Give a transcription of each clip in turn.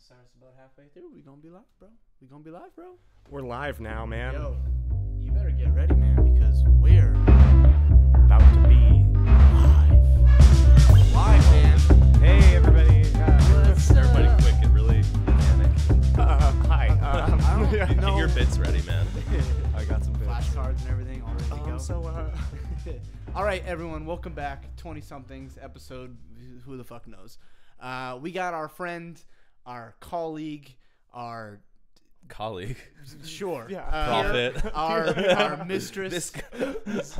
Starts about halfway through. We gonna be live, bro. We gonna be live, bro. We're live now, man. Yo, you better get ready, man, because we're About to be live, man. Hey, everybody. What's Everybody up? quick and really panic. Hi. I don't yeah, know. Get your bits ready, man. I got some bits. Flashcards and everything all ready to go. All right, everyone, welcome back. 20-somethings episode. Who the fuck knows? We got our friend, our colleague, our Colleague. sure, Yeah. Prophet. our mistress,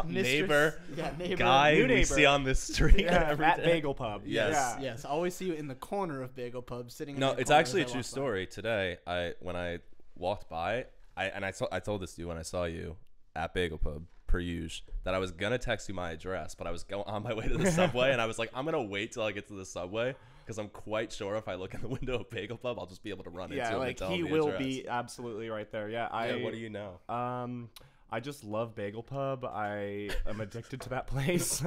Neighbor. yeah, neighbor, Guy New we neighbor. see on the street Yeah, every at day. Bagel Pub. Yes. Yeah. Yes, always see you in the corner of Bagel Pub, sitting. No, in the it's corner actually a as I true walk by. story. Today, when I walked by, I told this to you when I saw you at Bagel Pub, per usual, that I was gonna text you my address, but I was going on my way to the subway, and I was like, I'm gonna wait till I get to the subway because I'm quite sure if I look in the window of Bagel Pub, I'll just be able to run into Yeah, him like and tell he him the will address. be absolutely right there. Yeah. Yeah, what do you know? I just love Bagel Pub. I am addicted to that place.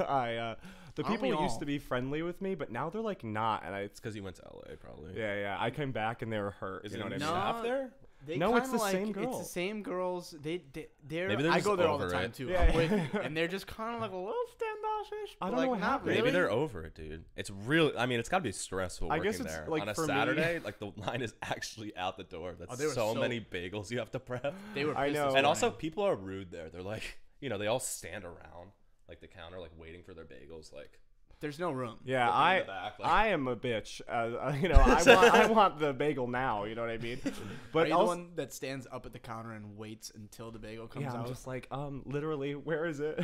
The Aren't people we used all? to be friendly with me, but now they're like not. And It's because you went to LA, probably. yeah. I came back and they were hurt. Is you it know what I a mean? staff there? They No, it's kinda the same It's girl. the same girls. They're. Maybe they're I just go there all the over time it. too. Yeah, I'm yeah. with you. And they're just kind of like a little standoffish. I but, don't like, know what not happened. really. Maybe they're over it, dude. It's really, I mean, it's got to be stressful I working guess it's, there. like, On a for me- Saturday, like the line is actually out the door. That's they were so so- many bagels you have to prep. They were. I pissed know. this And also, morning. people are rude there. They're like, they all stand around like the counter, like waiting for their bagels. Like, there's no room. Yeah, Looking in the back, like- I am a bitch. I want the bagel now. You know what I mean? Are But you also, the one that stands up at the counter and waits until the bagel comes yeah, I'm out? just like, literally, where is it?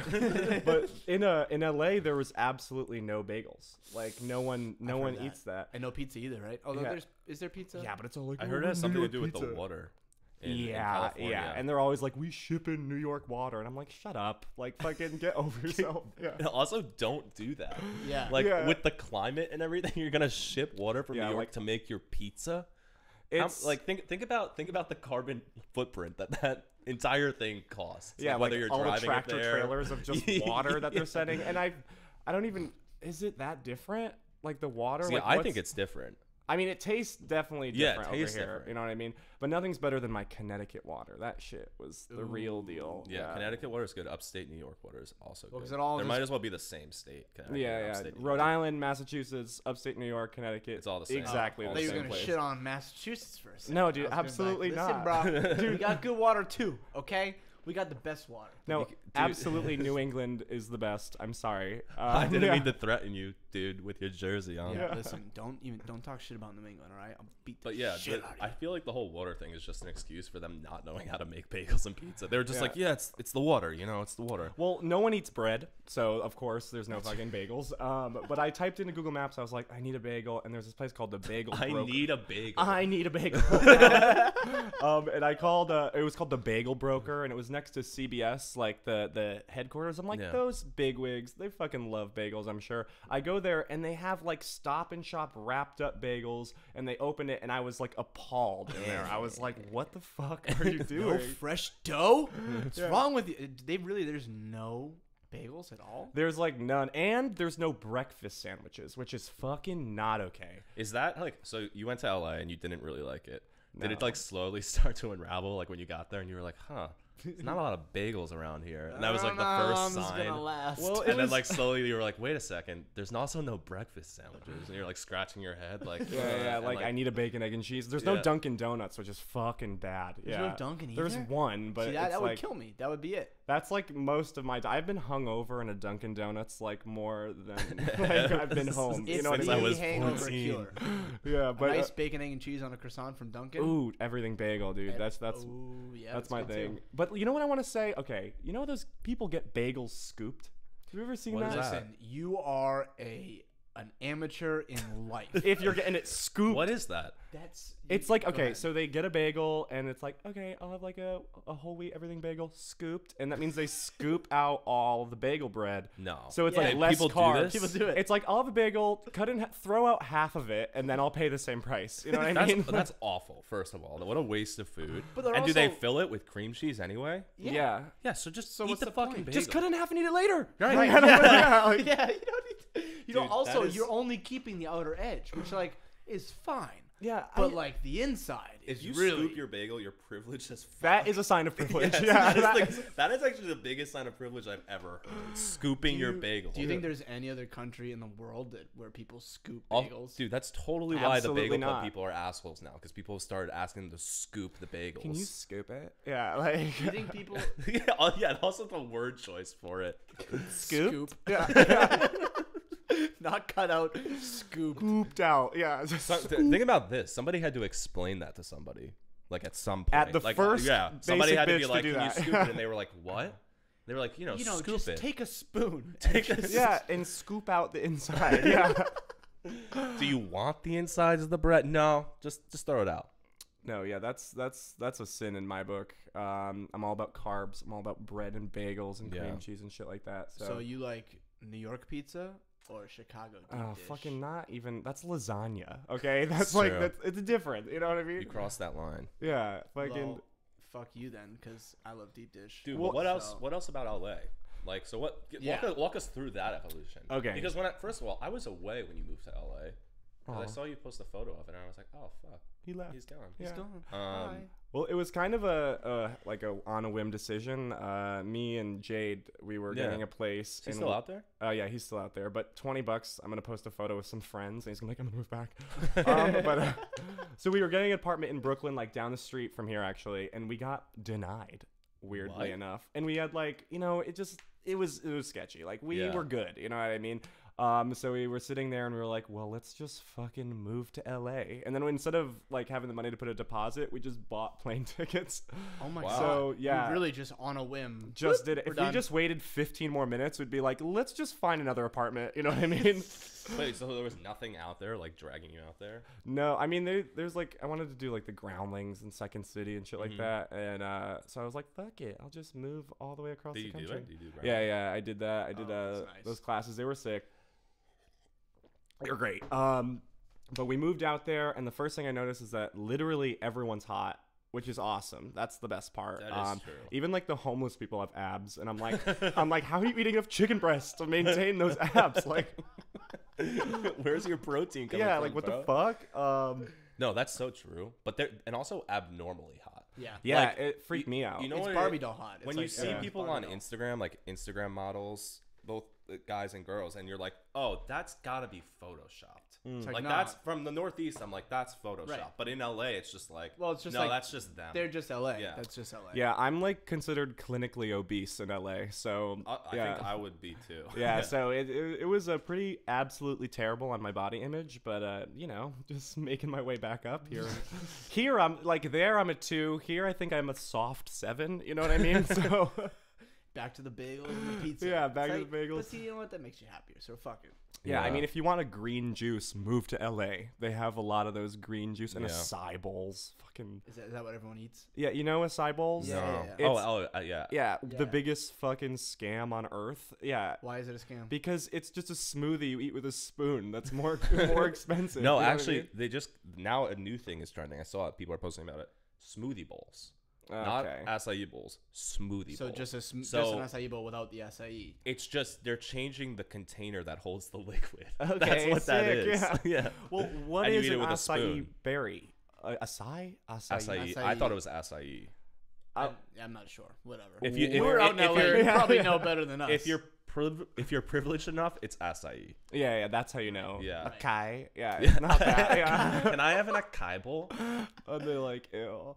But in LA, there was absolutely no bagels. Like no one heard that. eats that. And no pizza either, right? Although Yeah. is there pizza? Yeah, but it's all like I heard it has something to do with the water. In Yeah, California. and they're always like, we ship in New York water, and I'm like, shut up, like fucking get over yourself. Yeah. Also, don't do that. Yeah. Like Yeah. with the climate and everything, you're gonna ship water from Yeah, New York like- to make your pizza. It's Like think about the carbon footprint that entire thing costs. yeah, Like, whether like you're all the driving tractor it there. trailers of just water that they're sending, and I don't even. Is it that different? Like the water? See, like, I what's- think it's different. I mean, it tastes definitely Yeah, it different over tastes here. different. You know what I mean? But nothing's better than my Connecticut water. That shit was the real Ooh. deal. Yeah, Connecticut water is good. Upstate New York water is also Well, good. 'cause it all there just- might as well be the same state. Connecticut and Yeah. upstate New Rhode York. Island, Massachusetts, upstate New York, Connecticut. It's all the same. Exactly I all the thought you were same gonna place. shit on Massachusetts for a second. No, dude, I was gonna be absolutely like, not. Listen, bro, we got good water too. Okay, we got the best water. No, Dude. absolutely, New England is the best. I'm sorry. I didn't yeah. mean to threaten you, dude, with your jersey on. Yeah, Yeah. listen, don't talk shit about New England, all right? I'll beat the But yeah, shit out of I you. feel like the whole water thing is just an excuse for them not knowing how to make bagels and pizza. They're just Yeah. like, yeah, it's the water, it's the water. Well, no one eats bread, so of course there's no fucking bagels. But I typed into Google Maps. I was like, I need a bagel, and there's this place called the Bagel I Broker. need a bagel. I need a bagel. And I called. It was called the Bagel Broker, and it was next to CBS, like the headquarters. I'm like, Yeah. those bigwigs, they fucking love bagels. I'm sure. I go there, and they have like Stop and Shop wrapped up bagels, and they opened it, and I was like appalled in there. I was like, what the fuck are you No doing? fresh dough? What's Yeah. wrong with you? There's no bagels at all? There's like none, and there's no breakfast sandwiches, which is fucking not okay. Is that like, so you went to LA and you didn't really like it? Did it No. like slowly start to unravel like when you got there and you were like, huh, there's not a lot of bagels around here? And that was like the first sign. Well, And then like slowly you were like, wait a second, there's also no breakfast sandwiches. And you're like scratching your head like, Yeah, and, like I need a bacon, egg, and cheese. There's no Yeah. Dunkin' Donuts, which is fucking bad. There's yeah. no Dunkin' There's either? one, but See, it's that would like, kill me. That would be it. that's like most of my. I've been hungover in a Dunkin' Donuts like more than like I've been home. You It's know what I Since the I mean? was hangover 14. killer. Yeah, A but nice bacon, egg, and cheese on a croissant from Dunkin'. ooh, everything bagel, dude. That's Ooh, yeah, that's my good thing. too. But you know what I want to say? Okay, you know those people get bagels scooped. Have you ever seen What is that? that? Listen, you are an amateur in life. If you're getting it scooped, what is that? That's it's like, go okay, ahead. so they get a bagel, and it's like, okay, I'll have like a whole wheat everything bagel scooped, and that means they scoop out all the bagel bread. No. So it's Yeah. like less People do carbs. this? People do it. It's like, I'll have a bagel, cut in, throw out half of it, and then I'll pay the same price. You know what I mean? That's awful, first of all. What a waste of food. But they're And do they also- fill it with cream cheese anyway? yeah. Yeah, so just So eat what's the the fucking point? bagel. Just cut it in half and eat it later. Right. Yeah, like- yeah, you don't need. You know, Dude, also that is- you're only keeping the outer edge, which like is fine. Yeah, but like the inside If is you really scoop your bagel, you're privileged as fuck. that is a sign of privilege. Yes, Yeah, that is actually the biggest sign of privilege I've ever heard. Scooping your bagel. Do you think there's any other country in the world where people scoop Oh, bagels? dude, that's totally why Absolutely the bagel not. club people are assholes now, because people have started asking them to scoop the bagels. can you scoop it? Yeah, like Do you think people yeah, and also the word choice for it. scoop? Yeah. Not cut out, scooped. Scooped out. Yeah, Think about this. Somebody had to explain that to somebody, like at some point. At the like, first somebody basic had to bitch be to like, do "Can you that." scoop it?" And they were like, "What?" They were like, scoop just it. take a spoon. yeah, and scoop out the inside. Yeah. Do you want the insides of the bread? No, just throw it out. No, yeah, that's a sin in my book. I'm all about carbs. I'm all about bread and bagels and cream cheese and shit like that. So you like New York pizza or Chicago deep dish? fucking not even. That's lasagna. Okay, that's It's like true. it's different. You know what I mean? You cross that line, Yeah, fucking. Well, fuck you then, because I love deep dish. dude. Well, what else? so- What else about LA? Like, so what? Walk us through that evolution. Okay. Because first of all, I was away when you moved to LA. 'Cause I Aw. saw you post a photo of it, and I was like, oh fuck, He left. he's gone. He's Yeah. gone. Um, Bye. Well, it was kind of a on a whim decision. Me and Jade, we were Yeah. getting a place. Is he still out there? Yeah, he's still out there. But $20, I'm gonna post a photo with some friends, and he's gonna be like, "I'm gonna move back." So we were getting an apartment in Brooklyn, like down the street from here, actually, and we got denied. Weirdly What? enough, and we had like, it was sketchy. Like we Yeah. were good, you know what I mean? So we were sitting there and we were like, well, let's just fucking move to LA. And then instead of like having the money to put a deposit, we just bought plane tickets. Oh my Wow. god. So yeah, You really just on a whim. just did it. We're If we done. just waited 15 more minutes, we'd be like, let's just find another apartment. You know what I mean? Wait, so there was nothing out there like dragging you out there? No, I mean there's like I wanted to do like the Groundlings in Second City and shit like that, and so I was like, fuck it, I'll just move all the way across Did the you country. do it? Did you do it? Yeah, I did that. I did Oh, that's nice. those classes. They were sick. They were great. But we moved out there, and the first thing I noticed is that literally everyone's hot, which is awesome. That's the best part. That is true. Even like the homeless people have abs, and I'm like, how are you eating enough chicken breasts to maintain those abs? Like, Where's your protein coming yeah, from, like what bro? the fuck? No, that's so true. But they're and also abnormally hot. Yeah. Yeah, Like, it freaked me out. You know It's what Barbie doll hot. It's when you like, see yeah, people Barbie on doll. Instagram, like Instagram models, both guys and girls, and you're like, oh, that's gotta be photoshopped. It's Like nah. that's from the Northeast. I'm like, that's photoshopped. Right. But in LA, it's just like, Well, it's just no, like that's just them. They're just LA. Yeah. That's just LA. Yeah, I'm like considered clinically obese in LA, so I yeah. think I would be too. Yeah, so it was a pretty absolutely terrible on my body image, but just making my way back up here. Here I'm like there I'm a 2. Here I think I'm a soft 7. You know what I mean? So Back to the bagels and the pizza. Yeah, back It's to the bagels. But see, you know what? That makes you happier. So fuck it. yeah, I mean if you want a green juice, move to LA. They have a lot of those green juice and Yeah. acai bowls. Fucking Is that what everyone eats? yeah, you know acai bowls? Yeah, No. yeah. Yeah. Yeah, Yeah. the biggest fucking scam on earth. Yeah. Why is it a scam? Because it's just a smoothie you eat with a spoon. That's more expensive. No, you know what I actually, mean? they just now a new thing is trending. I saw it. People are posting about it. Smoothie bowls, not Okay. acai bowls. Smoothie So bowls. just just So- an acai bowl without the acai. It's just they're changing the container that holds the liquid. Okay, That's what that sick, is. yeah. Yeah. Well, what And you is eat it an with a acai spoon. berry? Acai? Acai. Acai. I thought it was acai. I'm not sure. Whatever. If you- We're out in if LA. you're- You probably know better than us. If you're privileged enough, it's acai. Yeah, that's how you know. Yeah. Acai. Yeah, it's not that. Yeah. Can I have an acai bowl? And they're like, ew.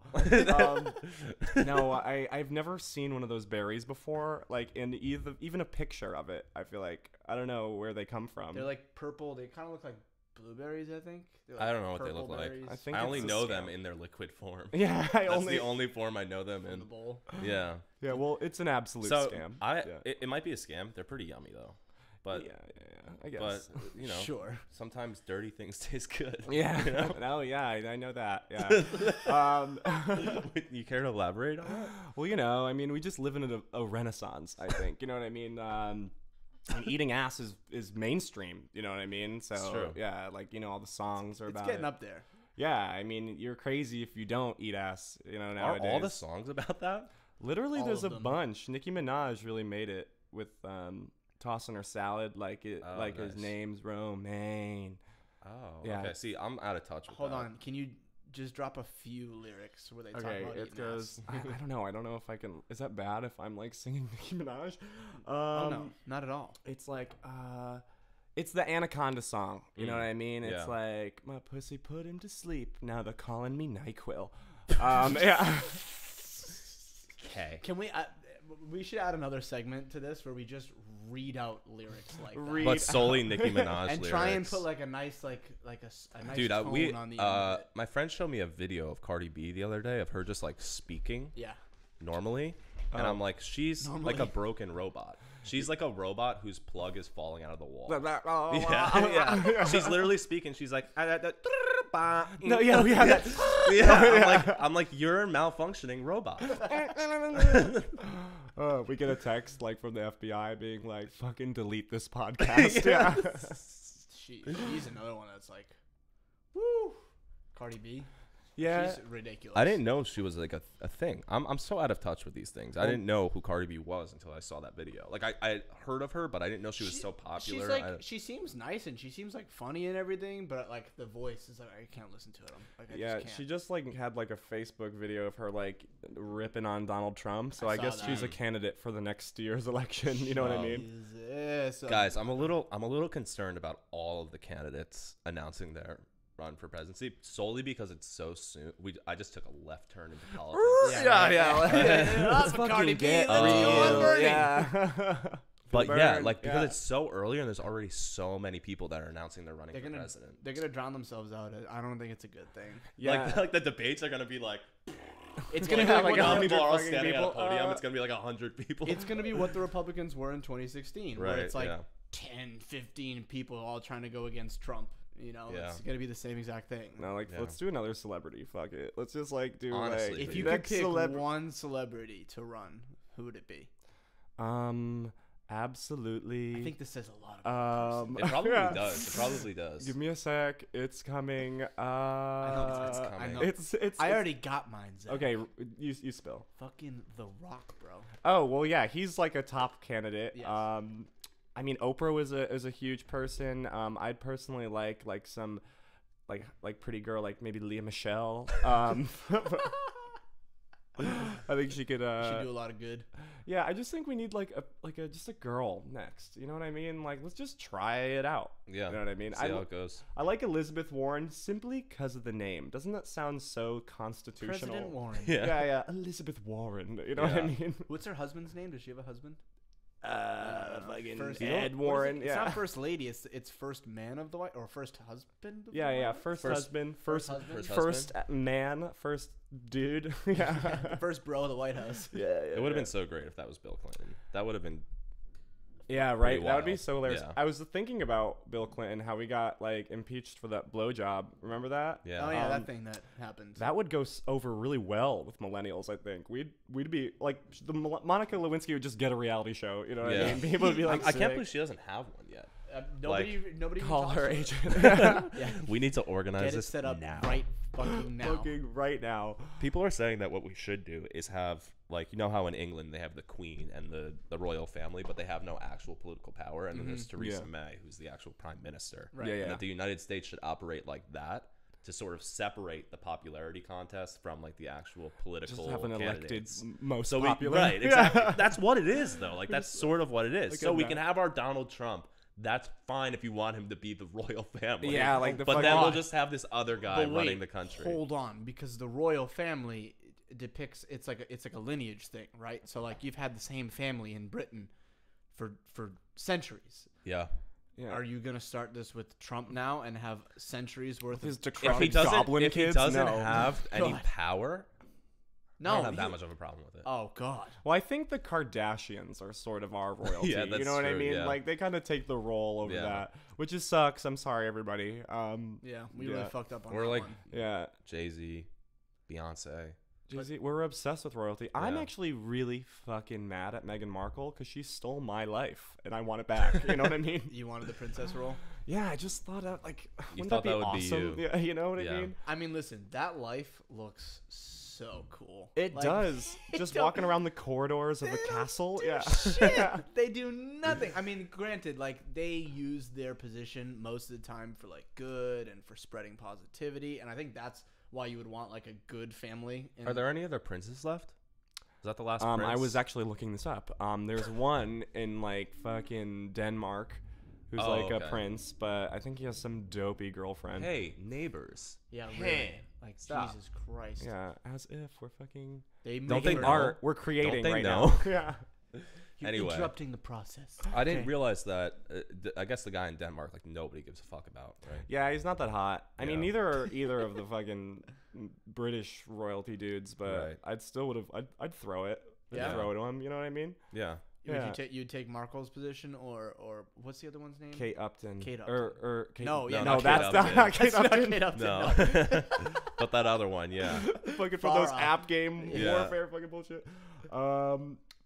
No, I've never seen one of those berries before. Like in even a picture of it. I feel like I don't know where they come from. they're like purple. They kind of look like blueberries. I think. They're I like don't know what they purple look like. berries I think I it's only a know scam. them in their liquid form. Yeah, That's the only form I know them in in. the bowl. Yeah. Yeah, well, it's an absolute So scam. I yeah. it might be a scam. They're pretty yummy though. But yeah, I guess. but you know, Sure. sometimes dirty things taste good. Yeah. You know? No, yeah, I know that. Yeah. You care to elaborate on that? Well, I mean, we just live in a renaissance, I think. You know what I mean? And eating ass is mainstream. You know what I mean? So, It's true. yeah, like, all the songs are It's about getting it. up there. Yeah, I mean, you're crazy if you don't eat ass, nowadays. Are all the songs about that? Literally, all there's a of them. bunch. Nicki Minaj really made it with tossing her salad like his nice. name's Romaine. Oh, Yeah. okay. See, I'm out of touch with Hold that. on. Can you just drop a few lyrics where they talk Okay, about it eating goes. ass? I don't know. I don't know if I can. Is that bad if I'm like singing Nicki Minaj? Oh no, not at all. It's like it's the Anaconda song. You know what I mean? It's Yeah. like my pussy put him to sleep. Now they're calling me NyQuil. Yeah. Okay. Can we? We should add another segment to this where we just read out lyrics like that. Read- But solely Nicki Minaj and lyrics. try and put like a nice a nice Dude, tone we on the end of it. my friend showed me a video of Cardi B the other day of her just like speaking Yeah. normally, and I'm like, she's like Normally. a broken robot. She's like a robot whose plug is falling out of the wall. Yeah. Yeah. She's literally speaking. She's like, No, yeah, we have that. yeah. I'm like, you're a malfunctioning robot. We get a text like from the FBI being like, "Fucking delete this podcast." Yeah. She's another one that's like, woo, Cardi B. Yeah. She's ridiculous. I didn't know she was like a thing. I'm so out of touch with these things. I didn't know who Cardi B was until I saw that video. Like I heard of her, but I didn't know she was so popular. She's like, she seems nice and she seems like funny and everything, but like the voice is like I can't listen to it. I Yeah, just she can't. just like had like a Facebook video of her like ripping on Donald Trump. So I I saw guess that. she's a candidate for the next year's election. You know what I mean? Jesus. Guys, I'm a little concerned about all of the candidates announcing their run for presidency solely because it's so soon. I just took a left turn into politics. That's what Cardi B. Let's go on burning. Yeah. But yeah, Burn, like because yeah. it's so early and there's already so many people that are announcing they're running They're for gonna president. they're gonna drown themselves out. I don't think it's a good thing. Yeah. Like the debates are gonna be like It's gonna gonna have, be like, what 100 people are all fucking standing at a people, podium. It's gonna be like 100 people. it's gonna be what the Republicans were in 2016, where Right, it's like yeah. 10, 15 people all trying to go against Trump. You know, Yeah. it's gonna be the same exact thing. No, like Yeah. let's do another celebrity. Fuck it. Let's just like do Honestly, like If you next could pick celeb- one celebrity to run, who would it be? Absolutely. I think this says a lot about It probably yeah. does. It probably does. Give me a sec. It's coming. I know it's I coming. know. It's. I already got mine. Zach. Okay, you spill. Fucking The Rock, bro. Oh well, yeah, he's like a top candidate. Yes. I mean, Oprah is a huge person. I'd personally like some, like pretty girl, like maybe Leah Michelle. I think she could. Should do a lot of good. Yeah, I just think we need like a just a girl next. You know what I mean? Like, let's just try it out. Yeah. You know what I mean? See how it goes. I like Elizabeth Warren simply because of the name. Doesn't that sound so constitutional? President Warren. Yeah, Elizabeth Warren. You know what I Yeah. mean? What's her husband's name? Does she have a husband? Fucking First- Ed what is it? Warren. It's Yeah. not first lady. It's first man of the wife or first husband. Of the Yeah. wife? First First- husband, First first husband. first man, first dude. Yeah. The first bro of the White House. It would have been so great if that was Bill Clinton. That would have been. Yeah, right. pretty That would be wild. so hilarious. Yeah. I was thinking about Bill Clinton, how we got like impeached for that blowjob. Remember that? Yeah. Oh yeah, Um, that thing that happened. That would go over really well with millennials. I think we'd be like Monica Lewinsky would just get a reality show. You know what I Yeah. mean? People would be like, I can't sick. believe she doesn't have one yet. Nobody even Call talks her to agent. Yeah. We need to organize Get it this set up now. right fucking now. Fucking right now. People are saying that what we should do is have, like, you know how in England they have the Queen and the royal family, but they have no actual political power, and then there's Theresa Yeah. May, who's the actual prime minister. Right. Yeah, And yeah. that the United States should operate like that to sort of separate the popularity contest from like the actual political Just have an elected candidates. most So popular. right, exactly. That's what it is, though. Like that's sort of what it is. Like So a we ma- can have our Donald Trump. That's fine if you want him to be the royal family. Yeah, like the but fucking- then we'll just have this other guy But wait, running the country. Hold on, because the royal family depicts it's like a lineage thing, right? So like you've had the same family in Britain for centuries. Yeah. Yeah. Are you gonna start this with Trump now and have centuries worth His of? decrepit goblin if kids? he doesn't No. have any God. power, I No, don't have that you- much of a problem with it. Oh God. Well, I think the Kardashians are sort of our royalty. Yeah, you that's know what I true, mean? yeah. Like they kind of take the role over Yeah. that, which just sucks. I'm sorry, everybody. Yeah, we really Yeah. fucked up on We're that like- one. Yeah. Jay-Z, Beyonce. Jay-Z, we're obsessed with royalty. I'm Yeah. actually really fucking mad at Meghan Markle because she stole my life and I want it back. You know what I mean? You wanted the princess role. Yeah, I just thought like, You wouldn't thought that be that would be awesome? you. Yeah, you know what Yeah. I mean? I mean, listen, that life looks so cool. It Like, does. Just don't- walking around the corridors of a castle. do Yeah. shit. They do nothing. I mean, granted, like they use their position most of the time for like good and for spreading positivity, and I think that's why you would want like a good family. Are there any other princes left? Is that the last prince? I was actually looking this up. There's one in like fucking Denmark who's Oh, like a okay. prince, but I think he has some dopey girlfriend. Hey, neighbors. Yeah, Hey, really. Like stop. Jesus Christ. Yeah, as if we're fucking They Don't make they it know? art. We're creating they right know? now. Yeah. You're Anyway. interrupting the process. I didn't Okay. realize that. I guess the guy in Denmark, like nobody gives a fuck about, right? Yeah, he's not that hot. I mean, Yeah. neither are either of the fucking British royalty dudes, but Right. I'd still would have. I'd throw it. I'd Yeah. throw it to him. You know what I mean? Yeah. Yeah. You'd take Markle's position or what's the other one's name? Kate Upton. Kate Or Kate, No, yeah, no, not that's Kate not Upton. Kate That's not Upton. Kate Upton. No. But that other one, yeah. Fucking for Far those off. app game Yeah. warfare fucking bullshit.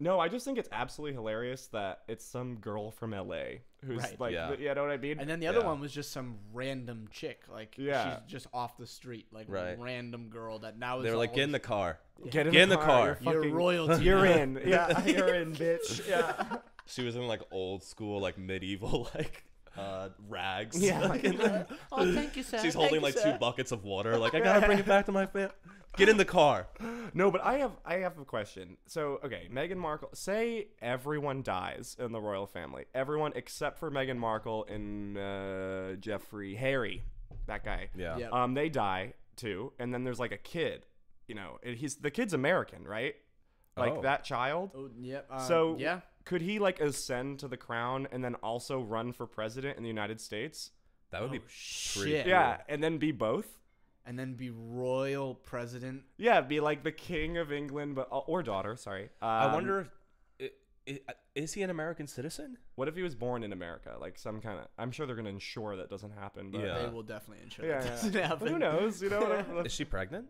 No, I just think it's absolutely hilarious that it's some girl from LA who's Right. like, Yeah. you know what I mean? And then the other Yeah. one was just some random chick, like Yeah. she's just off the street, like Right. random girl that now is. They were like, all get in the this- car. Get in the car. You're, You're fucking- royalty. You're now. in. Yeah, you're in, bitch. Yeah. She was in like old school, like medieval, like rags. Yeah. Like, and then Oh, thank you, sir. she's Thank holding you, like sir. 2 buckets of water. Like, I gotta bring it back to my family. Get in the car. No, but I have a question. So, okay, Meghan Markle. Say everyone dies in the royal family. Everyone except for Meghan Markle and Harry, that guy. Yeah. Yeah. They die too, and then there's like a kid. You know, the kid's American, right? Like Oh. that child. Oh, yep. So yeah, could he like ascend to the crown and then also run for president in the United States? That would be Oh, pretty shit. cool. Yeah, and then be both. and then be royal president. Yeah, be like the king of England, but or daughter. Sorry. I wonder if is he an American citizen? What if he was born in America? Like some kind of. I'm sure they're gonna ensure that doesn't happen. But Yeah. They will definitely ensure Yeah, that yeah. doesn't But happen. who knows? You know. Whatever. Is she pregnant?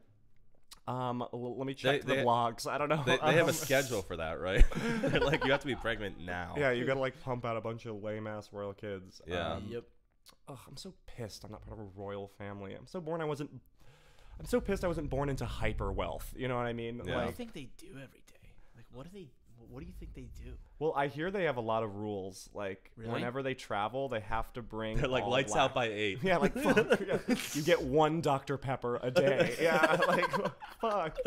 Let me check They- the blogs. I don't know. They have a schedule for that, right? They're like, you have to be pregnant now. Yeah, you gotta like pump out a bunch of lame ass royal kids. Yeah. Yep. Ugh, I'm so pissed. I'm not part of a royal family. I'm so pissed I wasn't born into hyper wealth. You know what I mean? Yeah. What do you Like, think they do every day? Like, what do you think they do? well, I hear they have a lot of rules. Like, Really? whenever they travel, they have to bring. They're like all lights black. out by 8. Yeah, like fuck. Yeah. You get 1 Dr. Pepper a day. Yeah, like fuck.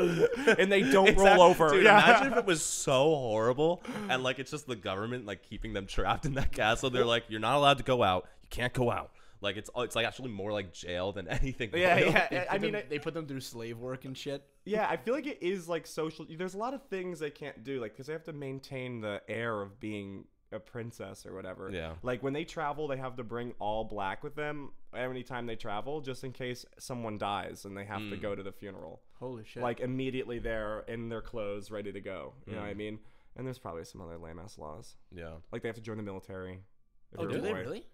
And they don't roll over. Dude, Yeah. imagine if it was so horrible and like it's just the government like keeping them trapped in that castle. They're like, you're not allowed to go out. You can't go out. Like it's like actually more like jail than anything. Yeah, royal. yeah. They I put mean, them- they put them through slave work and shit. yeah, I feel like it is like social. There's a lot of things they can't do, like because they have to maintain the air of being a princess or whatever. Yeah. Like when they travel, they have to bring all black with them anytime they travel, just in case someone dies and they have to go to the funeral. Holy shit! Like immediately there in their clothes, ready to go. You know what I mean? And there's probably some other lame ass laws, Yeah. like they have to join the military. If oh, you're do a they boy. really?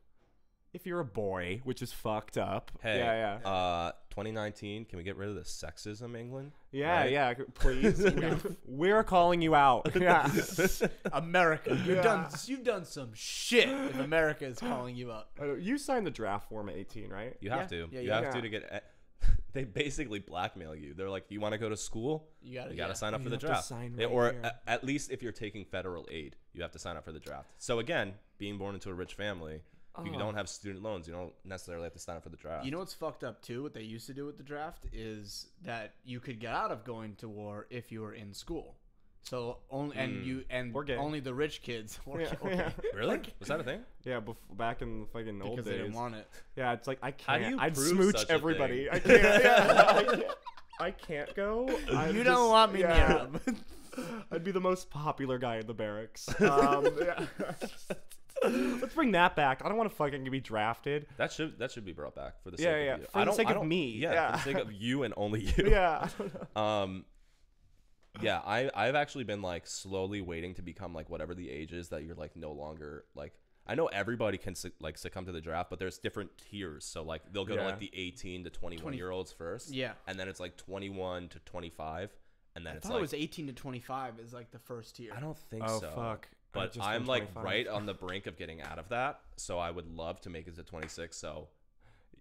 If you're a boy, which is fucked up. Hey. Yeah, yeah. 2019. Can we get rid of the sexism, England? Yeah, Right? yeah, please. We're calling you out. Yeah. America, Yeah. you've done some shit. If America is calling you out, You signed the draft form at 18, right? You have Yeah. to. Yeah, you yeah. have to get. They basically blackmail you. They're like, you want to go to school? you gotta. You got to sign up You for the have to draft. sign Yeah, right or here. at least if you're taking federal aid, you have to sign up for the draft. So again, being born into a rich family, you don't have student loans. You don't necessarily have to sign up for the draft. You know what's fucked up too? What they used to do with the draft is that you could get out of going to war if you were in school. So only Or gay. only the rich kids. Or, Yeah, or- yeah. Really? Was that a thing? Yeah, back in the fucking old because days. they didn't want it. Yeah, it's like I How can't. do you I'd prove smooch such a everybody. thing? I can't. Yeah, I can't go. You don't want me near them. I'd be the most popular guy in the barracks. Yeah. Let's bring that back. I don't want to fucking be drafted. That should be brought back for the Yeah, sake yeah, of you. for the sake of me. Yeah, Yeah. for the sake of you and only you. Yeah. I don't know. Yeah, I've actually been like slowly waiting to become like whatever the age is that you're like no longer like. I know everybody can succumb to the draft, but there's different tiers. So like they'll go to Yeah. like the 18 to 21-year-olds first. Yeah. And then it's like 21 to 25, and then I it's thought like it was 18 to 25 is like the first tier. I don't think Oh, so. fuck. I But just I'm turned like 25. right on the brink of getting out of that, so I would love to make it to 26. So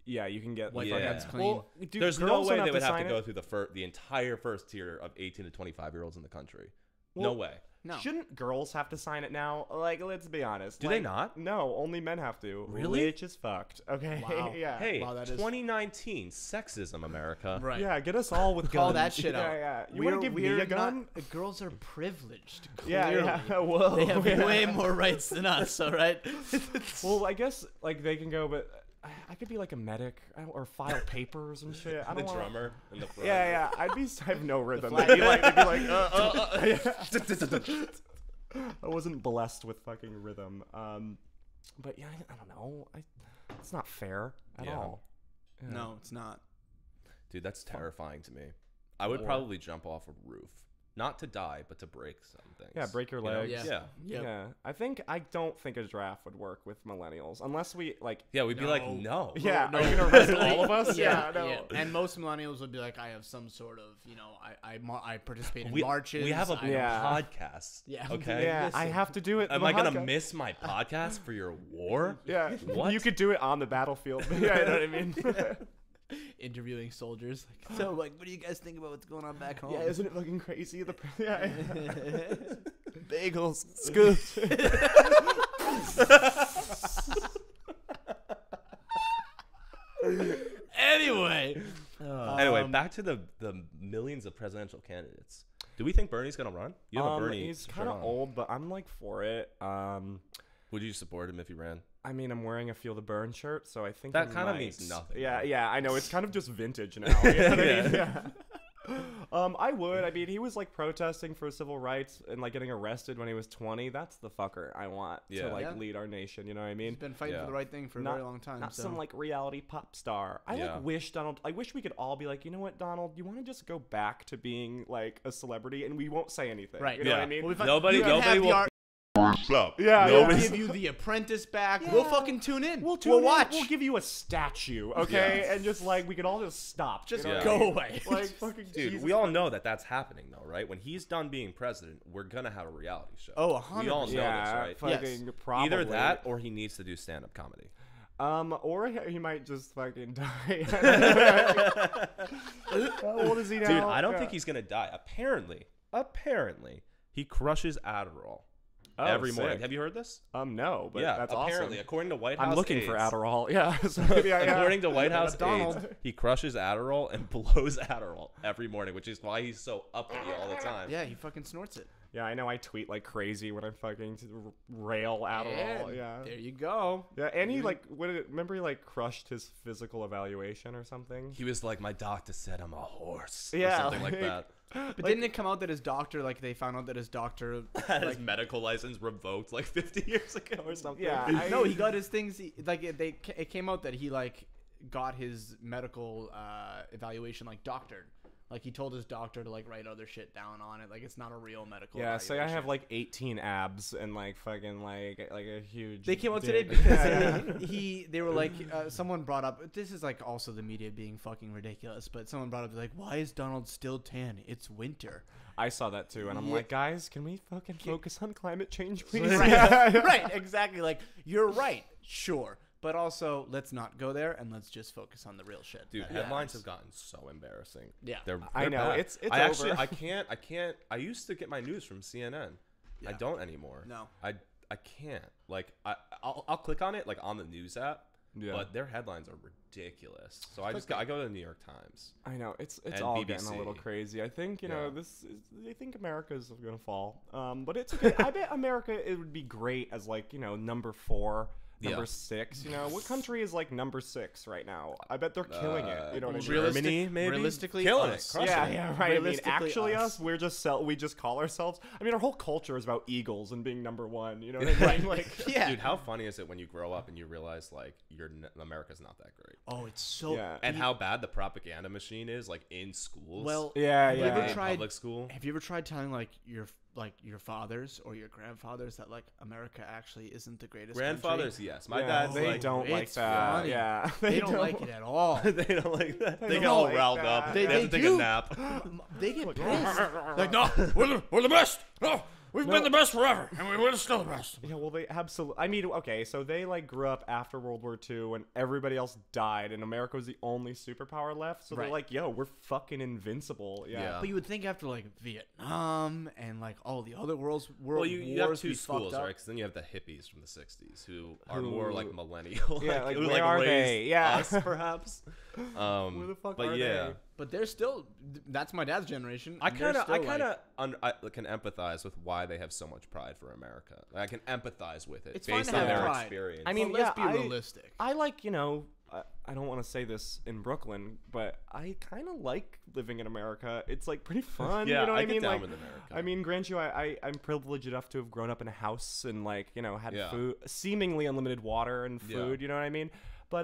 Yeah, you can get White Yeah. heads clean. Well, dude, There's no girls way don't they would have to sign go it. through the entire first tier of 18 to 25-year-olds in the country. Well, no way. No. Shouldn't girls have to sign it now? Like, let's be honest. Do like, they not? No, only men have to. Really? Which is fucked. Okay. Wow. Yeah. Hey, Wow, that is- 2019 sexism, America. Right. Yeah, get us all with guns. Call that shit yeah, out. Yeah, You want to give me a gun? Girls are privileged. Yeah, Clearly. yeah. Whoa. They have yeah. way more rights than us. All right. Well, I guess like they can go, but I could be like a medic or file papers and shit. I The don't wanna... drummer in the front. Yeah, yeah. I have no rhythm. flag. They'd be like, I wasn't blessed with fucking rhythm. But yeah, I don't know. It's not fair at Yeah. all. Yeah. No, it's not. Dude, that's terrifying to me. I would probably jump off a roof. Not to die, but to break some things. Yeah, break your You know? legs. Yeah. Yep. Yeah, I don't think a draft would work with millennials unless we like. Yeah, we'd be like, No. no. Yeah, no. are you gonna arrest all of us? Yeah, no. yeah. And most millennials would be like, I have some sort of, I participate in We, marches. we have a I don't- Yeah. podcast. Yeah. Okay. Yeah, I Listen. have to do it. Am I going to Mahaka. miss my podcast for your war? Yeah, What? You could do it on the battlefield. Yeah, you know what I mean. Interviewing soldiers. So, what do you guys think about what's going on back home? Yeah, isn't it fucking crazy? Yeah. Bagels. Scoop. Anyway. Anyway, back to the millions of presidential candidates. Do we think Bernie's going to run? You have a Bernie He's shirt kind of on. old, but I'm like for it. Would you support him if he ran? I mean, I'm wearing a Feel the Burn shirt, so I think That I kind of might. means nothing. Yeah, yeah, I know. It's kind of just vintage now. You know what I mean? Yeah. I would. I mean, he was like protesting for civil rights and like getting arrested when he was 20. That's the fucker I want Yeah. to like Yeah. lead our nation. You know what I He's mean? been fighting Yeah. for the right thing for a very long time. Not so. some like reality pop star. I Yeah. like wish Donald. I wish we could all be like, you know what, Donald? You want to just go back to being like a celebrity, and we won't say anything. Right. You know Yeah. what I mean? Well, we find- Nobody- you can nobody have the will- art- yeah. We'll yeah. give you The Apprentice back. We'll Yeah. fucking tune in. We'll watch. We'll give you a statue, okay? Yeah. And just like we could all just stop. Just you know Yeah. what I go mean? away. Like fucking Dude, Jesus we all know that that's happening, though, right? When he's done being president, we're going to have a reality show. Oh, We all know 100%. this, yeah, right? fucking Yes. probably. Either that or he needs to do stand-up comedy. Or he might just fucking die. How old is he now? Dude, I don't Yeah. think he's going to die. Apparently, he crushes Adderall Oh, every morning. sick. Have you heard this? No, but yeah, that's apparently, awesome. according to White House I'm looking aides, for Adderall. Yeah, so maybe I According to White House Donald. aides, he crushes Adderall and blows Adderall every morning, which is why he's so uppity all the time. Yeah, he fucking snorts it. Yeah, I know I tweet like crazy when I'm fucking rail Adderall. Yeah. There you go. Yeah, and he like remember he like crushed his physical evaluation or something? He was like, my doctor said I'm a horse. Or Yeah, something like like- that. But didn't it come out that his doctor, like, they found out that his doctor, Had his like, medical license revoked like 50 years ago or something. Yeah, no, he got his things, it came out that he, like, got his medical evaluation, like, doctored. Like, he told his doctor to, like, write other shit down on it. Like, it's not a real medical Yeah, say I have evaluation. like 18 abs and like fucking like a huge. They came out dick. today because Yeah. they were like, someone brought up, this is like also the media being fucking ridiculous, but someone brought up like, why is Donald still tan? It's winter. I saw that too, and I'm Yeah. like, guys, can we fucking focus on climate change, please? Right, right, exactly. Like, you're right, sure. But also, let's not go there and let's just focus on the real shit. Dude, Yeah. headlines have gotten so embarrassing. Yeah. They're I know, bad. it's I actually over. I can't I used to get my news from CNN. I Yeah. don't anymore. No. I can't. Like I'll click on it like on the news app, Yeah. but their headlines are ridiculous. So I go to the New York Times. I know it's And all getting a little BBC. crazy. I think you know Yeah. they think America's gonna fall, but it's okay. I bet America it would be great as like number 4. Number Yeah. 6, what country is like number 6? Right now? I bet they're killing it. You know what I mean? Germany, maybe? Realistically, Killing us. it. Crushing Yeah, it. yeah, right. I mean, Realistically, actually, us. we just call ourselves. I mean, our whole culture is about eagles and being number 1. You know what I mean? Like, Yeah. Dude, how funny is it when you grow up and you realize like America's not that great, Oh, it's so. Yeah. and how bad the propaganda machine is like in schools. Well, yeah, have you yeah. ever in tried? public school. Have you ever tried telling like your fathers or your grandfathers that like America actually isn't the greatest? Grandfathers, country? yes. My Yeah, dad's they like, don't like it's that. funny. Yeah, They don't like it at all. they don't like that. They don't get all like riled that. up. They- They have to they take do. a nap. They get pissed. Like, no, we're the best. No, We've been the best forever, and we're still the best. Yeah, well, they absolutely. I mean, okay, so they like grew up after World War II when everybody else died, and America was the only superpower left. So they're Right. like, "Yo, we're fucking invincible." Yeah. But you would think after like Vietnam and like all the other world Well, you have wars two we schools, fucked up. right? Because then you have the hippies from the '60s who are more like Who- millennial. Yeah, like, who, where are raised they? Yeah. us, perhaps. Where the fuck but are yeah, they? But they're still. That's my dad's generation. I and they're kind still, of can empathize with why they have so much pride for America. I can empathize with it It's fine based to on have their pride. experience. I mean, Well, let's yeah, be realistic. I like, I don't want to say this in Brooklyn, but I kind of like living in America. It's like pretty fun. Yeah, you know what I I get mean? down Like, with America. I mean, grant you, I'm privileged enough to have grown up in a house and like, had Yeah. food, seemingly unlimited water and food. Yeah. You know what I mean? But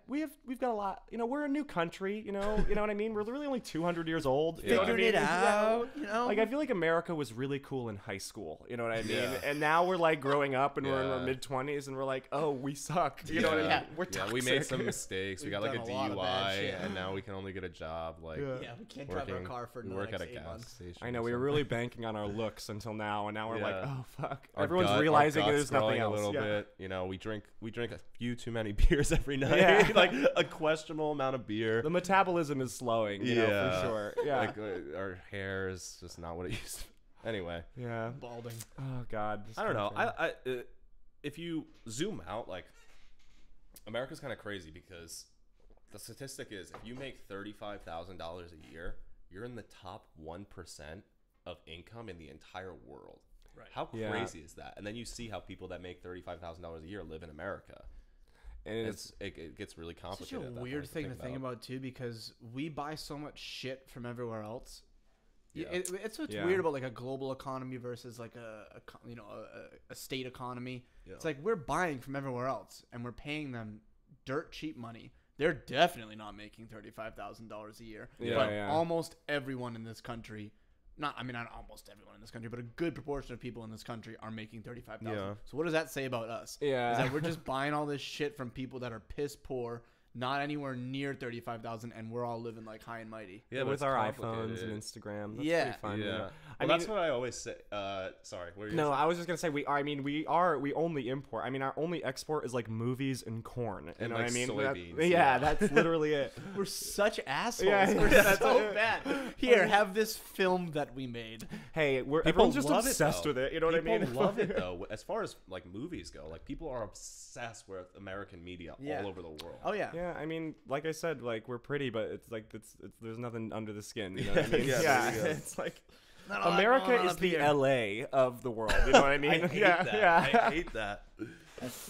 we've got a lot. We're a new country. You know what I mean? We're really only 200 years old. You know what I Figured mean? it out. You know. Like I feel like America was really cool in high school, you know what I mean? Yeah. And now we're like growing up and we're in our Yeah. mid-20s and we're like, oh, we suck. You know what I mean? Yeah. We're yeah, toxic. we made some mistakes. We We've got like a done a lot of bad DUI, shit. and now we can only get a job. Like, Yeah. yeah, we can't drive our car for we the work next at a 8 gas months. station. I know or we were something. really banking on our looks until now, and now we're like, Yeah. oh fuck. Our Everyone's gut- our realizing gut's there's nothing growing else. a little Yeah. bit. We drink a few too many beers every night. Yeah. Like a questionable amount of beer. The metabolism is slowing, you know, for sure. Yeah. Like our hair is just not what it used to be. Anyway, yeah. Balding. Oh god. this I don't know. country. If you zoom out, like America's kind of crazy because the statistic is if you make $35,000 a year, you're in the top 1% of income in the entire world. Right. How Yeah. crazy is that? And then you see how people that make $35,000 a year live in America. And It gets really Such complicated. a at that weird point thing to think about too, because we buy so much shit from everywhere else. Yeah. It's what's Yeah. weird about like a global economy versus like a state economy. Yeah. It's like we're buying from everywhere else and we're paying them dirt cheap money. They're definitely not making $35,000 a year. Yeah, but yeah. almost everyone in this country, not almost everyone in this country, but a good proportion of people in this country are making $35,000. Yeah. So what does that say about us? Yeah. Is that we're just buying all this shit from people that are piss poor, not anywhere near 35,000, and we're all living like high and mighty. Yeah, but with it's our complicated. iPhones and Instagram. That's Yeah. pretty fun. Yeah. you know? Well, I that's mean, what I always say. Sorry. What were you no, gonna say? I was just gonna say we only import. I mean, our only export is like movies and corn. You And, know like, what I mean? soybeans, yeah, yeah. that's literally it. We're such assholes. Yeah, We're that's so it. bad. Here, have this film that we made. Hey, People everyone's just love obsessed though. with it. You know what I mean? People love it though. As far as like movies go, like people are obsessed with American media Yeah. all over the world. Oh yeah. Yeah, I mean, like I said, like we're pretty, but it's like it's there's nothing under the skin. You know what I mean? Yeah, there you go. it's like Not a lot America going on is up the here. LA of the world. You know what I mean? I hate yeah, that. yeah. I hate that. That's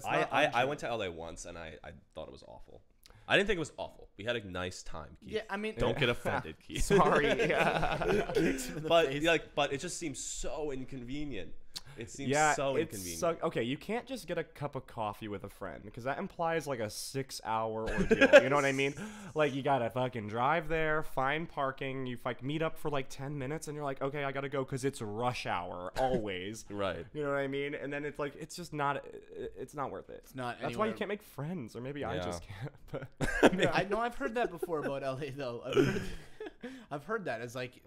I, not I untrue. went to LA once and I thought it was awful. I didn't think it was awful. We had a nice time, Keith. Yeah, I mean, Don't get offended, Keith. Sorry. Yeah. kicks him in the But face. but it just seems so inconvenient. It seems Yeah, so it's inconvenient. okay, you can't just get a cup of coffee with a friend because that implies like a 6-hour ordeal. You know what I mean? Like you gotta fucking drive there, find parking. You like meet up for like 10 minutes, and you're like, okay, I gotta go because it's rush hour always. Right. You know what I mean? And then it's like it's just not. It's not worth it. It's not That's why you anywhere- can't make friends, or maybe I Yeah. just can't. But I know I've heard that before about LA though. I've heard that it's like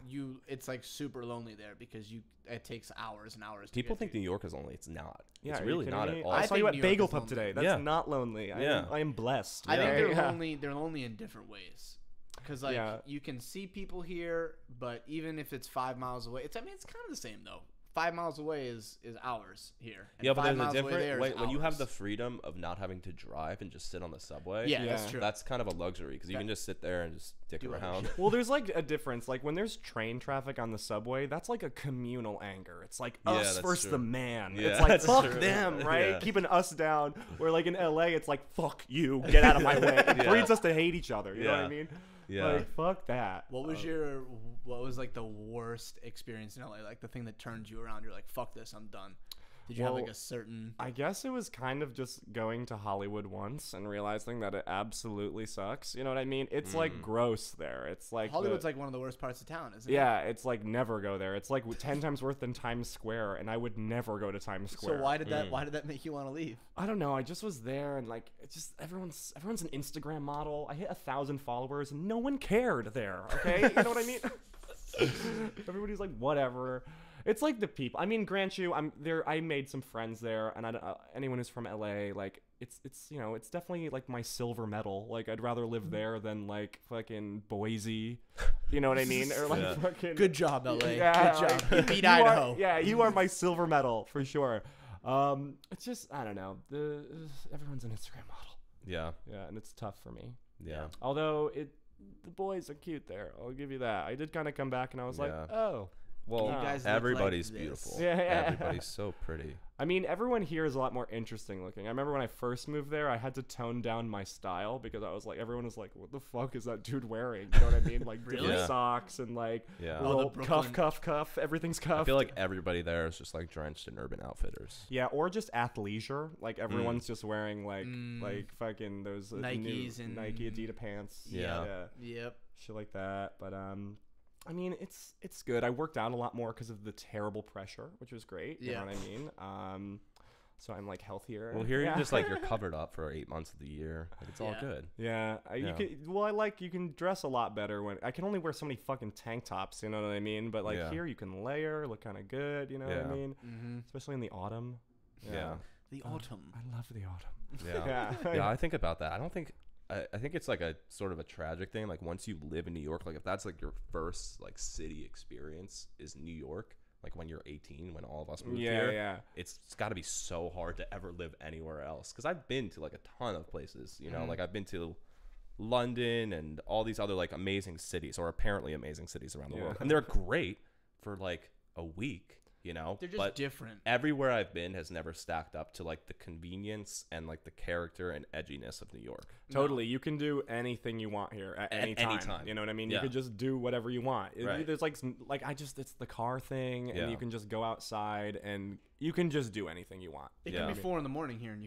it's like super lonely there because it takes hours and hours. People to think get New York is lonely. It's not. yeah, It's are you really kidding not me? at all. I I saw you think at New York Bagel is Pub lonely. today. That's Yeah. not lonely. Yeah. I am blessed. I think okay? they're Yeah. lonely. They're lonely in different ways. Because like Yeah. you can see people here, but even if it's 5 miles away, it's kind of the same though. 5 miles away is hours here. And Yeah, but 5 there's a miles away different there way is when you have hours. the freedom of not having to drive and just sit on the subway. Yeah, Yeah. that's true. That's kind of a luxury because you That- can just sit there and just dick Do other around. shit. Well, there's like a difference. Like when there's train traffic on the subway, that's like a communal anger. It's like Yeah, us that's versus true. the man. Yeah, it's like that's fuck true. them, right? Yeah. Keeping us down. Where like in LA, it's like fuck you, get out of my way. It Yeah. breeds us to hate each other. You know what I Yeah. mean? Yeah. Like fuck that. What was like the worst experience in LA? Like the thing that turned you around. You're like, fuck this, I'm done. Did you have Well, like a certain? I guess it was kind of just going to Hollywood once and realizing that it absolutely sucks. You know what I mean? It's like gross there. It's like Hollywood's like one of the worst parts of town, isn't it? yeah, it's like never go there. It's like 10 times worse than Times Square, and I would never go to Times Square. So why did that make you want to leave? I don't know. I just was there, and like, it's just everyone's an Instagram model. I hit 1,000 followers, and no one cared there. Okay, you know what I mean? Everybody's like, whatever. It's like the people. I mean, grant you, I'm there. I made some friends there, and anyone who's from LA, like, it's it's definitely like my silver medal. Like, I'd rather live there than like fucking Boise. You know what I mean? Or like fucking. Good job, LA. Yeah, Good job. You beat you Idaho. You are my silver medal for sure. It's just I don't know. Everyone's an Instagram model. Yeah. Yeah, and it's tough for me. Yeah. Although the boys are cute there. I'll give you that. I did kind of come back and I was like, Yeah. oh. Well, You guys look everybody's like this. beautiful. Yeah. Everybody's so pretty. I mean, everyone here is a lot more interesting looking. I remember when I first moved there, I had to tone down my style because I was like, everyone was like, what the fuck is that dude wearing? You know what I mean? Like, Really? different Yeah. socks and like, Yeah. Oh, little the cuff. Brooklyn- Everything's I cuffed. feel like everybody there is just like drenched in Urban Outfitters. Yeah, or just athleisure. Like, everyone's just wearing like fucking those Nikes new and- Nike Adidas pants. Yeah. Yep. Shit like that. But I mean, it's good. I worked out a lot more because of the terrible pressure, which was great. You Yeah. know what I mean? So I'm like healthier. Well, here Yeah. you're just like you're covered up for 8 months of the year. Like, it's all Yeah. good. Yeah, you Yeah. can. Well, you can dress a lot better when I can only wear so many fucking tank tops. You know what I mean? But like Yeah. here, you can layer, look kind of good. You know what I Yeah. mean? Mm-hmm. Especially in the autumn. Yeah. The autumn. I love the autumn. Yeah. Yeah. Yeah, I think about that. I think it's like a sort of a tragic thing. Like, once you live in New York, like if that's like your first like city experience is New York, like when you're 18, when all of us moved here, Yeah. it's got to be so hard to ever live anywhere else. Because I've been to like a ton of places, you know, like I've been to London and all these other like amazing cities, or apparently amazing cities around the Yeah. world, and they're great for like a week, you know. They're just but different. everywhere I've been has never stacked up to like the convenience and like the character and edginess of New York. Totally, you can do anything you want here at any time. time. You know what I mean? Yeah. You could just do whatever you want. Right. There's like it's the car thing, and Yeah. you can just go outside and you can just do anything you want. It Yeah. can be 4 a.m. here, and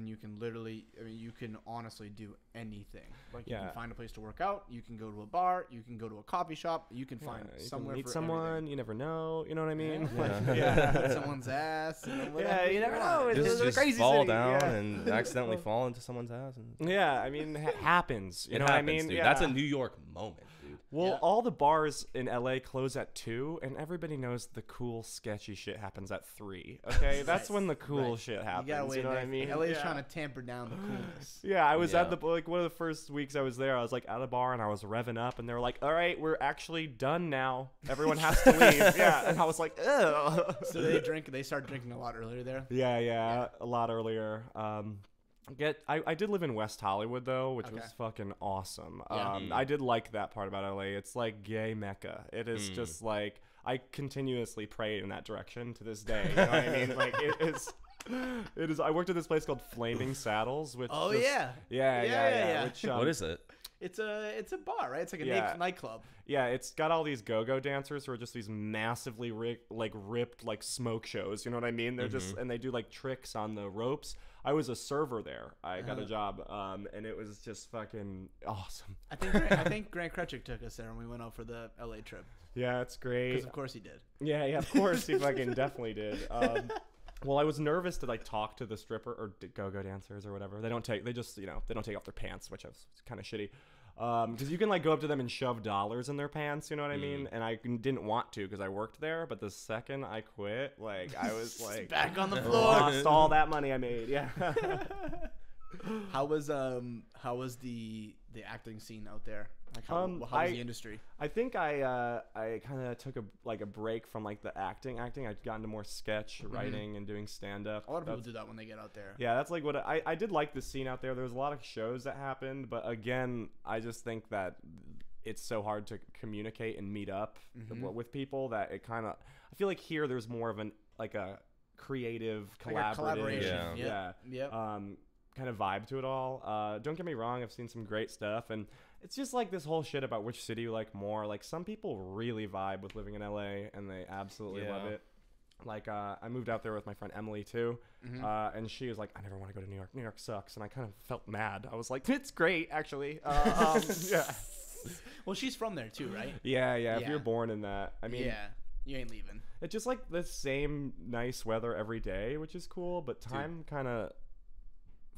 you can literally, I mean, you can honestly do anything. Like, you Yeah. can find a place to work out, you can go to a bar, you can go to a coffee shop, you can find Yeah, you somewhere can meet for someone. everything. You never know. You know what I mean? Yeah. Like, Yeah. Someone's ass. You know, Yeah, whatever you never want. know. It's Just, a just crazy fall city, down yeah. and accidentally fall into someone's house. And Yeah, I mean, it happens. You it know happens, what I mean? dude. Yeah. That's a New York moment, dude. Well, Yeah. all the bars in LA close at 2, and everybody knows the cool, sketchy shit happens at 3. Okay, that's Right. when the cool Right. shit You happens. gotta You, wait. know what I mean? LA's Yeah. trying to tamper down the coolness. Yeah, I was Yeah. at the like one of the first weeks I was there. I was like at a bar and I was revving up, and they were like, "All right, we're actually done now. Everyone has to leave." Yeah, and I was like, "Ugh." So they start drinking a lot earlier there. Yeah, a lot earlier. I did live in West Hollywood though, which Okay. was fucking awesome. Yeah. I did like that part about LA. It's like gay mecca. It is just like I continuously pray in that direction to this day. You know what I mean? Like it is. It is. I worked at this place called Flaming Saddles, which Oh, just- yeah. yeah. Which, What is it? It's a bar, right? It's like a Yeah. nightclub. Yeah, it's got all these go-go dancers who are just these massively ripped like smoke shows. You know what I mean? They're just and they do like tricks on the ropes. I was a server there. I got a job, and it was just fucking awesome. I think Grant Krechik took us there when we went out for the LA trip. Yeah, it's great. Because of course he did. Yeah, of course he fucking definitely did. Well, I was nervous to like talk to the stripper or go-go dancers or whatever. They don't take off their pants, which was kind of shitty. Because you can like go up to them and shove dollars in their pants, you know what I mean? And I didn't want to because I worked there. But the second I quit, like I was like Back on the floor. lost all that money I made. Yeah. How was the acting scene out there? Like how was the industry? I think I kind of took a break from like the acting. I'd gotten to more sketch writing and doing stand up. A lot of people do that when they get out there. Yeah, that's like what I did like the scene out there. There was a lot of shows that happened, but again, I just think that it's so hard to communicate and meet up with people that it kind of. I feel like here there's more of an like a creative Like a collaboration. Yeah. Yep. Kind of vibe to it all. Don't get me wrong, I've seen some great stuff, and it's just like this whole shit about which city you like more. Like some people really vibe with living in LA and they absolutely love it. Like I moved out there with my friend Emily too, and she was like, I never want to go to New York. New York sucks, and I kind of felt mad. I was like, it's great actually. Yeah. Well, she's from there too, right? Yeah. If Yeah. you're born in that, I mean, Yeah. You ain't leaving. it's just like the same nice weather every day, which is cool, but time kind of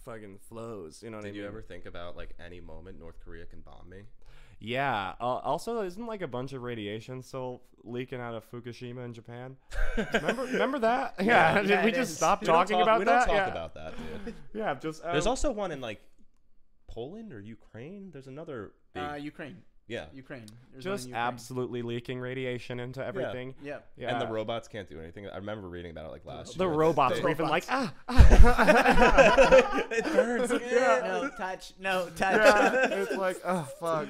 fucking flows. You know what I Did mean? you ever think about like any moment North Korea can bomb me? Yeah. Also, isn't like a bunch of radiation still leaking out of Fukushima in Japan? Remember that? Yeah. Yeah, Did we it just is. stop talking about we that? don't talk Yeah. about that, dude. Yeah. Just. There's also one in like Poland or Ukraine. There's another big, Ukraine. yeah. Ukraine. There's one in just Ukraine. absolutely leaking radiation into everything. Yeah. Yeah. And the robots can't do anything. I remember reading about it like last The year. robots The were even like, robots. It burns. No touch. No touch. Yeah. It's like, oh fuck.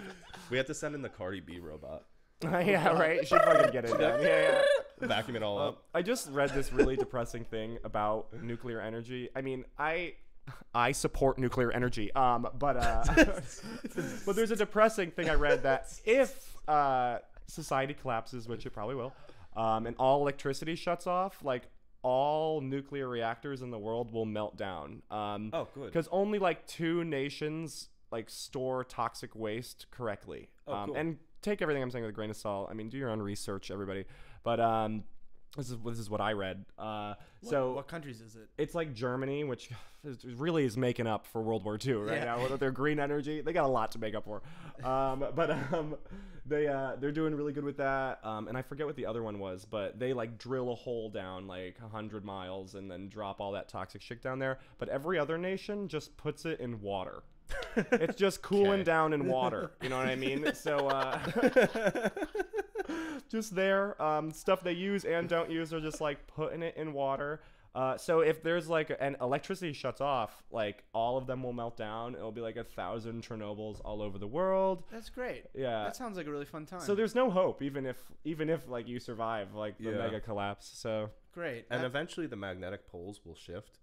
We have to send in the Cardi B robot. Yeah, right. She fucking get it done. Yeah. Vacuum it all up. I just read this really depressing thing about nuclear energy. I mean, I support nuclear energy. But there's a depressing thing I read that if society collapses, which it probably will, and all electricity shuts off, like all nuclear reactors in the world will melt down. Oh, good. Because only like 2 nations like store toxic waste correctly. Oh, cool. And take everything I'm saying with a grain of salt. I mean, do your own research, everybody. But this is what I read. So what countries is it? it's like Germany, which really is making up for World War II right now with their green energy. They got a lot to make up for. They're doing really good with that. And I forget what the other one was, but they like drill a hole down like 100 miles and then drop all that toxic shit down there. But every other nation just puts it in water. It's just cooling Okay. down in water. You know what I mean? So just there, stuff they use and don't use are just like putting it in water. So if there's like an electricity shuts off, like all of them will melt down. It'll be like 1,000 Chernobyls all over the world. That's great. Yeah. That sounds like a really fun time. So there's no hope, even if like you survive like the Yeah. mega collapse. So great. And That- eventually the magnetic poles will shift.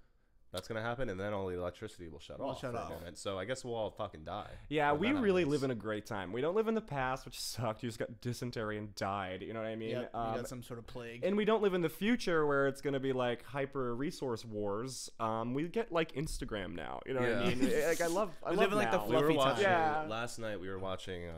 That's going to happen, and then all the electricity will shut off shut for a off. moment. So I guess we'll all fucking die. yeah, When we that really happens. live in a great time. We don't live in the past, which sucked. You just got dysentery and died. You know what I mean? Yep, you got some sort of plague. And we don't live in the future where it's going to be like hyper resource wars. We get like Instagram now. You know what I Yeah. mean? Like I love live in, like, the now. We were fluffy time. watching Yeah. last night. We were watching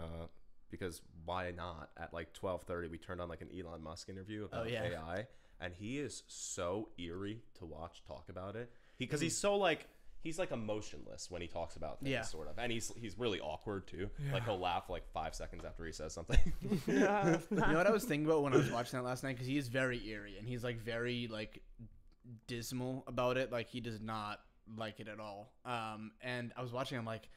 because why not? At like 12:30, we turned on like an Elon Musk interview about AI, and he is so eerie to watch talk about it. Because he's so like. He's like emotionless when he talks about things, sort of, and he's really awkward too. Like he'll laugh like 5 seconds after he says something. You know what I was thinking about when I was watching that last night? Because he is very eerie and he's like very like dismal about it. Like he does not like it at all. And I was watching. I'm like,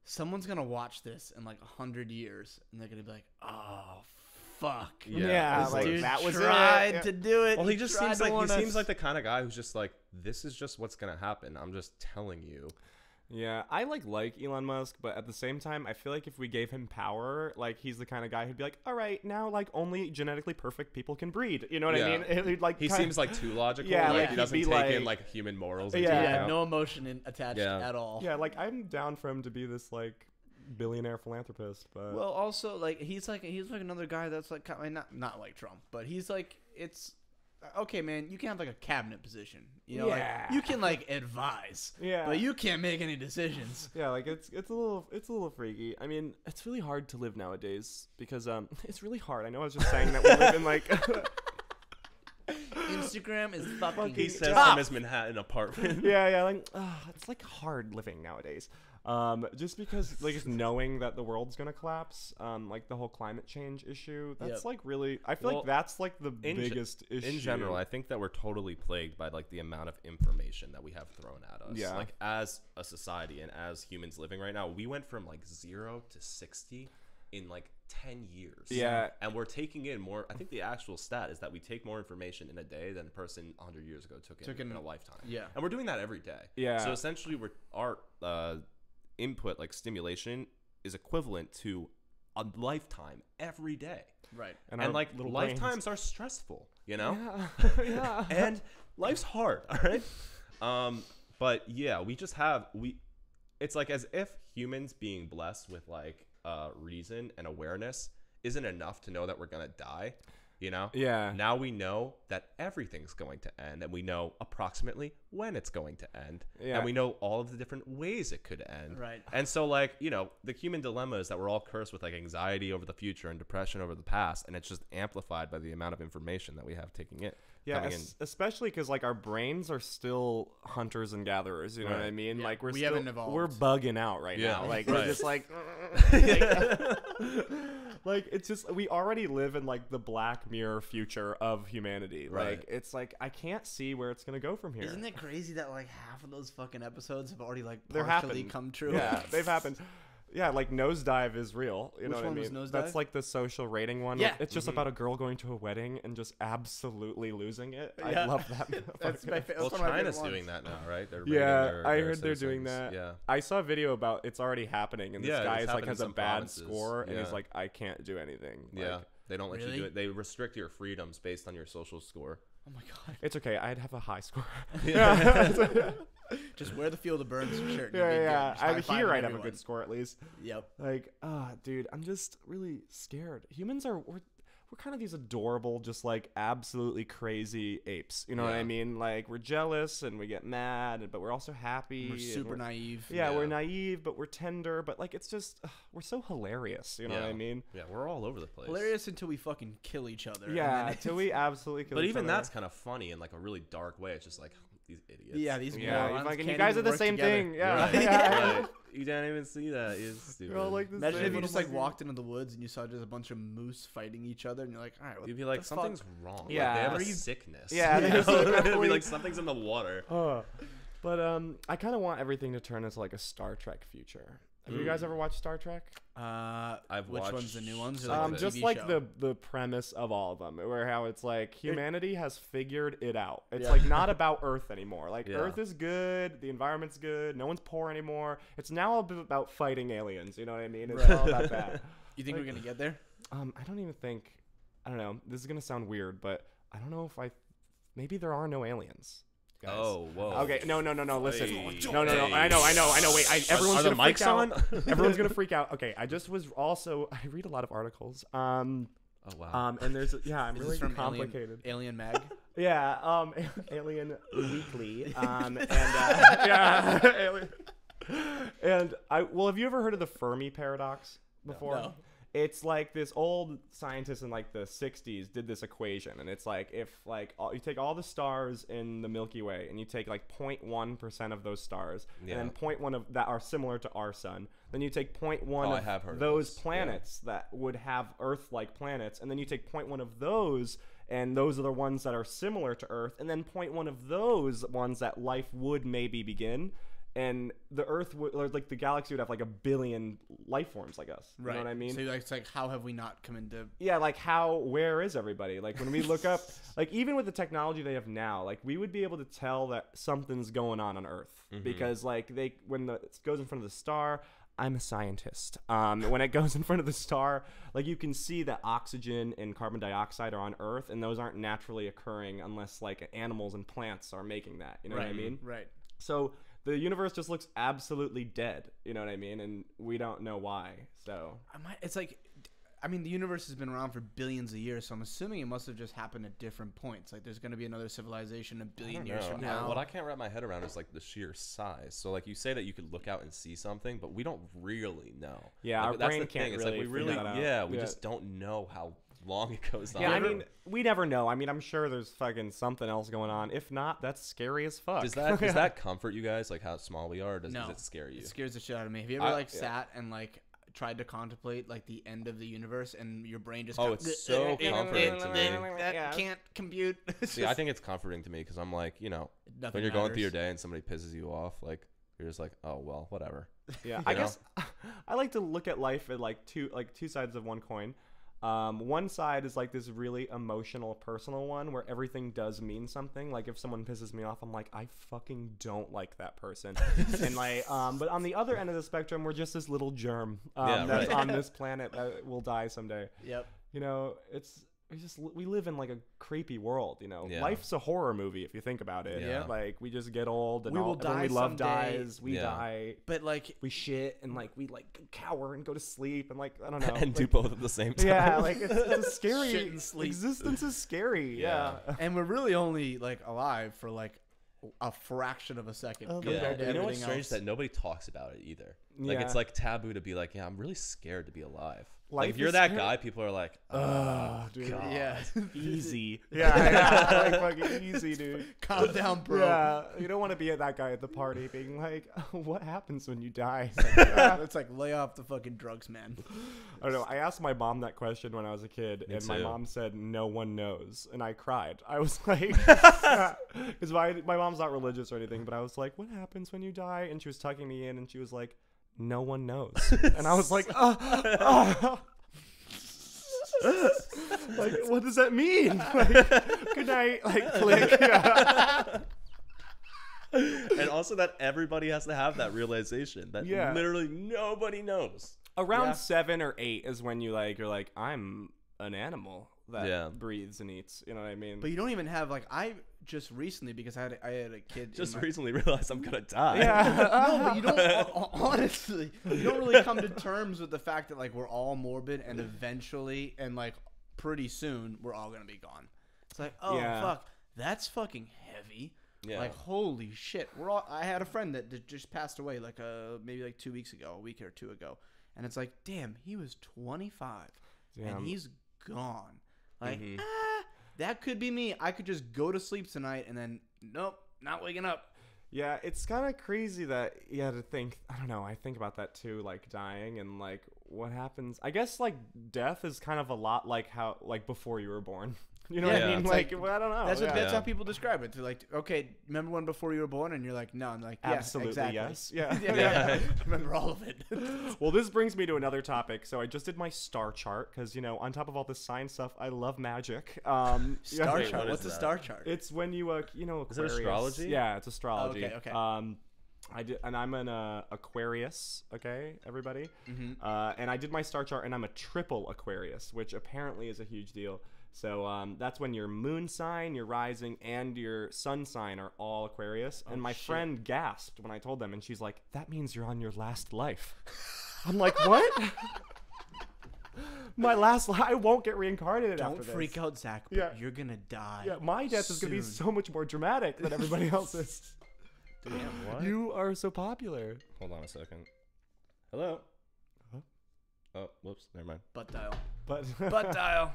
someone's gonna watch this in like 100 years, and they're gonna be like, oh fuck. Yeah, This like dude that was tried it. to do it. Well, he just tried seems to like warn us. the kind of guy who's just like, this is just what's gonna happen. I'm just telling you. Yeah, I like Elon Musk, but at the same time, I feel like if we gave him power, like he's the kind of guy who'd be like, all right, now like only genetically perfect people can breed. You know what I Yeah. mean? He'd, like He kinda- seems like too logical. Yeah, like like, he he'd doesn't be take in like- like human morals. Yeah. into Yeah, account. no emotion attached Yeah. at all. Yeah, like I'm down for him to be this like billionaire philanthropist, but Well, also like he's like another guy that's like kind of, not like Trump, but he's like it's okay, man. You can have like a cabinet position, you know, Yeah. like you can like advise, Yeah. but you can't make any decisions. yeah, like it's a little freaky. I mean, it's really hard to live nowadays because it's really hard. I know I was just saying that we live in like Instagram is fucking. He says tough. from his Manhattan apartment. yeah, like it's like hard living nowadays. Just because like just knowing that the world's gonna collapse, like the whole climate change issue, that's Yep. like really. I feel Well, like that's like the in ge- biggest issue In general, I think that we're totally plagued by like the amount of information that we have thrown at us. Yeah. Like as a society and as humans living right now, we went from like 0 to 60 in like 10 years. Yeah. And we're taking in more. I think the actual stat is that we take more information in a day than a person 100 years ago took in a lifetime. Yeah. And we're doing that every day. Yeah. So essentially, our input, like stimulation, is equivalent to a lifetime every day. Right. and And our like little brains. lifetimes are stressful, you know? Yeah, yeah. And life's hard, all right? But yeah, it's like as if humans being blessed with like reason and awareness isn't enough to know that we're gonna die. you know? Yeah. Now we know that everything's going to end, and we know approximately when it's going to end. Yeah. And we know all of the different ways it could end. Right. And so, like, you know, the human dilemma is that we're all cursed with, like, anxiety over the future and depression over the past, and it's just amplified by the amount of information that we have taking it. Yeah, especially because, like, our brains are still hunters and gatherers, you know what I mean? Yeah. Like, We haven't evolved. We're bugging out right now. Like, we're just like... like, it's just... We already live in, like, the Black Mirror future of humanity. Right. Like, it's like, I can't see where it's going to go from here. Isn't it crazy that, like, half of those fucking episodes have already, like, They're partially happened. come true? Yeah, they've happened. Yeah, like Nosedive is real. You know what I one mean? was Nosedive? That's like the social rating one. Yeah. It's just about a girl going to a wedding and just absolutely losing it. I Yeah. love that. That's my favorite. Well, China's doing that now, right? They're rating Yeah, their I heard they're doing citizens. that. Yeah. I saw a video about it's already happening, and this Yeah, guy it's is like happened in has a some bad provinces. score, and he's Yeah. like, I can't do anything. Yeah. Like, They don't let you Really? do it. They restrict your freedoms based on your social score. Oh my god. it's okay. I'd have a high score. Just wear the Field of Burns shirt. and Yeah, you'll be yeah. good. Just high I'm five here. I'd have a everyone. good score at least. Yep. Like, dude, I'm just really scared. Humans are we're kind of these adorable, just like absolutely crazy apes. You know what I Yeah. mean? Like, we're jealous and we get mad, but we're also happy. We're and super naive. Yeah, Yeah. we're naive, but we're tender. But like, it's just we're so hilarious. You know what I mean? Yeah, we're all over the place. Hilarious until we fucking kill each other. and Yeah, then until we absolutely kill But each even other. that's kind of funny in like a really dark way. It's just like these idiots. Yeah, these Yeah, morons you can't guys even are the work same together. thing. Yeah, Right. yeah. Right. You didn't even see that. It's stupid. We're all like the Imagine same if you little just like monkey. walked into the woods and you saw just a bunch of moose fighting each other, and you're like, all right, what You'd be like, the fuck? something's wrong. Yeah. Like, they have Are a you- sickness. Yeah, You there's know? It'd be definitely- like something's in the water. But I kind of want everything to turn into like a Star Trek future. Have you guys ever watched Star Trek? I've which watched ones? The new ones? Or some like of the it. Just TV like show? the premise of all of them, where how it's like humanity has figured it out. It's Yeah. like not about Earth anymore. Like Yeah. Earth is good, the environment's good, no one's poor anymore. It's now a bit about fighting aliens. You know what I mean? It's all about that. You think we're gonna get there? I don't even think. I don't know. This is gonna sound weird, but I don't know if maybe there are no aliens. Guys. Oh, whoa. Okay, no. Listen, Hey. no. I know. Wait, everyone's Are the gonna freak mics out. on? Everyone's gonna freak out. Okay, I just was also. I read a lot of articles. Oh, wow. And there's I'm Is really this from complicated. Alien Mag? Yeah, Alien Weekly. Yeah, Alien. And have you ever heard of the Fermi paradox before? No. It's like this old scientist in like the 60s did this equation, and it's like if like you take all the stars in the Milky Way and you take like 0.1% of those stars, Yeah. and then 0.1 of that are similar to our sun, then you take 0.1 I have of heard of those this. planets that would have Earth-like planets, and then you take 0.1 of those, and those are the ones that are similar to Earth, and then 0.1 of those ones that life would maybe begin. And the Earth would, or like the galaxy would have like 1 billion life forms like us. You know what I mean? So like, it's like, how have we not come into? Yeah, like where is everybody? Like when we look up, like even with the technology they have now, like we would be able to tell that something's going on Earth because like when it goes in front of the star, I'm a scientist. When it goes in front of the star, like you can see that oxygen and carbon dioxide are on Earth, and those aren't naturally occurring unless like animals and plants are making that. You know what I mean? Right. So the universe just looks absolutely dead. You know what I mean? And we don't know why. So It's like, I mean, the universe has been around for billions of years, so I'm assuming it must have just happened at different points. Like, there's going to be another civilization a billion years from now. What I can't wrap my head around is like the sheer size. So like you say that you could look out and see something, but we don't really know. Yeah, like, our that's brain the can't thing. It's really like we figure really, that out. we Yeah. just don't know how long it goes on. yeah, I mean, we never know. I mean, I'm sure there's fucking something else going on. If not, that's scary as fuck. does that comfort you guys? Like how small we are? Or does No. it scare you? It scares the shit out of me. Have you ever Yeah. sat and like tried to contemplate like the end of the universe and your brain just It's so comforting to me. That Yeah. can't compute. It's See, I just- think it's comforting to me because I'm like, nothing when you're going through your matters. day and somebody pisses you off, like you're just like, oh well, whatever. Yeah, You I know? guess I like to look at life at like two sides of one coin. One side is like this really emotional, personal one where everything does mean something. Like if someone pisses me off, I'm like, I fucking don't like that person. And like, but on the other end of the spectrum, we're just this little germ that's right. on this planet that will die someday. Yep. You know, it's we live in like a creepy world, you know. Yeah. Life's a horror movie if you think about it. Yeah. Like we just get old and We will everyone die we love someday. dies. We Yeah. die. But like, We shit and like we like cower and go to sleep and like I don't know. and do like, both at the same time. yeah, like it's a scary Shit and sleep. existence is scary. Yeah. and we're really only like alive for like a fraction of a second Oh, compared to You know what's everything strange? else. That nobody talks about it either. Like Yeah. it's like taboo to be like, yeah, I'm really scared to be alive. Like Life if you're is that scary. guy, people are like, Dude. God. Yeah, Easy. Yeah, like fucking easy, dude. calm down, bro. Yeah, you don't want to be that guy at the party being like, "What happens when you die?" It's like lay off the fucking drugs, man. I don't know. I asked my mom that question when I was a kid, Me and my too. mom said, "No one knows," and I cried. I was like, "Because my mom's not religious or anything," but I was like, "What happens when you die?" And she was tucking me in, and she was like, "No one knows," and I was like, like, what does that mean? Like, good night. Like, click. Yeah. and also that everybody has to have that realization that Yeah. literally nobody knows. Around Yeah. 7 or 8 is when you're like, I'm an animal that Yeah. breathes and eats. You know what I mean? But you don't even have like I just recently because I had a kid. Just in my, recently realized I'm gonna die. yeah. No, but you don't. Honestly, you don't really come to terms with the fact that like we're all morbid, and eventually, and like pretty soon, we're all gonna be gone. It's like, oh Yeah. fuck, that's fucking heavy. Yeah. Like holy shit, we're all. I had a friend that just passed away like maybe like 2 weeks ago, a week or two ago, and it's like, damn, he was 25, Damn. and he's gone. Like, Mhm. that could be me. I could just go to sleep tonight, and then nope, not waking up. Yeah, it's kind of crazy that you had to think. I don't know. I think about that too, like dying and like what happens. I guess like death is kind of a lot like how like before you were born. You know what Yeah, I mean? it's Like, like- well, I don't know. That's what, yeah. that's how people describe it. They're like, okay, remember when before you were born? And you're like, no. I'm like, yeah, Absolutely exactly. yes. Yeah. Yeah. Remember all of it. Well, this brings me to another topic. So I just did my star chart because, you know, on top of all this science stuff, I love magic. Star Wait, chart. what What's is a that? star chart? It's when you, you know, Is it Aquarius. astrology? Yeah, it's astrology. Okay, okay. I did, and I'm an Aquarius. Okay, everybody. Mm-hmm. And I did my star chart, and I'm a triple Aquarius, which apparently is a huge deal. So that's when your moon sign, your rising, and your sun sign are all Aquarius. And my shit. friend gasped when I told them, and she's like, "That means you're on your last life." I'm like, "What?" My last life. I won't get reincarnated Don't after this. freak out, Zach. But Yeah. you're gonna die. Yeah, my death is gonna be soon. so much more dramatic than everybody else's. Damn, what? You are so popular. Hold on a second. Hello. Huh? Oh, whoops. Never mind. Butt dial. But Butt dial.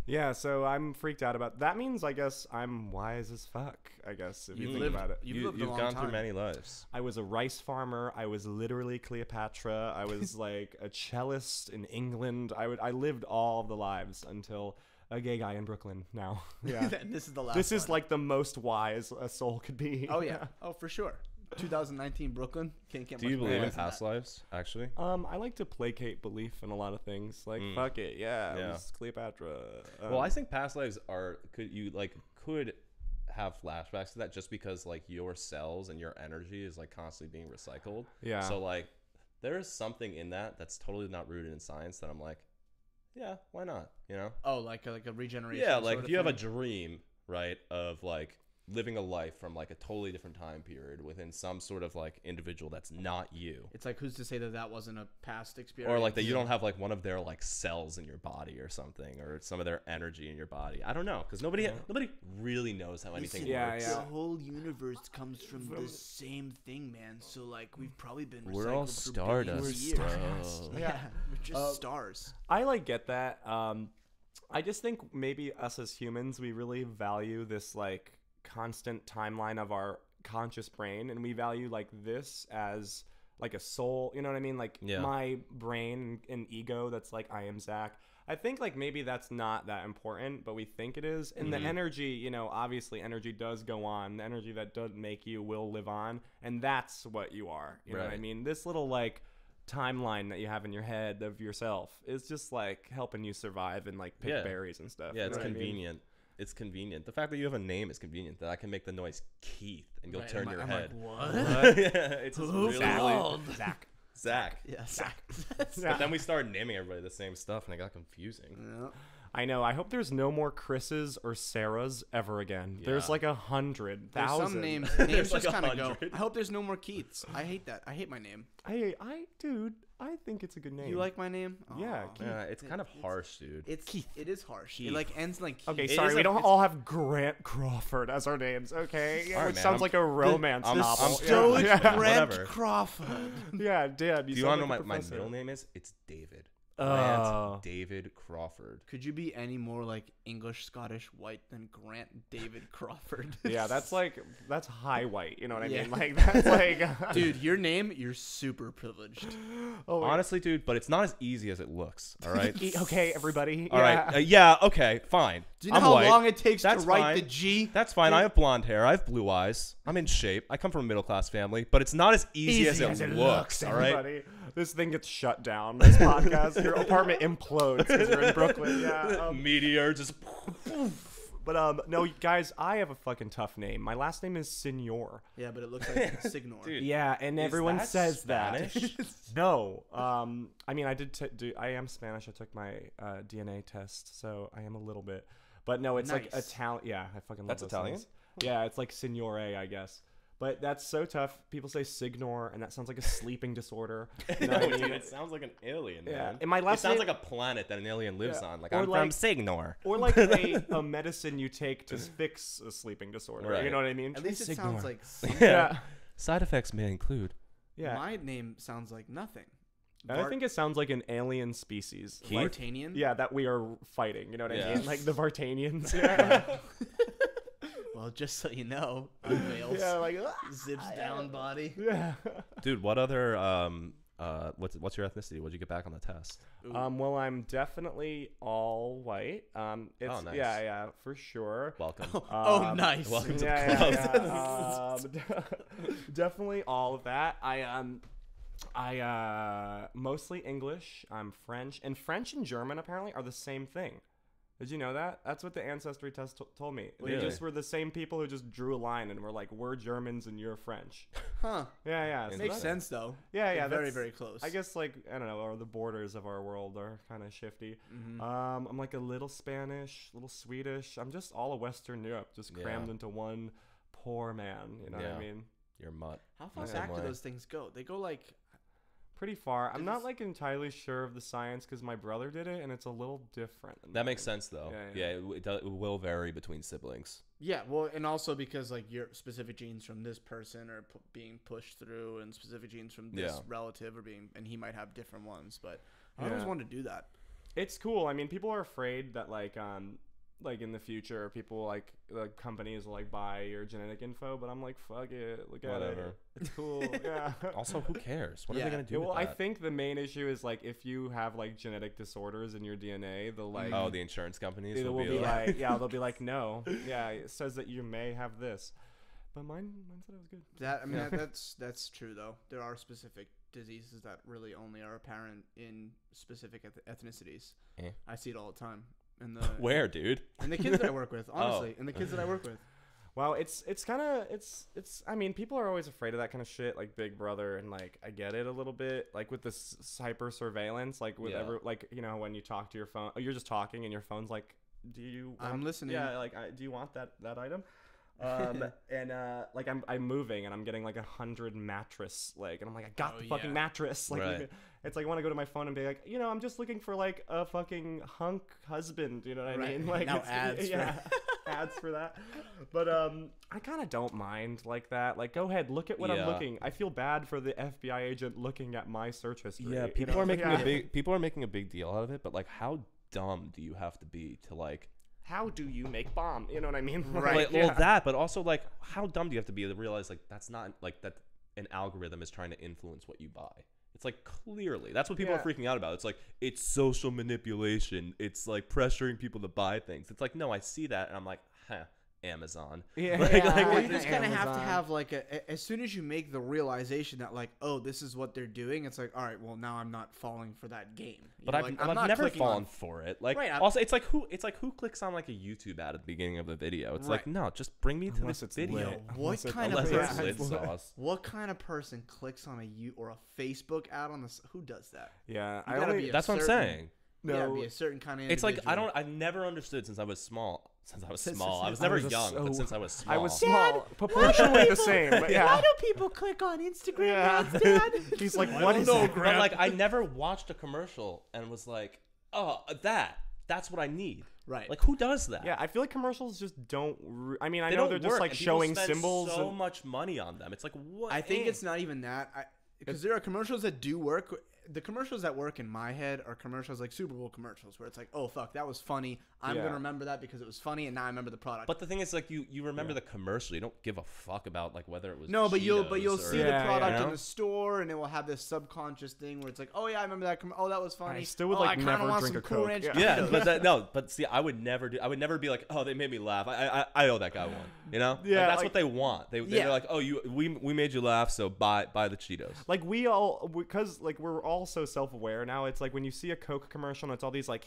yeah, so I'm freaked out about that. Means I guess I'm wise as fuck. I guess if you, think lived- about it. You've lived a You've long gone time. through many lives. I was a rice farmer. I was literally Cleopatra. I was like a cellist in England. I lived all of the lives until a gay guy in Brooklyn now. Yeah. This is the last. This is one. like the most wise a soul could be. Oh yeah. Oh for sure. 2019 Brooklyn. Can't get Do much you more believe in wise than past that. lives, actually? I like to placate belief in a lot of things. Like fuck it, yeah, Yeah. it was Cleopatra. Well, I think past lives could have flashbacks to that just because like your cells and your energy is like constantly being recycled. Yeah. So like there is something in that that's totally not rooted in science that I'm like, yeah, why not? You know? Oh, like a regeneration. Yeah, like sort if you have a thing? dream, right, of like living a life from like a totally different time period within some sort of like individual that's not you. It's like who's to say that wasn't a past experience? Or like that you don't have like one of their like cells in your body or something, or some of their energy in your body. I don't know, because nobody really knows how anything Yeah, works. yeah. The whole universe comes from the same thing, man. So like we've probably been. We're all recycled for billions of stardust, years. bro. Yeah, we're just stars. I like get that. I just think maybe us as humans, we really value this like constant timeline of our conscious brain, and we value like this as like a soul. You know what I mean? Like Yeah. my brain and ego. That's like I am Zach. I think like maybe that's not that important, but we think it is. And the energy, you know, obviously energy does go on. The energy that doesn't make you will live on, and that's what you are. You know what I Right. mean? This little like timeline that you have in your head of yourself is just like helping you survive and like pick Yeah. berries and stuff. Yeah, you it's know what I mean? convenient. It's convenient. The fact that you have a name is convenient. That I can make the noise Keith and you'll Right, turn I'm your like, head. what? Yeah, it's just really called? Zach. Zach. Yeah, Zach. But then we started naming everybody the same stuff, and it got confusing. Yeah. I know. I hope there's no more Chris's or Sarah's ever again. There's Yeah. like 100,000. There's some names There's just like kind of go. 100. I hope there's no more Keiths. I hate that. I hate my name. Dude, I think it's a good name. You like my name? Yeah, Aw. Keith. It's kind of harsh, dude. It is harsh. Keith. It like ends like Keith. Okay, It sorry, is we a- don't it's- all have Grant Crawford as our names, okay? All right, Which man, sounds I'm- like a romance I'm novel. Stoic Yeah. Grant Whatever. Crawford. Yeah, damn. Do you want to know my middle name is? It's David. Oh. Grant David Crawford. Could you be any more like English, Scottish, white than Grant David Crawford? Yeah, that's high white. You know what I Yeah. mean? Like that's like, Dude, your name, you're super privileged. oh, wait. Honestly, dude, but it's not as easy as it looks. All right. Okay, everybody. All right. Yeah. Okay. Fine. Do you know I'm how white. long it takes That's to write fine. the G? That's fine. I have blonde hair. I have blue eyes. I'm in shape. I come from a middle class family, but it's not as easy, as it looks. All right. everybody. This thing gets shut down. This podcast, your apartment implodes because you're in Brooklyn. Yeah. Meteor just. But no, guys, I have a fucking tough name. My last name is Signore. Yeah, but it looks like Signore. Dude. Yeah, and Is everyone that says Spanish? that. No. I mean, I did I am Spanish. I took my DNA test, so I am a little bit. But no, it's like Nice. Italian. Yeah, I fucking love That's those Italian? things. Yeah, it's like Signore, I guess. But that's so tough. People say Signore, and that sounds like a sleeping disorder. You know what I No, dude, mean? it sounds like an alien, Yeah. man. And my It last sounds name- like a planet that an alien lives Yeah. on. Like, Or I'm like- from Signore. Or like a medicine you take to fix a sleeping disorder. Right. You know what I mean? At least it sounds like Yeah. Side effects may include Yeah. my name sounds like nothing. And I think it sounds like an alien species. Keith? Vartanian? Yeah, that we are fighting. You know what Yeah. I mean? Like the Vartanians. Yeah. Well, just so you know, unveils. Yeah, like Zips down body. yeah. Dude, what other what's your ethnicity? What'd you get back on the test? Well, I'm definitely all white. It's Oh, nice. yeah, for sure. Welcome. Oh, nice. welcome to Yeah, the yeah, yeah. Definitely all of that. I mostly English. I'm French, and French and German apparently are the same thing. Did you know that? That's what the ancestry test told me. They Really? just were the same people who just drew a line and were like, "We're Germans and you're French." Huh. Yeah, yeah. So Makes that's- sense, though. Yeah, yeah. Very, that's- very close. I guess like I don't know, or the borders of our world are kind of shifty. Mhm. I'm like a little Spanish, little Swedish. I'm just all of Western Europe, just crammed Yeah. into one poor man. You know what I Yeah. mean? You're a mutt. How far Yeah. back do Same way. those things go? They go like... Pretty far. I'm Is not this- like entirely sure of the science because my brother did it, and it's a little different. than That makes mine. sense, though. Yeah, Yeah, yeah. it will vary between siblings. Yeah, well, and also because like your specific genes from this person are being pushed through, and specific genes from this Yeah. relative are being, and he might have different ones. But I always Yeah. wanted to do that. It's cool. I mean, people are afraid that like in the future, people like companies will like buy your genetic info, but I'm like, fuck it, look at Whatever. it. It's cool. Yeah. Also, who cares? What are Yeah. they gonna do? Yeah, well, with I that? think the main issue is like if you have like genetic disorders in your DNA, they'll like Oh, the insurance companies they will will be like, like, yeah, they'll be like, no, yeah, it says that you may have this, but mine said it was good. That I mean, Yeah. that's true though. There are specific diseases that really only are apparent in specific ethnicities. Eh. I see it all the time. In the where, dude? in the kids that I work with, honestly, in the kids that I work with. Well, it's kind of it's I mean, people are always afraid of that kind of shit, like Big Brother, and like I get it a little bit, like with this hyper surveillance, like with Yeah. like you know when you talk to your phone, you're just talking and your phone's like, do you? I'm want- listening. Yeah, like do you want that item? And like I'm moving and I'm getting like 100 mattress and I'm like I got Oh, the fucking yeah. mattress Right. It's like I want to go to my phone and be like, you know, I'm just looking for like a fucking hunk husband, you know what I Right. mean? Like Now it's- ads for- yeah, ads for that. But I kind of don't mind like that. Like go ahead, look at what I'm Yeah. looking. I feel bad for the FBI agent looking at my search history. Yeah, you people know? are making Yeah. people are making a big deal out of it, but like, how dumb do you have to be to like? How do you make bomb? You know what I mean? Right. Like, yeah. well, that, but also like, how dumb do you have to be to realize like that's not like that an algorithm is trying to influence what you buy. It's like clearly that's what people Yeah. are freaking out about. It's like it's social manipulation. It's like pressuring people to buy things. It's like no, I see that and I'm like, huh, Amazon. Yeah. Like, Well, you Yeah. just kind of have to Amazon. have like as soon as you make the realization that like, oh, this is what they're doing, it's like, all right, well now I'm not falling for that game. You But know, I've, like, but I've not never clicking fallen on- for it. Like Right, also, it's like who clicks on like a YouTube ad at the beginning of the video? It's like Right. no, just bring me to Unless this it's video. lit. What Unless it- kind of Unless person? it's lit sauce. What kind of person clicks on a or a Facebook ad on this? Who does that? Yeah, You I gotta only be a That's what I'm certain- saying. No. Yeah, be a certain kind of. It's like individual. I've never understood since I was small. Since I was Since- small, I was since- never I was young, but so- since I was small, I was small, proportionally the same, but yeah. Why do people click on Instagram Yeah. ads, Dad? He's like, I what don't is know, that? but like I never watched a commercial and was like, oh, that's what I need. Right. Like who does that? Yeah, I feel like commercials just don't. I mean, I They know don't they're just work, like and people showing spend symbols. So and, much money on them. It's like what? I think it's not even that. Because there are commercials that do work. The commercials that work in my head are commercials like Super Bowl commercials, where it's like, oh fuck, that was funny. I'm Yeah. gonna remember that because it was funny, and now I remember the product. But the thing is, like you remember the commercial. You don't give a fuck about like whether it was. no, but you'll Cheetos see or- the Yeah, product yeah. in the store, and it will have this subconscious thing where it's like, oh yeah, I remember that. Oh, that was funny. I still would oh, like I kinda never want drink some a Cool Coke. Ranch Yeah. Yeah, Cheetos. but see, I would never be like, oh, they made me laugh. I owe that guy one. You know? Yeah, Like, that's like- what they want. They're Yeah. like, oh, we made you laugh, so buy the Cheetos. Like we all, because like we're all so self-aware now. It's like when you see a Coke commercial, and it's all these like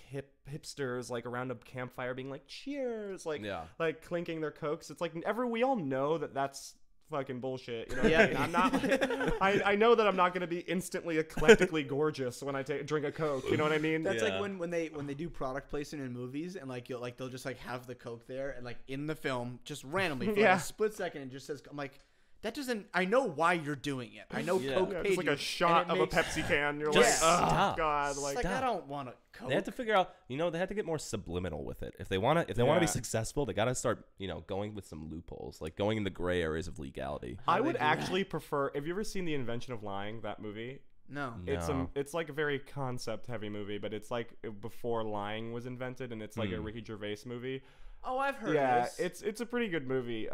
hipsters like around a campfire being like, cheers, like Yeah. like clinking their Cokes. It's like we all know that that's fucking bullshit. You know what Yeah. I mean? I'm not. I know that I'm not gonna be instantly eclectically gorgeous when I drink a Coke. You know what I mean? That's Yeah. like when they do product placement in movies, and like they'll just like have the Coke there, and like in the film, just randomly for like Yeah. a split second, it just says, I'm like, that doesn't. I know why you're doing it. I know Yeah. Coke Yeah, paid just like you, a shot and of it makes- a Pepsi can. You're Just like, oh stop. god, It's like like I stop. don't want a Coke. They have to figure out, they had to get more subliminal with it. If they want to Yeah. be successful, they got to start, going with some loopholes, like going in the gray areas of legality. I do they would do that? actually prefer. Have you ever seen The Invention of Lying? That movie. No. No. It's like a very concept heavy movie, but it's like before lying was invented, and it's like a Ricky Gervais movie. Oh, I've heard Yeah, of this. it's a pretty good movie.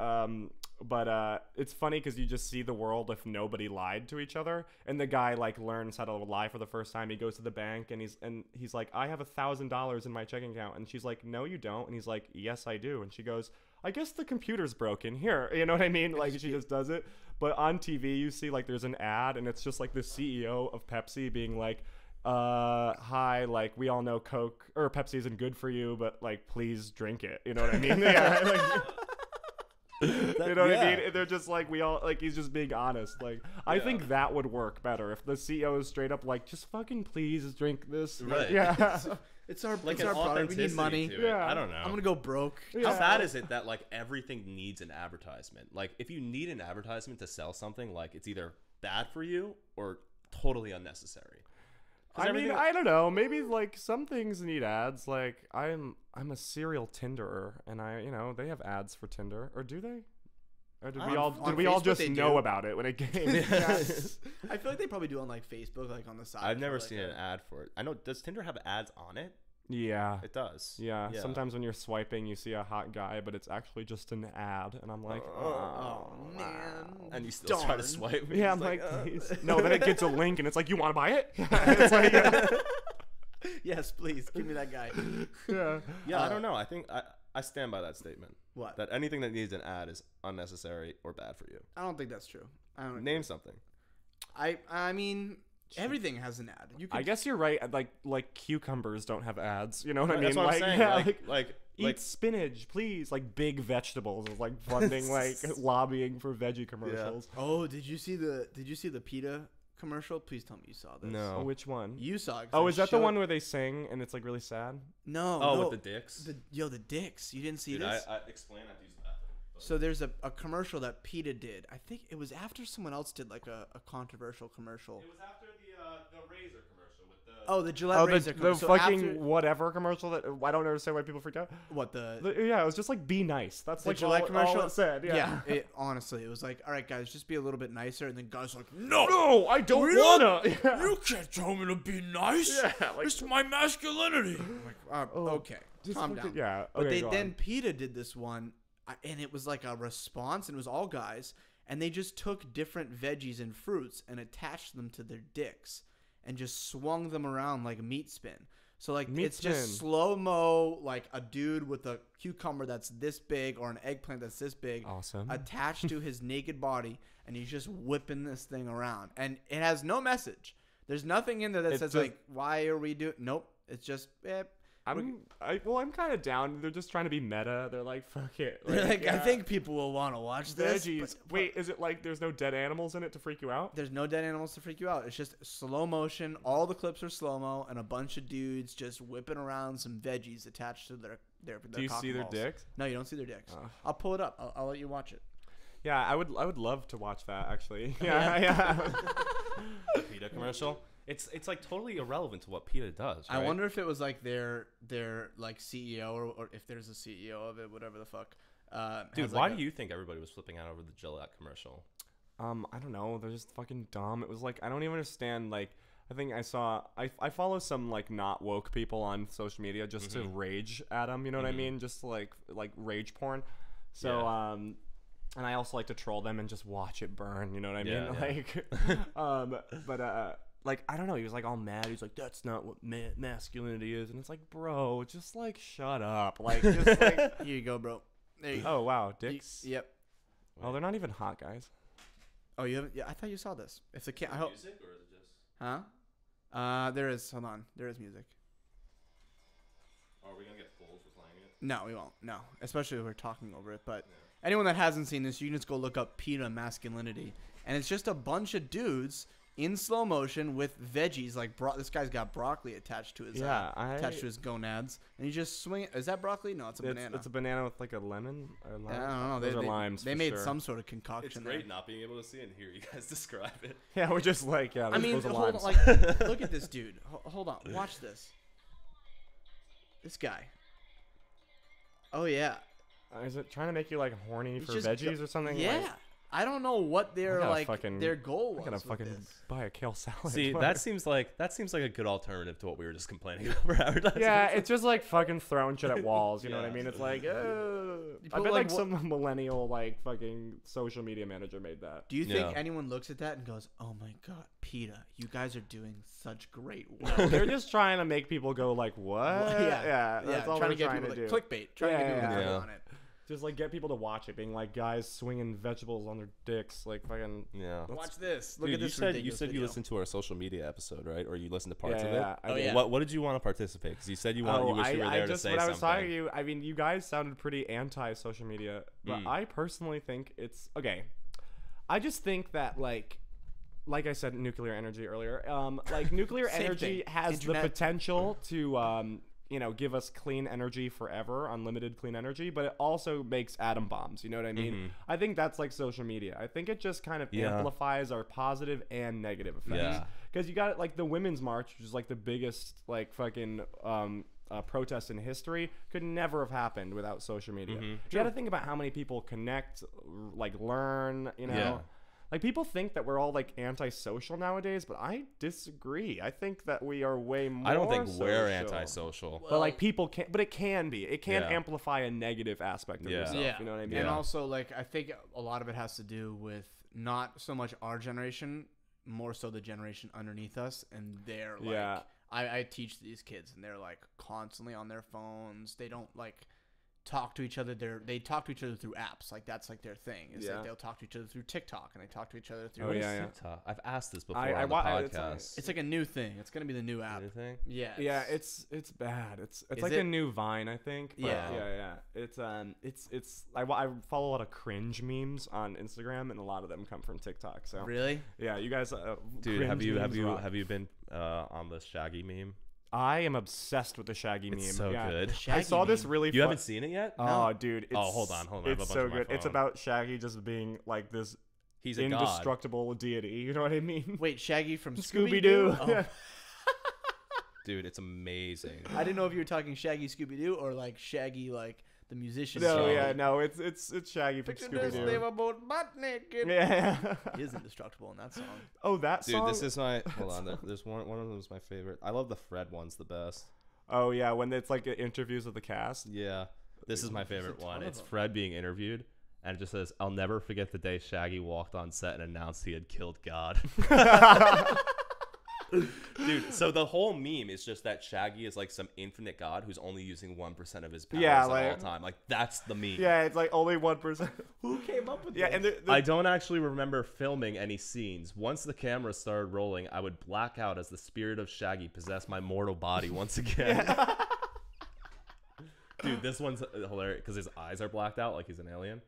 But it's funny because you just see the world if nobody lied to each other, and the guy like learns how to lie for the first time. He goes to the bank and he's like, I have $1,000 in my checking account, and she's like, no, you don't, and he's like, yes, I do, and she goes, I guess the computer's broken here. You know what I mean? Like she just does it. But on TV, you see like there's an ad, and it's just like the CEO of Pepsi being like, hi, like we all know Coke or Pepsi isn't good for you, but like please drink it. You know what I mean? Yeah. Like, you know what I mean? They're just like, we all like, he's just being honest. Like, I think that would work better if the CEO is straight up like, just fucking please drink this. Right. Yeah. It's our Like it's an our product. We need authenticity money. to it. Yeah. I don't know. I'm gonna go broke. How sad is it that like everything needs an advertisement? Like if you need an advertisement to sell something, like it's either bad for you or totally unnecessary. 'Cause I mean, everything- I don't know. Maybe like some things need ads. Like I'm a serial Tinderer, and they have ads for Tinder, or do they? Or did we all on Facebook just they know do. about it when it came? Yes. I feel like they probably do on like Facebook, like on the side. I've for, never like, seen an ad for it. I know. Does Tinder have ads on it? Yeah. It does. Yeah. Sometimes when you're swiping, you see a hot guy, but it's actually just an ad, and I'm like, Oh man. And you still try to Darn. swipe. yeah, It's I'm like, please. No, then it gets a link, and it's like, you want to buy it? It's like, Yes, please give me that guy. yeah. Yeah, I don't know. I think I stand by that statement. What? That anything that needs an ad is unnecessary or bad for you. I don't think that's true. I don't. Name something. I mean, everything has an ad. You can. I guess you're right. Like cucumbers don't have ads. You know what I mean? That's what like, I'm saying. yeah, like eat spinach, please. Like big vegetables is like funding, like lobbying for veggie commercials. Oh, did you see the PETA commercial? Please tell me you saw this. No. Oh, which one? You saw it. 'cause Oh, I is that the showed- one where they sing and it's like really sad? No. Oh, no, with the dicks. the dicks. You didn't see Dude, this. I explain. I use the bathroom. So there's a commercial that PETA did. I think it was after someone else did like a controversial commercial. It was after the razor commercial with the. Oh, the Gillette Oh, razor the commercial. fucking So after, whatever commercial that I don't understand why people freak out. what the Yeah, it was just like be nice. That's the like Gillette all commercial it said. Yeah. It, honestly, it was like, all right, guys, just be a little bit nicer, and then guys were like, no, No, I don't Really? wanna. Yeah. you can't tell me to be nice. Yeah, like- It's my masculinity. I'm like, okay, Just calm fucking- down. Yeah. But Okay, they go then on. PETA did this one, and it was like a response, and it was all guys, and they just took different veggies and fruits and attached them to their dicks, and just swung them around like a meat spin. So like Meat it's just spin. slow mo, like a dude with a cucumber that's this big or an eggplant that's this big, Awesome. attached to his naked body, and he's just whipping this thing around, and it has no message. There's nothing in there that It's says just- like, why are we doing? Nope. It's just I'm kind of down. They're just trying to be meta. They're like, fuck it. Like, yeah. I think people will want to watch this. Veggies. Wait, is it like there's no dead animals in it to freak you out? There's no dead animals to freak you out. It's just slow motion. All the clips are slow mo, and a bunch of dudes just whipping around some veggies attached to their Do you cock see their balls. dicks? No, you don't see their dicks. I'll pull it up. I'll let you watch it. Yeah, I would love to watch that actually. Yeah. PETA commercial. It's like totally irrelevant to what PETA does. Right? I wonder if it was like their like CEO or if there's a CEO of it, whatever the fuck. Dude, why do you think everybody was flipping out over the Gillette commercial? I don't know. They're just fucking dumb. It was like I don't even understand. Like I think I follow some like not woke people on social media just to rage at them. You know what I mean? Just like rage porn. So and I also like to troll them and just watch it burn. You know what I mean? Like, like I don't know. He was like all mad. He was like, "That's not what masculinity is," and it's like, bro, just like shut up. Like, just like Here you go, bro. There you go. oh wow, dicks. Yep. Oh, they're not even hot, guys. Oh, you haven't? Yeah, I thought you saw this. If the I hope. Music or is it just? Huh? There is. Hold on. There is music. Are we gonna get pulled for playing it? No, we won't. No, especially if we're talking over it. But anyone that hasn't seen this, you can just go look up PETA masculinity, and it's just a bunch of dudes in slow motion with veggies. Like this guy's got broccoli attached to his attached to his gonads, and you just swing it. Is that broccoli? No, it's a banana. It's a banana with like a lemon. Or lime. I don't know. Those are limes. They for made sure. some sort of It's concoction. great there. not being able to see and hear you guys describe it. Yeah, we're just like I mean, those are hold limes. on, like, look at this dude. Hold on, watch this. This guy. Oh yeah. Is it trying to make you like horny He's for just veggies or something? Yeah. Like, I don't know what their their goal I'm was. gonna with fucking this. buy a kale salad. See, that seems like a good alternative to what we were just complaining about for advertising. yeah, it's just like fucking throwing shit at walls. You know what I Yeah. mean? It's like, I put, bet like, like some millennial like fucking social media manager made that. Do you think Yeah. anyone looks at that and goes, "Oh my God, PETA, you guys are doing such great work"? They're just trying to make people go like, what? Yeah, That's all trying they're to get trying people to do. clickbait, trying to get people to Yeah. click on it. Just like get people to watch it, being like guys swinging vegetables on their dicks, like fucking. Yeah. Watch this. Look Dude, at this. you ridiculous said you video. listened to our social media episode, right? Or you listened to parts of it? Yeah, I did. What did you want to participate? Because you said you wish you were there to say when I was something. talking to you, I mean, you guys sounded pretty anti-social media, but I personally think it's okay. I just think that like I said, nuclear energy earlier. Like nuclear Same energy thing. has Internet. the potential to give us clean energy forever, unlimited clean energy, but it also makes atom bombs. You know what I mean? I think that's like social media. I think it just kind of amplifies our positive and negative effects. Yeah. Because you got like the Women's March, which is like the biggest like fucking protest in history, could never have happened without social media. You got to think about how many people connect, like learn, you know. Yeah. Like people think that we're all like antisocial nowadays, but I disagree. I think that we are way more. I don't think we're social. antisocial. But like people can, but it can be. It can Yeah. amplify a negative aspect of yourself. Yeah. You know what I mean? And also, like, I think a lot of it has to do with not so much our generation, more so the generation underneath us, and they're like, Yeah. I teach these kids, and they're like constantly on their phones. They don't like talk to each other. They talk to each other through apps. Like that's like their thing. Is Yeah. like they'll talk to each other through TikTok, and they talk to each other through. Oh, What is yeah. TikTok? I've asked this before I on the wa- podcast. It's like a new thing. It's gonna be the new app. New thing? Yeah. Yeah, it's bad. It's Is like it? a new Vine, I think. But Yeah. yeah. It's I follow a lot of cringe memes on Instagram, and a lot of them come from TikTok. So Really? yeah, you guys, Dude, cringe have memes rock. you been on the Shaggy meme? I am obsessed with the Shaggy meme. It's so yeah. good. The I Shaggy saw this meme. really. You haven't seen it yet? Oh, dude. It's, hold on. I have a It's bunch so on my good. It's phone. about Shaggy just being like this He's a god. indestructible deity. You know what I mean? Wait, Shaggy from Scooby Doo. Oh. Yeah. Dude, it's amazing. I didn't know if you were talking Shaggy Scooby Doo or like Shaggy like the musician. No, song. yeah, no. It's Shaggy from Picture this, Scooby they Doo. were both butt naked. Yeah. He is indestructible in that song. Oh, that Dude, song. this is my hold on. There's one of them is my favorite. I love the Fred one's the best. Oh yeah, when it's like interviews with the cast. Yeah. This is my favorite ton one. of It's them. Fred being interviewed and it just says, "I'll never forget the day Shaggy walked on set and announced he had killed God." Dude, so the whole meme is just that Shaggy is like some infinite god who's only using 1% of his powers Yeah, at like- all time. Like that's the meme. Yeah, it's like only 1%. Who came up with Yeah, this? and the I don't actually remember filming any scenes. Once the camera started rolling, I would black out as the spirit of Shaggy possessed my mortal body once again. Dude, this one's hilarious because his eyes are blacked out like he's an alien.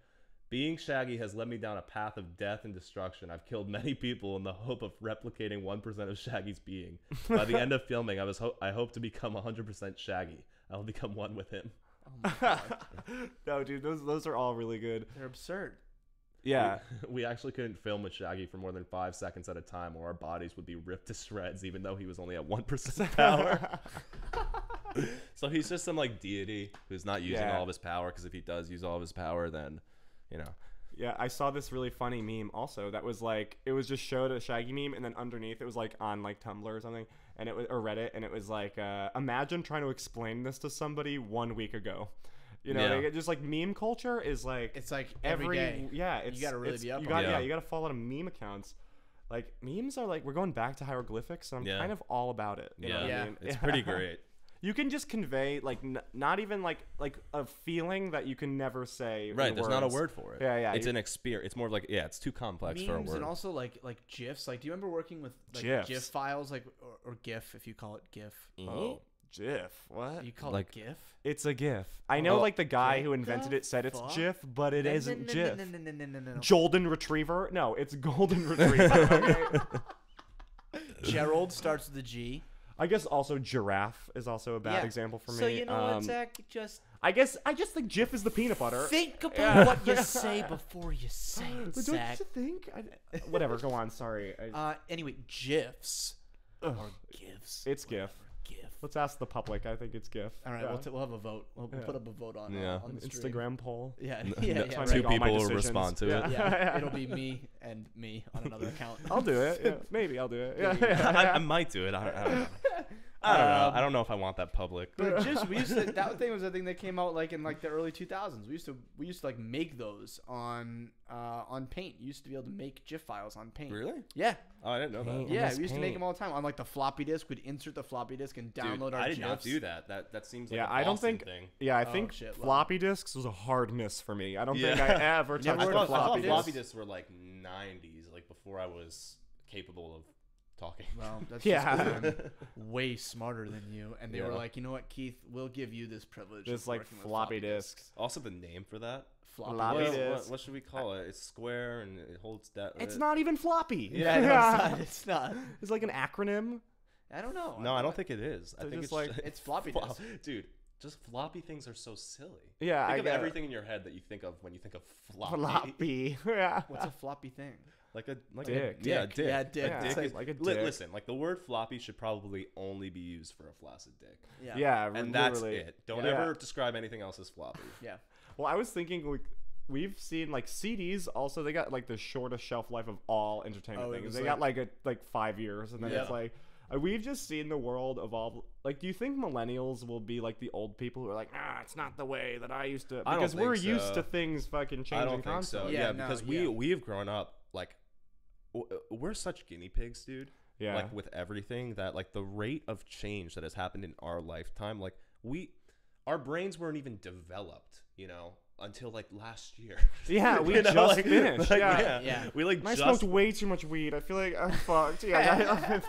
Being Shaggy has led me down a path of death and destruction. I've killed many people in the hope of replicating 1% of Shaggy's being. By the end of filming, I hope to become 100% Shaggy. I will become one with him. Oh my God. No, dude, those are all really good. They're absurd. Yeah. We actually couldn't film with Shaggy for more than 5 seconds at a time, or our bodies would be ripped to shreds, even though he was only at 1% power. So he's just some like deity who's not using all of his power, because if he does use all of his power, then, you know. Yeah, I saw this really funny meme also that was like, it was just showed a Shaggy meme, and then underneath it was like on like Tumblr or something, and it was, or Reddit, and it was like, imagine trying to explain this to somebody 1 week ago. You know, like, just like meme culture is like, it's like every day. Yeah, it's, you gotta really be up. You got, you gotta follow a lot of meme accounts. Like memes are like, we're going back to hieroglyphics, and I'm kind of all about it. You know what I mean? It's pretty great. You can just convey like not even like a feeling that you can never say. Right, there's not a word for it. Yeah. It's an experience. It's more like it's too complex memes for a word. And also like GIFs. Like, do you remember working with like GIFs. GIF files, like or GIF if you call it GIF? Oh, GIF. What? You call Like- it GIF? It's a GIF. I know, like the guy who invented the it said it's fuck? GIF, but it isn't GIF. No. Golden Retriever? No, it's Golden Retriever. Okay? Gerald starts with a G. I guess also giraffe is also a bad example for me. So you know what, Zach? Just I just think GIF is the peanut butter. think about what you say before you say it, But Zach. don't you think? Whatever. Go on. Sorry. Anyway, GIFs or GIFs. It's GIF. GIF. Let's ask the public. I think it's GIF. All right, we'll have a vote. We'll put up a vote on on the stream. Instagram poll. Yeah, No, yeah. Right. Two Make all my people will decisions. respond to it. Yeah, it'll be me and me on another account. I'll do it. Yeah, maybe I'll do it. I might do it. I don't know. I don't know. I don't know if I want that public. But just we used to, that thing was a thing that came out like in like the early 2000s. We used to like make those on Paint. You used to be able to make GIF files on Paint. Really? Yeah. Oh, I didn't know that. Yeah, MS we used to make Paint. them all the time on like the floppy disk. We'd insert the floppy disk and download Dude, our I did not GIFs. do that. That seems like Yeah, a I don't Boston think. thing. Yeah, I think shit, well. floppy disks was a hard miss for me. I don't Yeah. think I ever touched never a heard of floppy I thought disk. floppy disks were like 90s, like before I was capable of talking. Well, that's Yeah. just 'cause I'm way smarter than you. And they were Yeah. like, you know what, Keith, we'll give you this privilege. Just of like working with floppy disks. Also, the name for that. Floppy Floppy disks. disk. What should we call it? It's square and it holds that. It's not even floppy. Yeah, no, it's not. It's like an acronym. I don't know. No, I don't think it is. I They're think just it's like- It's floppy Flo- disk. Dude, just floppy things are so silly. Yeah, Think I of get it. everything in your head that you think of when you think of floppy. Floppy. Yeah. What's a floppy thing? Like a Dick. Yeah, dick. Yeah, dick. Yeah, It's like a dick. Listen, like the word floppy should probably only be used for a flaccid dick. Yeah. Yeah, And that's literally. it. Don't Yeah. ever describe anything else as floppy. Yeah. Well, I was thinking we've seen like CDs. Also, they got like the shortest shelf life of all entertainment Oh, it things. was They got like 5 years, and then Yeah. it's like we've just seen the world evolve. Like, do you think millennials will be like the old people who are like, it's not the way that I used to? I don't Because we're think used so. to things fucking changing I don't think so. constantly. Yeah, Yeah, no, because yeah. we've grown up like we're such guinea pigs, dude. Yeah. Like with everything that like the rate of change that has happened in our lifetime, like our brains weren't even developed, until like last year. Yeah, we You know, just like- finished. like, yeah. Yeah. We like And I just smoked way too much weed. I feel like I'm fucked. Yeah.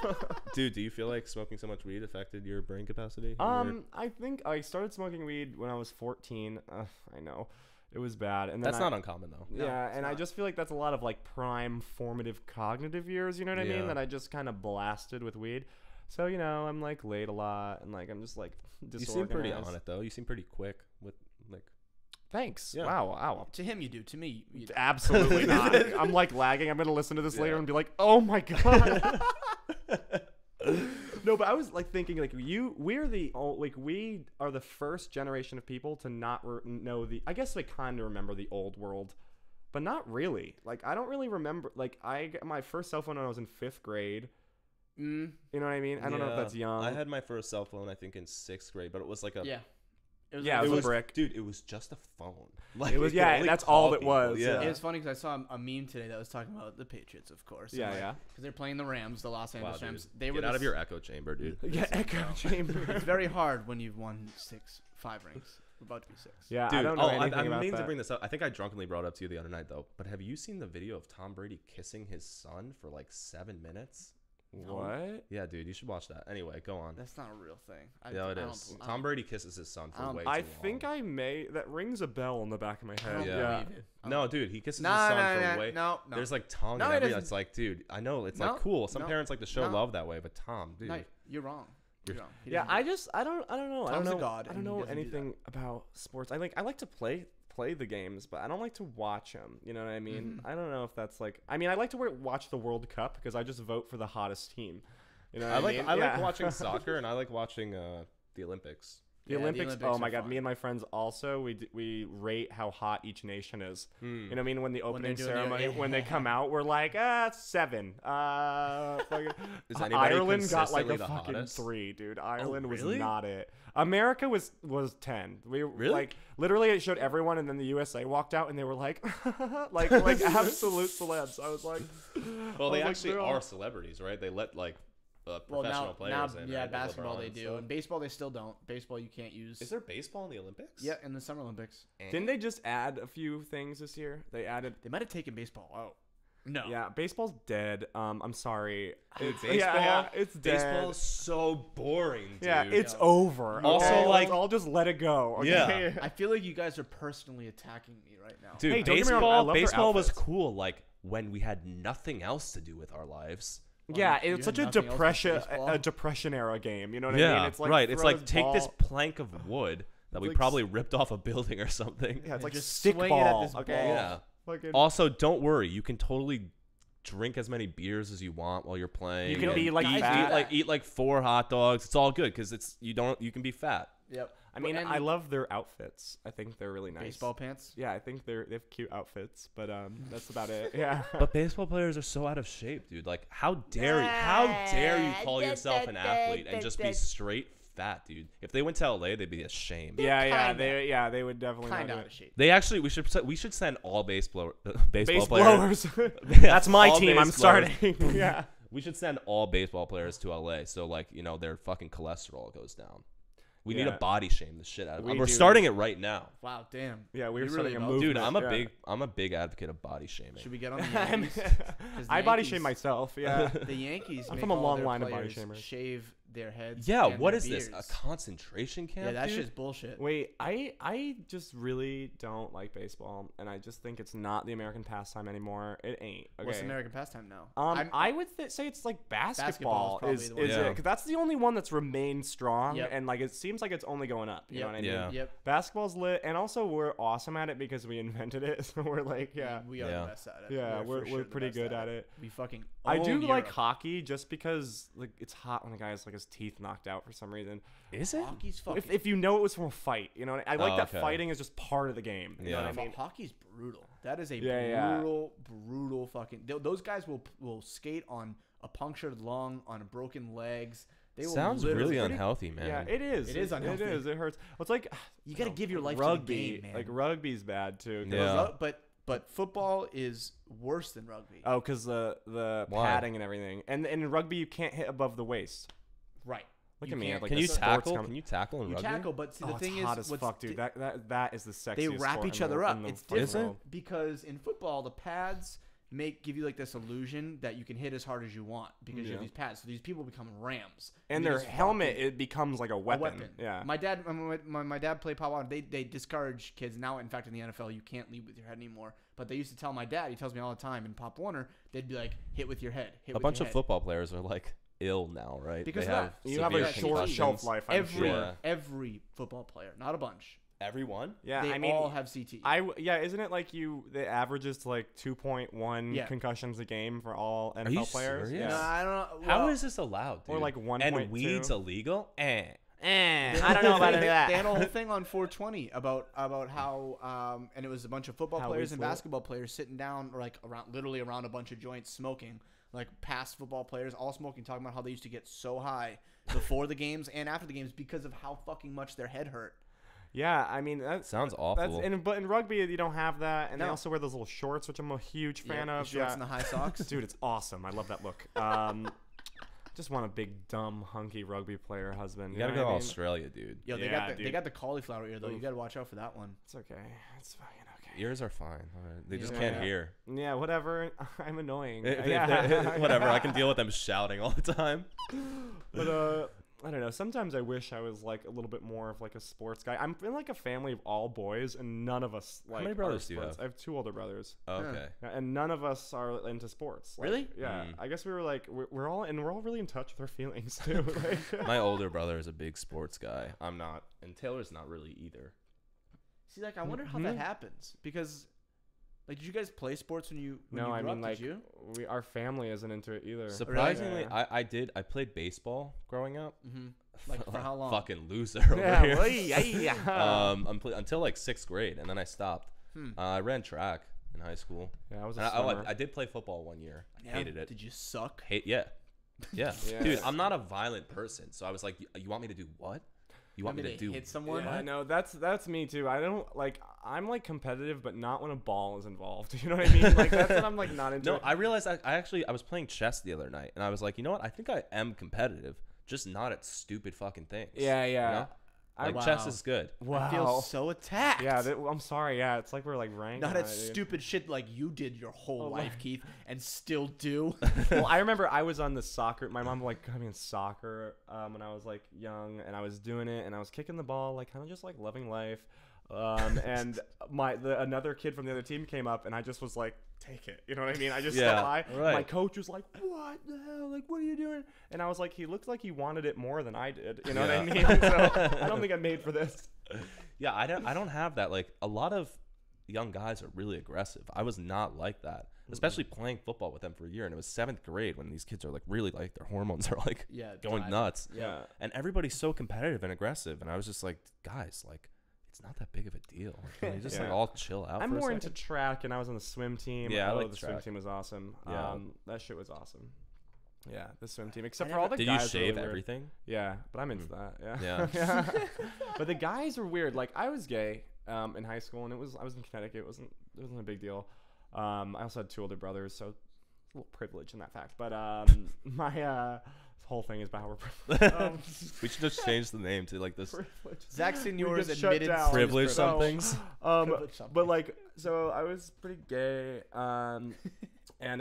Dude, do you feel like smoking so much weed affected your brain capacity? I think I started smoking weed when I was 14. I know. It was bad. And then That's not uncommon though. No, yeah, it's and I not. just feel like that's a lot of like prime formative cognitive years, you know what I Yeah. mean? That I just kind of blasted with weed. So, I'm like late a lot and like I'm just like You disorganized. seem pretty on it though. You seem pretty quick with like Thanks. Yeah. Wow. To him, you do. To me, you don't. Absolutely not. I'm like lagging. I'm going to listen to this later and be like, "Oh my god." No, but I was like thinking like we are the first generation of people to not know I guess like kind of remember the old world, but not really. Like I don't really remember like I got my first cell phone when I was in 5th grade. You know what I mean? I don't know if that's young. I had my first cell phone I think in 6th grade, but it was like a Yeah. It was Yeah, like- it was a brick. Dude, it was just a phone. Like It was- could yeah, only that's call all it people. was, Yeah. It was funny because I saw a meme today that was talking about the Patriots, of course. Yeah, yeah. Because they're playing the Rams, the Los Wow, Angeles dude. Rams. They were Get out the of your echo chamber, dude. Yeah, echo chamber. It's very hard when you've won 5 rings. We're about to be 6. Yeah, Dude, I don't know I'm anything about meaning that. to bring this up. I think I drunkenly brought it up to you the other night though. But have you seen the video of Tom Brady kissing his son for like 7 minutes? What? Yeah, dude, you should watch that. Anyway, go on. That's not a real thing. Yeah, it I don't is. bel- I Tom don't- Brady kisses his son for way too I long. think I may. That rings a bell in the back of my I head. don't Yeah. believe it. No, dude, he kisses No, his son no, for no, way. no. There's like tongue No, and it everything. doesn't. It's like, dude, I know it's No, like cool. Some no, parents like to show no. love that way, but Tom, dude, No, you're wrong. You're wrong. He Yeah, doesn't do I don't know. I don't Tom's a know. god, I don't and he know doesn't do anything about sports. I like to play the games, but I don't like to watch them. You know what I mean? Mm-hmm. I don't know if that's like. I mean, I like to watch the World Cup because I just vote for the hottest team. You know what I I like mean? I like Yeah. watching soccer and I like watching the Olympics. The Yeah, the Olympics. Olympics Oh my are God! fun. Me and my friends also we rate how hot each nation is. You know what I mean? When the they're opening doing the- ceremony, when they come out, we're like 7. Fucking, Is anybody Ireland got like consistently a the fucking hottest? 3, dude. Ireland was really? not it. America was 10. We Really? like literally it showed everyone, and then the USA walked out, and they were like like absolute celebs. I was like, Well, they I was like, actually they're all- are celebrities, right? They let like Well, professional now, players in. yeah, right? Like basketball LeBron they and do, stuff. and baseball they still don't. Baseball you can't use. Is there baseball in the Olympics? Yeah, in the Summer Olympics, Didn't they just add a few things this year? They added. they might have taken baseball out. No. Yeah, baseball's dead. I'm sorry. Dude, It's, baseball. yeah, it's dead. Baseball is so boring, dude. Yeah, it's over. Also, okay? like- Let's all just let it go. Okay? Yeah. I feel like you guys are personally attacking me right now. dude. Hey, don't get me wrong, I love their baseball was outfits. cool. Like when we had nothing else to do with our lives. Yeah, you it's had such a nothing else but depression, baseball? a depression era game. You know what I Yeah, mean? It's like right. It's throw like take this ball. plank of wood that we like probably ripped off a building or something. Yeah, it's like just stick swing it at ball. this Okay. ball. Yeah. Fucking- Also, don't worry. You can totally drink as many beers as you want while you're playing. You can and be, like, eat, fat. eat like 4 hot dogs. It's all good because you can be fat. Yep. I mean, And I love their outfits. I think they're really nice. baseball pants. Yeah, I think they have cute outfits, but that's about it. Yeah. But baseball players are so out of shape, dude. Like, how dare you call yourself an athlete and just be straight fat, dude? If they went to LA, they'd be ashamed. They would definitely Kind not of do out it. of shape. They actually we should send all baseball Base players. blowers. That's my All team. I'm base blowers. starting. Yeah. We should send all baseball players to LA so like, their fucking cholesterol goes down. We need to Yeah. body shame the shit out of them. We We're do. starting it right now. Wow, damn. Yeah, we're You starting really a know. movement. Dude, Yeah. I'm a big advocate of body shaming. Should we get on the Yankees? 'Cause the I body Yankees- shame myself. Yeah. The Yankees I'm make from a all long their line of body players shamers. shave their heads. Yeah, and what their is this? A beards. concentration camp? Yeah, that's dude? just bullshit. Wait, I just really don't like baseball, and I just think it's not the American pastime anymore. It ain't. Okay. What's American pastime now? I would say it's like basketball probably is the one. it? Yeah. 'Cause that's the only one that's remained strong, Yep. and like it seems like it's only going up. You know Yep. what I mean? Yeah. Yep. Basketball's lit, and also we're awesome at it because we invented it. So we're like, yeah, We are Yeah. the best at it. yeah, for we're sure the pretty best good at it. We fucking. I do own like Europe. hockey just because like it's hot when the guy's like his teeth knocked out for some reason. Is it? Hockey's fucking. If you know it was from a fight, you know, I like Oh, that okay. fighting is just part of the game. You know Yeah. what I mean? Hockey's brutal. That is a Yeah, yeah. brutal fucking. Those guys will skate on a punctured lung, on broken legs. They will Sounds literally- really unhealthy, man. Yeah, it is. It is unhealthy. It is. It hurts. Well, it's like You gotta give your life rugby. to the game, man. Like rugby's bad too. 'cause- Yeah. But football is worse than rugby. Oh, because the Why? padding and everything, and in rugby you can't hit above the waist. Right. Look You at me. I can't- have, like, Can the you sports tackle? com- Can you tackle in You rugby? tackle, but see, the Oh, thing it's is, hot as what's fuck, dude. di- That is the sexiest. they wrap sport each in the- other up. in the It's fucking different world. because in football the pads give you like this illusion that you can hit as hard as you want because you have Yeah. these pads. So these people become rams. And You their just helmet, fucking- it becomes like a a weapon. Yeah. My dad, my dad played Pop Out. They discourage kids now. In fact, in the NFL, you can't lead with your head anymore. But they used to tell my dad. He tells me all the time. In Pop Warner, they'd be like, "Hit with your head." Hit A with bunch your of head. football players are like ill now, right? Because they of have that. You have severe a short concussions. shelf life. I'm Every sure. every football player, not a bunch. Everyone? Yeah, They I mean, all have CT. yeah, isn't it like the average is to like 2.1 Yeah. concussions a game for all NFL you players? serious? No, Yeah. I don't know. How Well, is this allowed, dude? Or like And 1.2. weed's illegal? They I don't know about they that. had a whole thing on 420 about how and it was a bunch of football How players we and feel. basketball players sitting down or like literally around a bunch of joints smoking, like past football players all smoking, talking about how they used to get so high before the games and after the games because of how fucking much their head hurt. Yeah, I mean that Sounds awful. but in rugby you don't have that, and they No. also wear those little shorts, which I'm a huge fan The of. shorts Yeah, and the high socks. dude, it's awesome. I love that look. Just want a big dumb hunky rugby player husband. You gotta know go what to I mean? Australia, dude. Yo, they Yeah, got the dude. they got the cauliflower ear though. You Oof. got to watch out for that one. It's okay. It's fucking okay. Ears are fine. They just can't hear. Yeah, whatever. I'm annoying. Whatever. I can deal with them shouting all the time. But I don't know. Sometimes I wish I was like a little bit more of like a sports guy. I'm in like a family of all boys, and none of us like. How many brothers do you have? I have 2 older brothers. Oh, okay. And none of us are into sports. Like, really? Yeah. I guess we were like we're all really in touch with our feelings too. Like, My older brother is a big sports guy. I'm not, and Taylor's not really either. See, like, I wonder how that happens because, like, did you guys play sports when you? no, I grew mean up? like Did you? our family isn't into it either. Surprisingly, Yeah. I did. I played baseball growing up. Mm-hmm. Like for how long? Fucking loser over here. Until like 6th grade, and then I stopped. I ran track in high school. Yeah, I was And a swimmer. I did play football 1 year. I hated it. Did you suck? Yeah. Yeah. Dude, I'm not a violent person, so I was like, you want me to do what? You want me to do hit someone? Yeah, I know that's me too. I don't like. I'm like competitive, but not when a ball is involved. You know what I mean? Like that's what I'm like not into. No, it. I realized I was playing chess the other night, and I was like, you know what? I think I am competitive, just not at stupid fucking things. Yeah. You know? Like chess is good. I feel so attacked. Yeah, I'm sorry. Yeah, it's like we're like ranked. Not on at it, dude. stupid shit like you did your whole life, Keith, and still do. Well, I remember I was on the soccer. My mom like got me in soccer when I was like young, and I was doing it, and I was kicking the ball, like kind of just like loving life. And another kid from the other team came up, and I just was like, take it. You know what I mean? I just stopped by. Right. My coach was like, what the hell? Like, what are you doing? And I was like, he looked like he wanted it more than I did. You know what I mean? So I don't think I'm made for this. Yeah, I don't have that. Like, a lot of young guys are really aggressive. I was not like that, especially playing football with them for a year. And it was 7th grade when these kids are like really like their hormones are like going nuts. Yeah. And everybody's so competitive and aggressive. And I was just like, guys, like, it's not that big of a deal. Can we just like all chill out? I'm for a more second? into track, and I was on the swim team. Yeah, I like the track. swim team was awesome. Yeah. That shit was awesome. Yeah, the swim team. Except for all the Did guys. you shave were really everything? Weird. Yeah, but I'm into that. Yeah. Yeah. But the guys are weird. Like I was gay in high school, and I was in Connecticut. It wasn't a big deal. I also had 2 older brothers, so a little privilege in that fact. But my whole thing is about how we're privileged. We should just change the name to like this Zack Signore's get shut admitted down. privilege privilege. somethings. But like, so I was pretty gay, and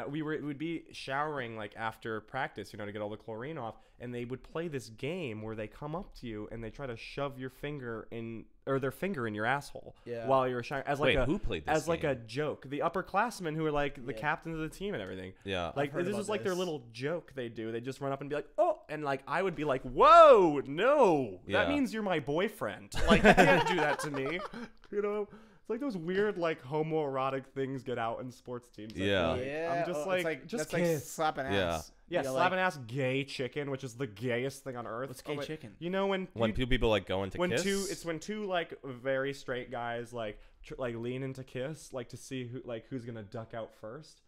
we would be showering like after practice, you know, to get all the chlorine off, and they would play this game where they come up to you and they try to shove your finger in or their finger in your asshole while you're showering as like who played this like a game? joke. The upperclassmen who are like the captains of the team and everything. Yeah. Like heard this about is like their this. little joke they do. They just run up and be like, "Oh," and like I would be like, "Whoa, no, that Yeah. means you're my boyfriend. Like you can't do that to me." You know. It's like those weird, like, homoerotic things get out in sports teams. I feel Yeah. like. I'm just like, just that's like kiss. slapping Yeah. ass. Yeah, You know, slap an ass gay chicken, which is the gayest thing on earth. What's gay chicken? You know when When people like go into when kiss. when two like very straight guys like lean into kiss like to see who's gonna duck out first.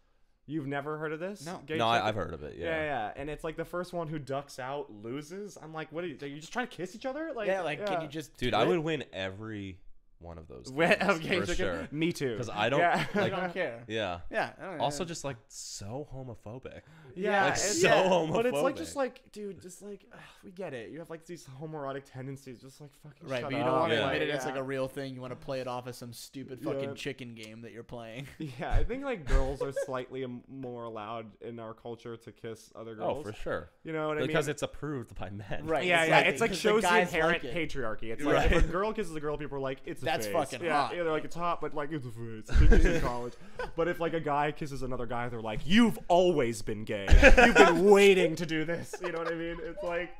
You've never heard of this? No. Gay No, chicken? I've heard of it. Yeah. Yeah, and it's like the first one who ducks out loses. I'm like, what are you just trying to kiss each other? Like, can you just Dude, do I it? would win every one of those. Wet games, of gay for chicken? sure. Me too. Because I don't Yeah. I like. don't care. Yeah. Yeah. I don't Also, know. just like so homophobic. Yeah, Like, it's- so But it's like homophobic. just like, dude, just like we get it. You have like these homoerotic tendencies. Just like fucking Right, shut but you up. don't want to Yeah. admit it as Yeah. like a real thing. You want to play it off as some stupid Yeah. fucking chicken game that you're playing. Yeah, I think like girls are slightly more allowed in our culture to kiss other Oh, girls. for sure. You know what I mean? Because it's approved by men. Right. Yeah, exactly, it's like 'cause shows the guys inherent like it. patriarchy. It's Right. like if a girl kisses a girl, people are like, it's a That's face. fucking yeah, hot. Yeah, they're like it's hot, but like it's a face. It's in college. But if like a guy kisses another guy, they're like, you've always been gay. You've been waiting to do this. You know what I mean? It's like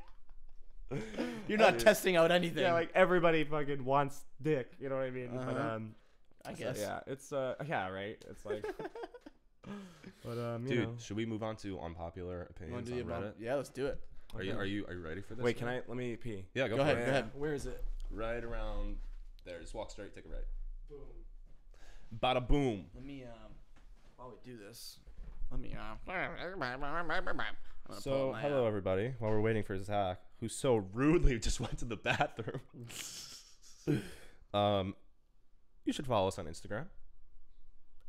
You're not testing out anything. yeah, like everybody fucking wants dick. You know what I mean? But I so, guess. yeah, it's yeah, right. It's like, but you Dude, know. should we move on to unpopular You wanna opinions do on the Reddit? Yeah, let's do it. Are you ready for this? Wait, can man? I? Let me pee. Yeah, go Go for ahead. it. Go ahead. Where is it? Right around there. Just walk straight. Take a right. Boom. Bada boom. Let me while we do this, let me I'm gonna pull So, up my, hello everybody. While we're waiting for Zach, who so rudely just went to the bathroom. You should follow us on Instagram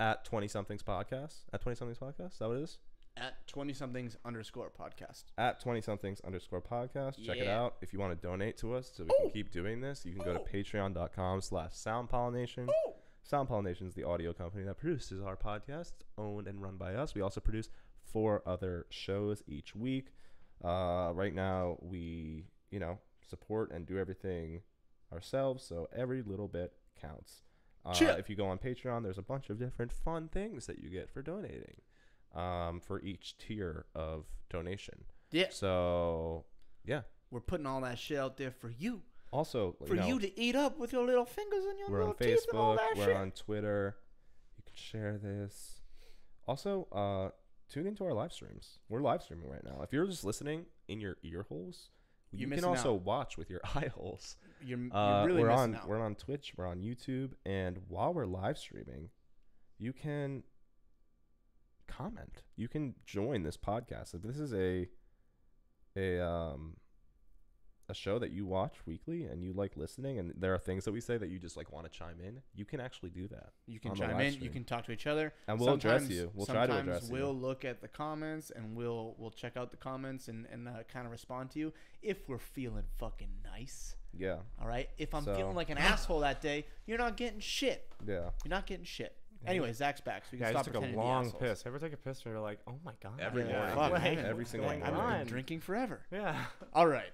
at 20somethings podcast. At 20somethings podcast. Is that what it is? at 20somethings _ podcast. At 20somethings _ podcast. Check it Yeah. out. If you want to donate to us so we can keep doing this, you can go to patreon.com/soundpollination. Sound Pollination is the audio company that produces our podcast, owned and run by us. We also produce 4 other shows each week. Right now, we, support and do everything ourselves, so every little bit counts. If you go on Patreon, there's a bunch of different fun things that you get for donating for each tier of donation. Yeah. So, yeah. We're putting all that shit out there for you. Also, for you to eat up with your little fingers and your little teeth and all that shit. We're on Twitter. You can share this. Also, tune into our live streams. We're live streaming right now. If you're just listening in your ear holes, you can also watch with your eye holes. You're really missing out. We're on Twitch. We're on YouTube. And while we're live streaming, you can comment. You can join this podcast. If this is a show that you watch weekly and you like listening, and there are things that we say that you just like want to chime in, you can actually do that. You can chime in. You can talk to each other, and we'll address you. We'll try to address you. We'll look at the comments and we'll check out the comments and kind of respond to you if we're feeling fucking nice. Yeah. All right. If I'm feeling like an asshole that day, you're not getting shit. Yeah. You're not getting shit. Anyway, Zach's back, so we can I stop just took a long piss. Ever take a piss and you're like, oh my god, every morning, every single morning. I've been drinking forever. Yeah. All right.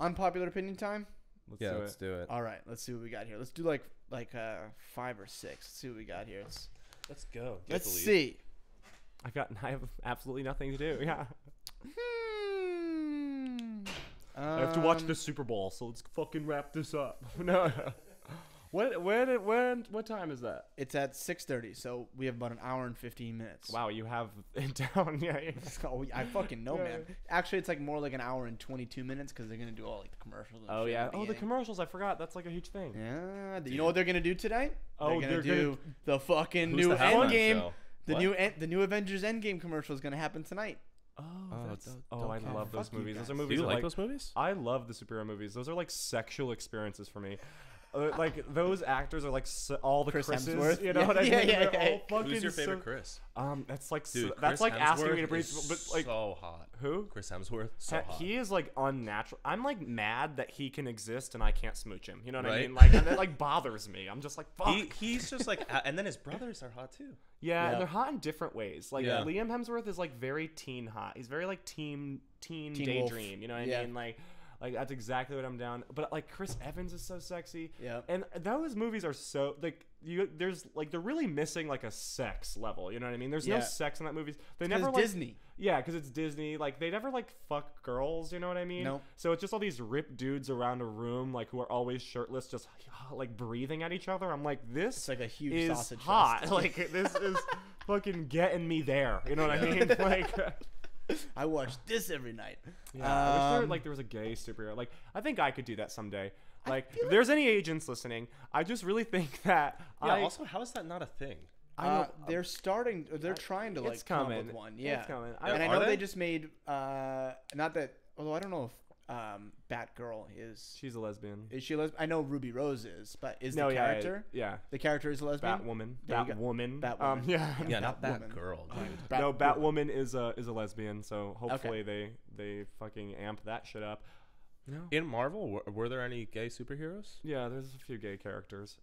Unpopular opinion time. Let's do it. All right, let's see what we got here. Let's do like 5 or 6. Let's see what we got here. Let's go. Let's see. I have absolutely nothing to do. Yeah. I have to watch the Super Bowl, so let's fucking wrap this up. No. What time is that? It's at 6:30, so we have about an hour and 15 minutes. Wow, you have it down. Yeah. Oh, I fucking know, man. Actually, it's like more like an hour and 22 minutes because they're gonna do all like the commercials. And yeah. Oh, the commercials. I forgot. That's like a huge thing. Yeah. You know what they're gonna do tonight? Oh, they're gonna do the fucking new Endgame. The new Avengers Endgame commercial is gonna happen tonight. I love those movies. Those are movies. Do you like those movies? I love the superhero movies. Those are like sexual experiences for me. Like those actors are like all the Chris's, Hemsworth. You know what I mean? Yeah. Who's your favorite Chris? That's like Dude, that's like asking me to breathe. Is but like so hot. Who? Chris Hemsworth. So hot. He is like unnatural. I'm like mad that he can exist and I can't smooch him. You know what I Right? mean? Like and it like bothers me. I'm just like fuck. He's just like, and then his brothers are hot too. Yeah, and they're hot in different ways. Like Yeah. Liam Hemsworth is like very teen hot. He's very like teen daydream. Wolf. You know what I mean? Like that's exactly what I'm down. But like Chris Evans is so sexy. Yeah. And those movies are so like there's like they're really missing like a sex level. You know what I mean? There's no sex in that movies. They never like Disney. Yeah, because it's Disney. Like they never like fuck girls. You know what I mean? Nope. So it's just all these ripped dudes around a room like who are always shirtless, just like breathing at each other. I'm like, this It's like a huge is sausage hot. fest. Like this is fucking getting me there. You know what I mean? Like. I watch this every night. Yeah, I wish there was a gay superhero. Like, I think I could do that someday. Like, if there's any agents listening, I just really think that. Yeah. Also, how is that not a thing? They're trying to like come up with one. Yeah, it's coming. And I know they just made not that. Although I don't know if Batgirl is. She's a lesbian. Is she a lesbian? I know Ruby Rose is, but is the No, yeah, character? Yeah. The character is a lesbian. Batwoman. There you go. Batwoman. Batwoman. Yeah, not Batwoman. Batgirl, dude. No, Batwoman is a lesbian, so hopefully they fucking amp that shit up. No. In Marvel, were there any gay superheroes? Yeah, there's a few gay characters.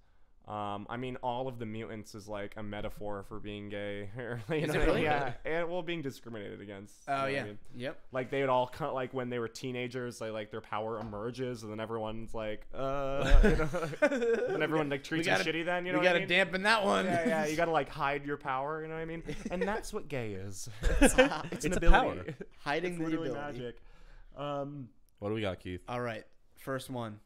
I mean, all of the mutants is like a metaphor for being gay. Is it really? Yeah, and being discriminated against. Oh you know yeah. what I mean? Yep. Like they would all like when they were teenagers, like their power emerges, and then everyone's like, and everyone like treats you shitty. Then you know we what I gotta mean? dampen that one. Yeah. You gotta like hide your power. You know what I mean? And that's what gay is. It's an a ability. power. Hiding It's the literally ability. magic. What do we got, Keith? All right, first one.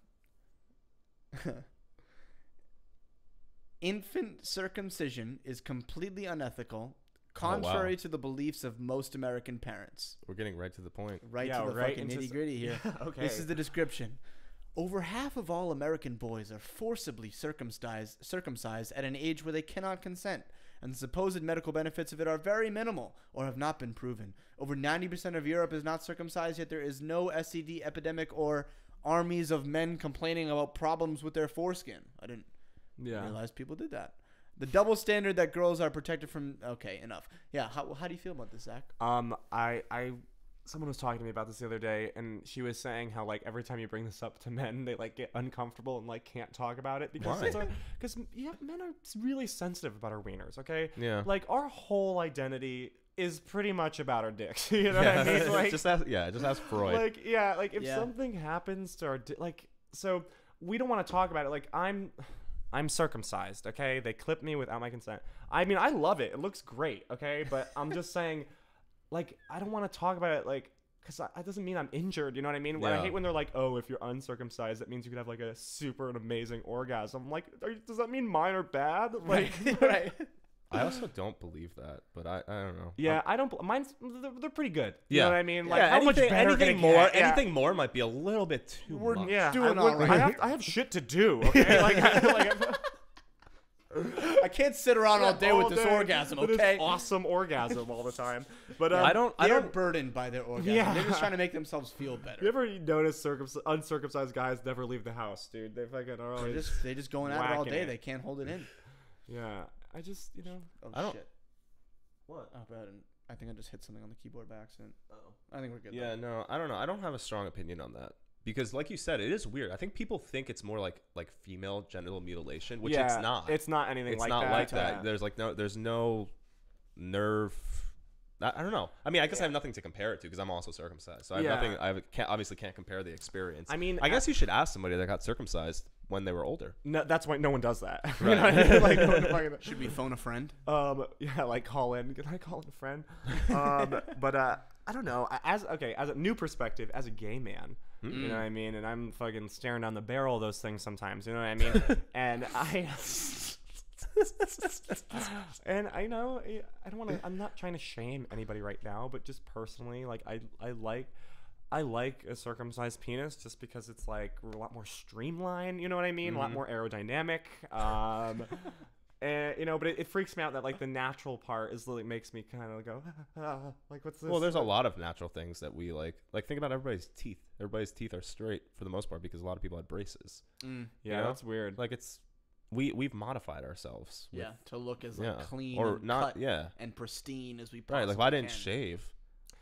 Infant circumcision is completely unethical, contrary to the beliefs of most American parents. We're getting right to the point. Right to the fucking nitty-gritty here. Okay. This is the description. Over half of all American boys are forcibly circumcised at an age where they cannot consent, and the supposed medical benefits of it are very minimal or have not been proven. Over 90% of Europe is not circumcised, yet there is no STD epidemic or armies of men complaining about problems with their foreskin. I didn't realize people did that. The double standard that girls are protected from. Okay, enough. Yeah, how do you feel about this, Zach? someone was talking to me about this the other day, and she was saying how like every time you bring this up to men, they like get uncomfortable and like can't talk about it because Why? because men are really sensitive about our wieners. Okay, Yeah. like our whole identity is pretty much about our dicks. You know what I mean? Like, just ask Freud. like if something happens to our so we don't want to talk about it. Like I'm circumcised. Okay, they clipped me without my consent. I mean, I love it. It looks great. Okay, but I'm just saying. Like, I don't want to talk about it, like, because that doesn't mean I'm injured, you know what I mean? I hate when they're like, oh, if you're uncircumcised, that means you could have, like, a super amazing orgasm. I'm like, does that mean mine are bad? Like, Right. I also don't believe that, but I don't know. Yeah, I don't. Mine's they're pretty good. You Yeah. know what I mean? Like, Yeah, how much better anything can it more? get? Yeah. Anything more might be a little bit too much. Yeah, Doing all right. I have shit to do. Okay, I can't sit around all day with this orgasm, with this okay? awesome orgasm all the time. But I don't. They're burdened by their orgasm. Yeah. They're just trying to make themselves feel better. You ever notice uncircumcised guys never leave the house, dude? They fucking are always. They just going at it all whacking day. it. They can't hold it in. Yeah, I just Oh I don't- shit! What? Oh, bad. I think I just hit something on the keyboard by accident. I think we're good. Yeah, no, I don't know. I don't have a strong opinion on that because, like you said, it is weird. I think people think it's more like female genital mutilation, which it's not. It's not anything It's like not that. like that. There's no nerve. I don't know. I mean, I guess I have nothing to compare it to because I'm also circumcised, so I have nothing. Obviously can't compare the experience. I mean, I guess you should ask somebody that got circumcised when they were older. No, that's why no one does that. You Right. know what I mean? Like, no one fucking- Should we phone a friend? yeah, like call in. Can I call in a friend? But I don't know. As a new perspective, as a gay man, you know what I mean, and I'm fucking staring down the barrel of those things sometimes. You know what I mean? And I know I don't want to. I'm not trying to shame anybody right now, but just personally, like I like a circumcised penis just because it's like a lot more streamlined. You know what I mean? A lot more aerodynamic. And but it freaks me out that like the natural part is like makes me kind of go like what's this? Well, there's a lot of natural things that we like. Like think about everybody's teeth. Everybody's teeth are straight for the most part because a lot of people had braces. Yeah, you know? that's weird. Like we've modified ourselves. Yeah, to look as Yeah. clean Or and not. cut Yeah. and pristine as we possibly Right. Like if I didn't can. shave,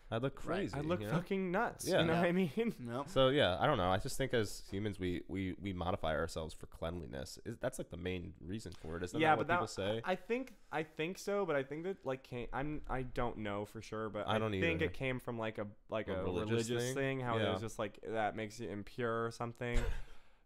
I'd look Right. crazy. I look you know? fucking nuts. Yeah. You know what I mean? No. So yeah, I don't know. I just think as humans, we modify ourselves for cleanliness. That's like the main reason for it, isn't Yeah, that what but people say? I think so, but I think that like I don't know for sure, but I don't think either. it came from like a religious religious thing. How it Yeah. was just like that makes you impure or something.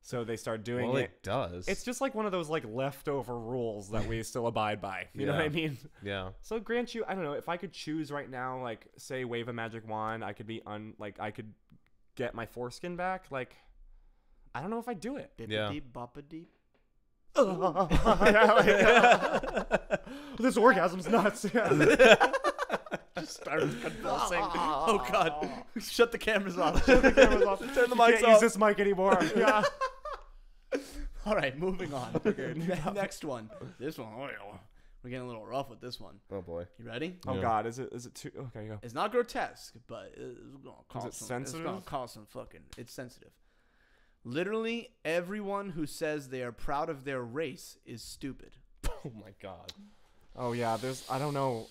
So they start doing Well, it. it does. It's just like one of those like leftover rules that we still abide by. You know what I Yeah. mean? yeah. So grant you, I don't know, if I could choose right now, like say wave a magic wand, I could be I could get my foreskin back. Like, I don't know if I'd do it. Yeah. Deep, boppa deep. This orgasm's nuts. Just started convulsing. Oh god. Shut the cameras off. Turn the cameras off. Turn the mics off. Use this mic anymore. Yeah. All right, moving on. Next one. This one. Oh, yeah. We're getting a little rough with this one. Oh boy. You ready? Oh Yeah. God, is it too? Okay, go. It's not grotesque, but it's gonna cause it some. sensitive? It's gonna cause some fucking. It's sensitive. Literally, everyone who says they are proud of their race is stupid. Oh my god. Oh yeah, I don't know.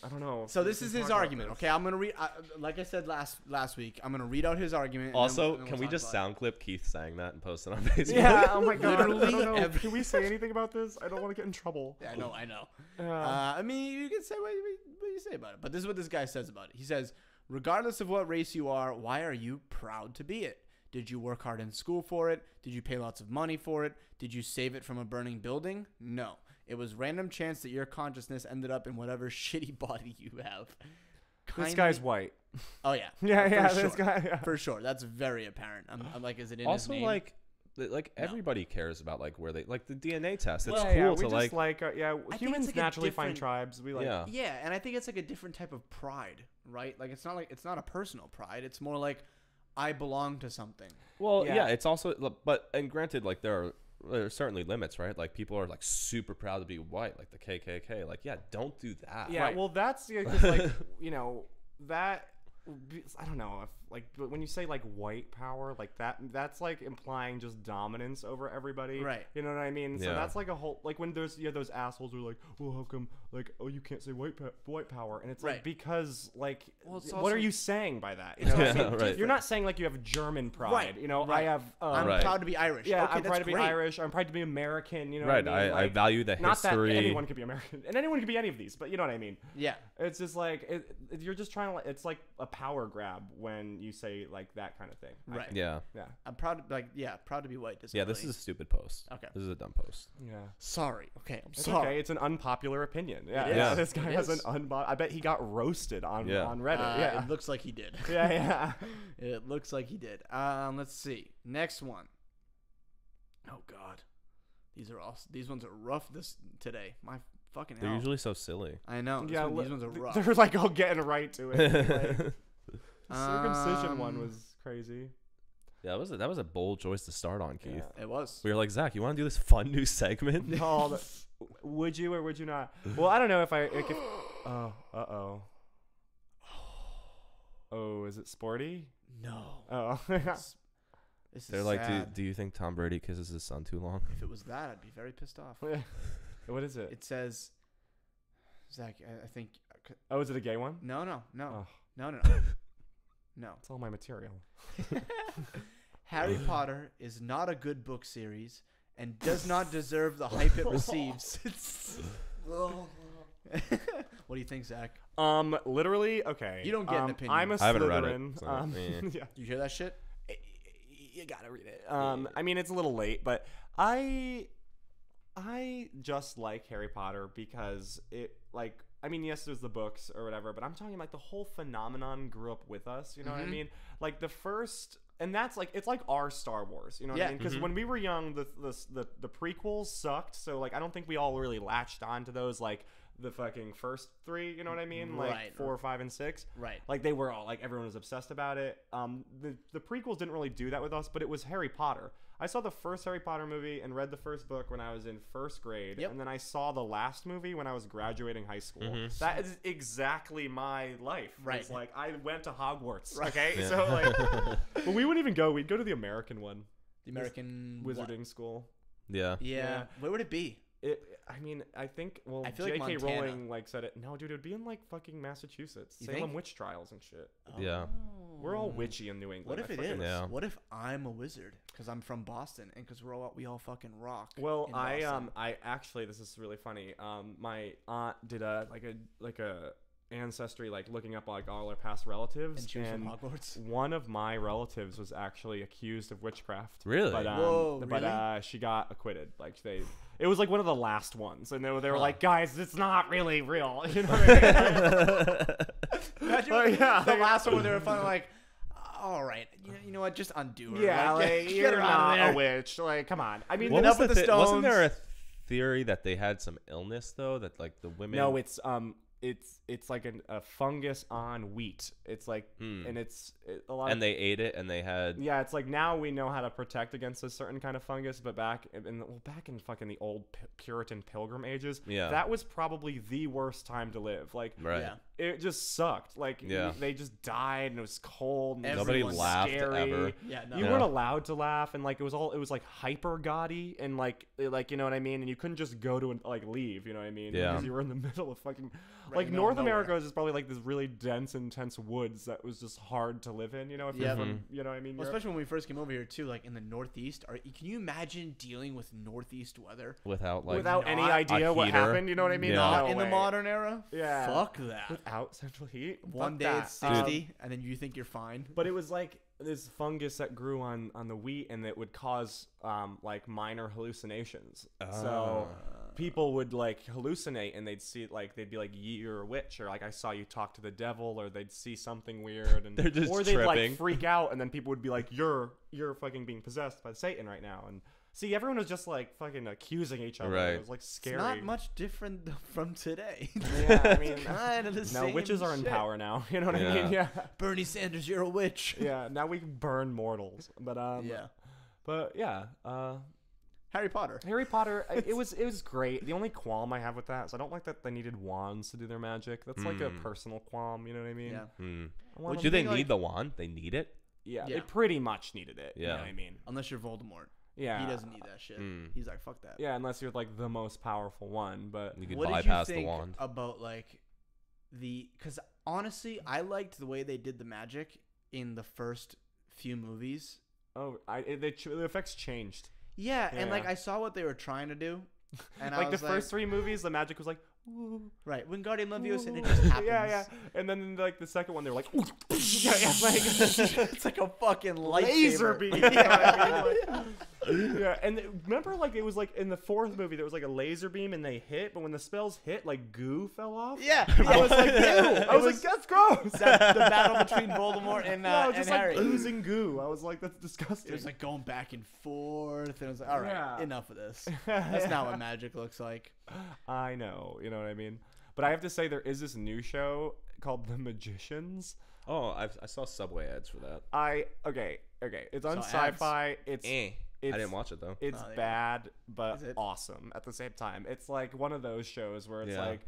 So this is his argument. Okay, I'm gonna read. Like I said last week, I'm gonna read out his argument. And Also, then can we'll we talk just about sound clip Keith saying that and post it on Facebook? Yeah. Oh my God. Literally I don't know. every- Can we say anything about this? I don't want to get in trouble. it. I know. Yeah. I mean, you can say what you say about it, but this is what this guy says about it. He says, regardless of what race you are, why are you proud to be it? Did you work hard in school for it? Did you pay lots of money for it? Did you save it from a burning building? No. It was random chance that your consciousness ended up in whatever shitty body you have. This guy's white. Oh, yeah. Yeah. For This sure. guy. Yeah. For sure. That's very apparent. I'm like, is it in Also, his name? like No. everybody cares about like where they like the DNA test. It's Well, cool Yeah, we to just like. think humans it's like a naturally find different- tribes. We like. Yeah. Yeah, and I think it's like a different type of pride, right? Like it's not a personal pride. It's more like I belong to something. Well, Yeah. yeah. It's also, but and granted, like there are certainly limits, right? Like people are like super proud to be white, like the KKK. Like, yeah, don't do that. Yeah, Right. well, that's because like that I don't know if like when you say like white power, like that's like implying just dominance over everybody, Right. You know what I mean? So Yeah. that's like a whole like when there's those assholes who are like, well, how come like you can't say white power, and it's Right. like because like Well, it's what also- are you saying by that? You know what I mean? Right. You're not saying like you have German pride, Right. you know? Right. I have I'm Right. proud to be Irish. yeah, okay, I'm proud that's to be great. Irish. I'm proud to be American. You know Right. what I mean? I value the not history. that anyone could be American, and anyone could be any of these, but you know what I mean. Yeah. It's just like you're just trying to. It's like a power grab when you say like that kind of thing. I Right. think. Yeah. Yeah. I'm proud. Proud to be white. Yeah. This is a stupid post. Okay. This is a dumb post. Yeah. sorry. Okay, I'm It's sorry. okay. It's an unpopular opinion. Yeah. It is. Yeah. This guy It has is. I bet he got roasted on Yeah. on Reddit. yeah. It looks like he did. Yeah. Yeah. It looks like he did. Let's see. Next one. Oh God, these ones are rough today. My fucking hell. They're usually so silly. I know. Yeah. These ones are rough. They're like all getting right to it. Like, the circumcision one Um, was crazy. Yeah, that was a bold choice to start on, Keith. Yeah. It was. We were like, Zach, you want to do this fun new segment? No, would you or would you not? Well, I don't know if oh, uh-oh. Oh, is it sporty? No. Oh. This is They're like, sad. do you think Tom Brady kisses his son too long? If it was that, I'd be very pissed off. What is it? It says, Zach, I think. Oh, is it a gay one? No. Oh, No. No. it's all my material. Harry Potter is not a good book series and does not deserve the hype it receives. What do you think, Zach? Literally, okay. You don't get an opinion. I'm a I haven't read it, Slytherin. so, eh. Yeah. You hear that shit? You gotta read it. I mean, it's a little late, but I just like Harry Potter because it like. I mean, yes, there's the books or whatever, but I'm talking like the whole phenomenon grew up with us. You know what I mean? Like the first, and that's like it's like our Star Wars. You know what Yeah. I mean? Because when we were young, the prequels sucked. So like I don't think we all really latched onto those like the fucking first three. You know what I mean? Like Right. 4, 5, and 6. Right. Like they were all like everyone was obsessed about it. The prequels didn't really do that with us, but it was Harry Potter. I saw the first Harry Potter movie and read the first book when I was in first grade, Yep. and then I saw the last movie when I was graduating high school. That is exactly my life. Right. It's like I went to Hogwarts. Right. Okay, Yeah. so like, but we wouldn't even go. We'd go to the American one, The American wizarding school. Yeah. Yeah. Yeah. Where would it be? I mean, I think. Well, I feel like J.K. Montana. Rowling like said it. No, dude, it would be in like fucking Massachusetts, You Salem think? witch trials and shit. Yeah. We're all witchy in New England. What if I it fucking- is? Yeah. What if I'm a wizard because I'm from Boston and because we all fucking rock? Well, in Boston? I actually, this is really funny. My aunt did a ancestry, like looking up like all our past relatives, And she was from Hogwarts. one of my relatives was actually accused of witchcraft. Really? But Whoa, but really? she got acquitted. Like it was like one of the last ones, and they were like, guys, it's not really real. You know what I mean? Imagine yeah, the like- last one when they were finally like, all right, you know what, just undo her. Yeah, like, like, get you're her out of not there. a witch. Like, come on. I mean, What Enough was with the Wasn't there a stones. theory that they had some illness though? That like the women. no, it's like a fungus on wheat. It's like, and a lot. And they ate it, and they had. Yeah, it's like now we know how to protect against a certain kind of fungus, but back in fucking the old Puritan Pilgrim ages, Yeah. that was probably the worst time to live. Like, Right. Yeah. it just sucked. Like, Yeah. they just died, and it was cold. And Nobody it was laughed scary. ever. Yeah, no. You Yeah. weren't allowed to laugh, and like it was like hyper gaudy, and like you know what I mean. And you couldn't just go to like leave. You know what I mean? Yeah. Because you were in the middle of fucking Right, like middle of North nowhere. America is just probably like this really dense, intense woods that was just hard to live in. You know, if Yeah. you're from, you know what I mean. Well, Europe. especially when we first came over here too, like in the Northeast. Can you imagine dealing with Northeast weather? Without like. Without any not idea a what heater. happened, you know what I mean? Yeah. Not No in the way. modern era. Yeah. Fuck that. Without central heat. One Fuck day that. it's 60, and then you think you're fine. But it was like this fungus that grew on the wheat, and that would cause like minor hallucinations. So people would like hallucinate, and they'd be like, you're a witch, or like I saw you talk to the devil, or they'd see something weird, and They're just or they'd like tripping. freak out, and then people would be like, you're fucking being possessed by Satan right now. And see, everyone was just like fucking accusing each other. Right. It was like scary. It's not much different from today. Yeah, I mean, kind of the no, same witches are in shit. power now. You know what I Yeah. mean? Yeah. Bernie Sanders, you're a witch. Yeah. Now we can burn mortals. But Yeah. But yeah. Harry Potter. Harry Potter, it was great. The only qualm I have with that is I don't like that they needed wands to do their magic. That's like a personal qualm, you know what I mean? Yeah. Well, do they need the wand? They need it? Yeah, they pretty much needed it. Yeah. You know what I mean? Unless you're Voldemort. Yeah. He doesn't need that shit. He's like, fuck that. Yeah, unless you're like the most powerful one. But You could What bypass did you the think wand. about like because honestly, I liked the way they did the magic in the first few movies. the effects changed. Yeah, and like Yeah. I saw what they were trying to do, and I Like was the first 3 movies, the magic was like, ooh. right when Guardian Leviosa and it just happens. Yeah. And then in, like the second one, they were like, ooh. Yeah, like It's like a fucking laser lightsaber. beam. You know what I mean? Like, yeah, and remember, like it was like in the 4th movie, there was like a laser beam and they hit, but when the spells hit, like goo fell off. Yeah, I was like, ew. I was like, that's gross. That's the battle between Voldemort and, No, and just Harry. like oozing goo. I was like, that's disgusting. It was like going back and forth, and I was like, all right, Yeah. enough of this. That's not what magic looks like. I know, you know what I mean. But I have to say, there is this new show called The Magicians. Oh, I saw Subway ads for that. Okay. It's on So ads. Sci-Fi. It's I didn't watch it though. It's Oh, yeah. bad, but Is it? awesome at the same time. It's like one of those shows where it's Yeah. like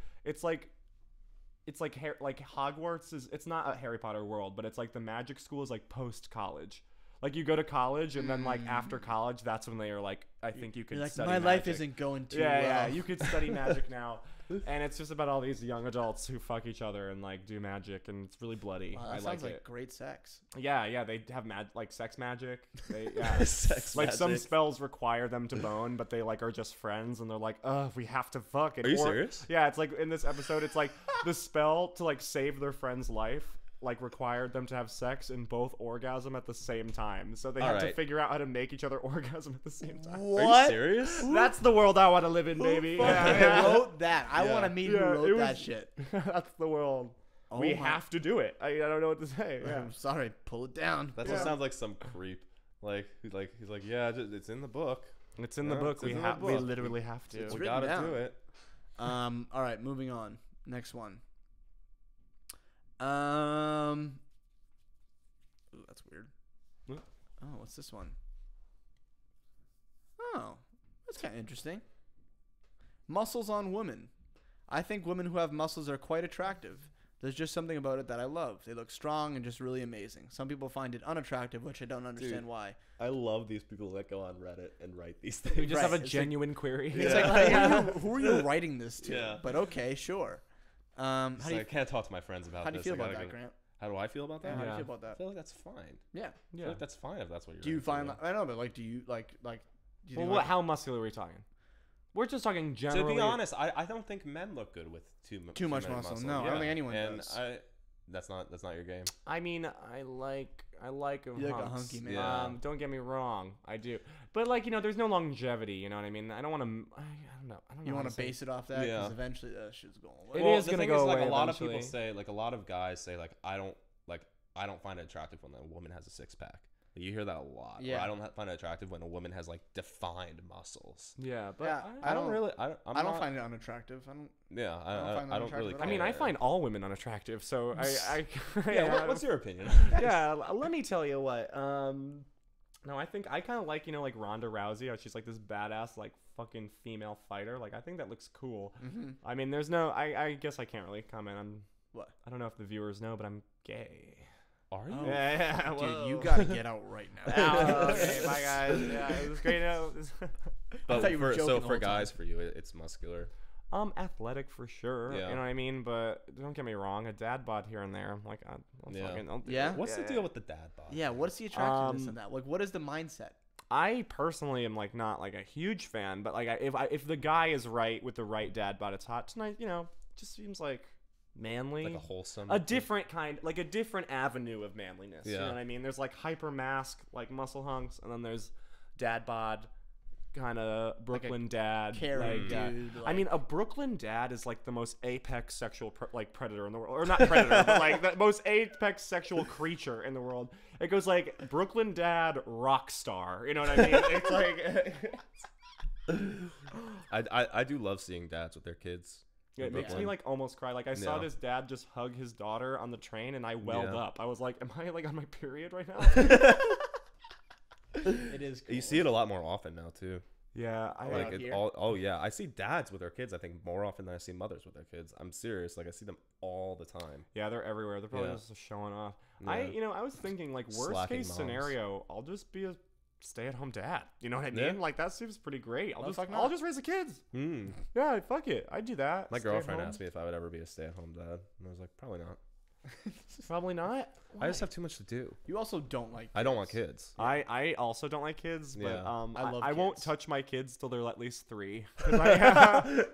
Hogwarts is. It's not a Harry Potter world, but it's like the magic school is like post college. Like you go to college, and then like after college, that's when they are like, I think you can You're like, study my life magic." isn't going too Yeah, well. yeah, you could study magic now, and it's just about all these young adults who fuck each other and like do magic, and it's really bloody. Wow, that I sounds like like it. great sex. Yeah, they have like sex magic. They, yeah, Sex like some magic. spells require them to bone, but they like are just friends, and they're like, we have to fuck. And, Are you serious? Yeah, it's like in this episode, it's like the spell to like save their friend's life like required them to have sex and both orgasm at the same time. So they had to Alright. figure out how to make each other orgasm at the same time. What? Are you serious? That's the world I want to live in, baby. Yeah. wrote that? I Yeah. want to meet Yeah, who wrote it that was- shit. That's the world. Oh We my- have to do it. I don't know what to say. Yeah. I'm sorry, pull it down. That Yeah. just sounds like some creep. Like he's like, yeah, it's in the book. It's in the Yeah, book. it's We in the have. We book. literally have to. It's We written gotta down. do it. All right, moving on. Next one. Ooh, that's weird. What? Oh, what's this one? Oh, that's kind of interesting. Muscles on women. I think women who have muscles are quite attractive. There's just something about it that I love. They look strong and just really amazing. Some people find it unattractive, which I don't understand why. I love these people that go on Reddit and write these We things. just Right, have a it's like- genuine query. It's Yeah. like, who are you writing this to? Yeah. But okay, sure. How It's do you, like, I can't talk to my friends about how do you this. feel I about gotta that, go- Grant? How do I feel about that? How do you Yeah. feel about I that? feel like that's fine. Yeah. I feel like that's fine if that's what you're. Do you into, find? yeah. I know, but like, do you like? Do you Well, think, what, like, how muscular are we talking? We're just talking generally. To be honest, I don't think men look good with too much many muscle. muscle. No, I don't think anyone and does. That's not your game. I mean, I like a You like a hunks. hunky man. Yeah. Don't get me wrong, I do. But like there's no longevity. You know what I mean? I don't want to. I don't know. I don't know. You how want to say- base it off that? Because Yeah. eventually that shit's going It away. is the gonna thing go is, like, away a lot of people eventually. say, like a lot of guys say, like I don't find it attractive when a woman has a six pack. You hear that a lot. Or Yeah. I don't find it attractive when a woman has like defined muscles. Yeah, but Yeah, I don't really. I I don't find it unattractive. I don't. Yeah, I don't find that I don't really. attractive I mean, I find all women unattractive. So I Yeah. What's your opinion? yeah, let me tell you what. No, I think I kind of like like Ronda Rousey. How she's like this badass like fucking female fighter. Like I think that looks cool. Mm-hmm. I mean, there's no. I guess I can't really comment on. What? I don't know if the viewers know, but I'm gay. Are you? Oh, Yeah, Dude, you gotta get out right now. Okay, bye guys. Yeah, it was great. But thought you were joking so the for whole guys, for you, it's muscular. Athletic for sure. Yeah. You know what I mean? But don't get me wrong, a dad bod here and there. Like, I'll Yeah. I'll do Yeah? it. What's the deal with the dad bod? Yeah, what's the attractiveness in that? Like, what is the mindset? I personally am like not like a huge fan, but like if the guy is right with the right dad bod, it's hot tonight. Just seems like manly, Like a wholesome. a different kind, like a different avenue of manliness. You Yeah. know what I mean? There's like hyper mask, like muscle hunks, and then there's dad bod, kind of Brooklyn dad. caring like, dude, I like- mean, a Brooklyn dad is like the most apex sexual predator in the world, or not predator, but like the most apex sexual creature in the world. It goes like Brooklyn dad, rock star. You know what I mean? It's like I do love seeing dads with their kids. yeah, it makes me like almost cry. Like I saw Yeah. this dad just hug his daughter on the train, and I welled Yeah. up. I was like, "Am I like on my period right now?" It is. Cool. You see it a lot more often now too. Yeah, I Like, Like out it here? all. Oh yeah, I see dads with their kids. I think more often than I see mothers with their kids. I'm serious. Like I see them all the time. yeah, they're everywhere. They're probably Yeah. just showing off. Yeah. I was thinking like worst Slacking case moms. scenario, I'll just be a stay-at-home dad. You know what I mean? Yeah. Like that seems pretty great. Why the fuck not? I'll just raise the kids. Hmm. Yeah, fuck it. I'd do that. My Stay at girlfriend home. asked me if I would ever be a stay-at-home dad, and I was like, probably not. Probably not. I just have too much to do. You also don't like. I don't want kids. I also don't like kids, but Yeah. I love I won't kids. touch my kids till they're at least 3. 'Cause I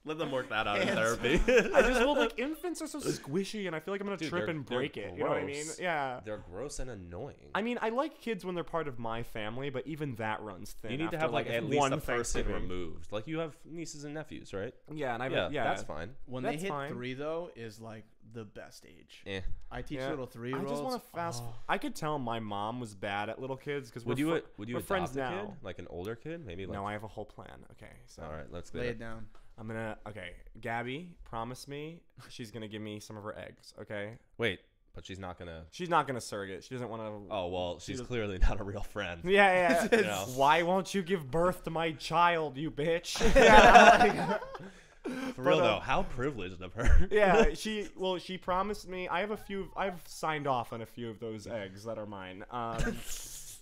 Let them work that out in Hands. therapy. I just well, like infants are so squishy, and I feel like I'm gonna Dude, trip they're- and they're break it. You know what I mean? gross. Yeah. They're gross and annoying. I mean, I like kids when they're part of my family, but even that runs thin. You need to after, have like at least one a person Thanksgiving. removed. Like you have nieces and nephews, right? Yeah, and Yeah, that's fine. When That's they hit fine. 3 though, is like the best age. Eh. I teach Yeah. little I 3-year-olds. just want to fast. Oh. I could tell my mom was bad at little kids because Would you we're adopt friends a now. kid, like an older kid, maybe? Like, No, I have a whole plan. Okay, so all right, let's get Lay it. it down. I'm gonna. Okay, Gabby, promise me she's gonna give me some of her eggs. Okay, Wait, but she's not gonna. she's not gonna surrogate. She doesn't want to. Oh well, she's does- clearly not a real friend. Yeah, yeah. You know. Why won't you give birth to my child, you bitch? For real But, though, how privileged of her. Yeah, she promised me. I've signed off on a few of those eggs that are mine.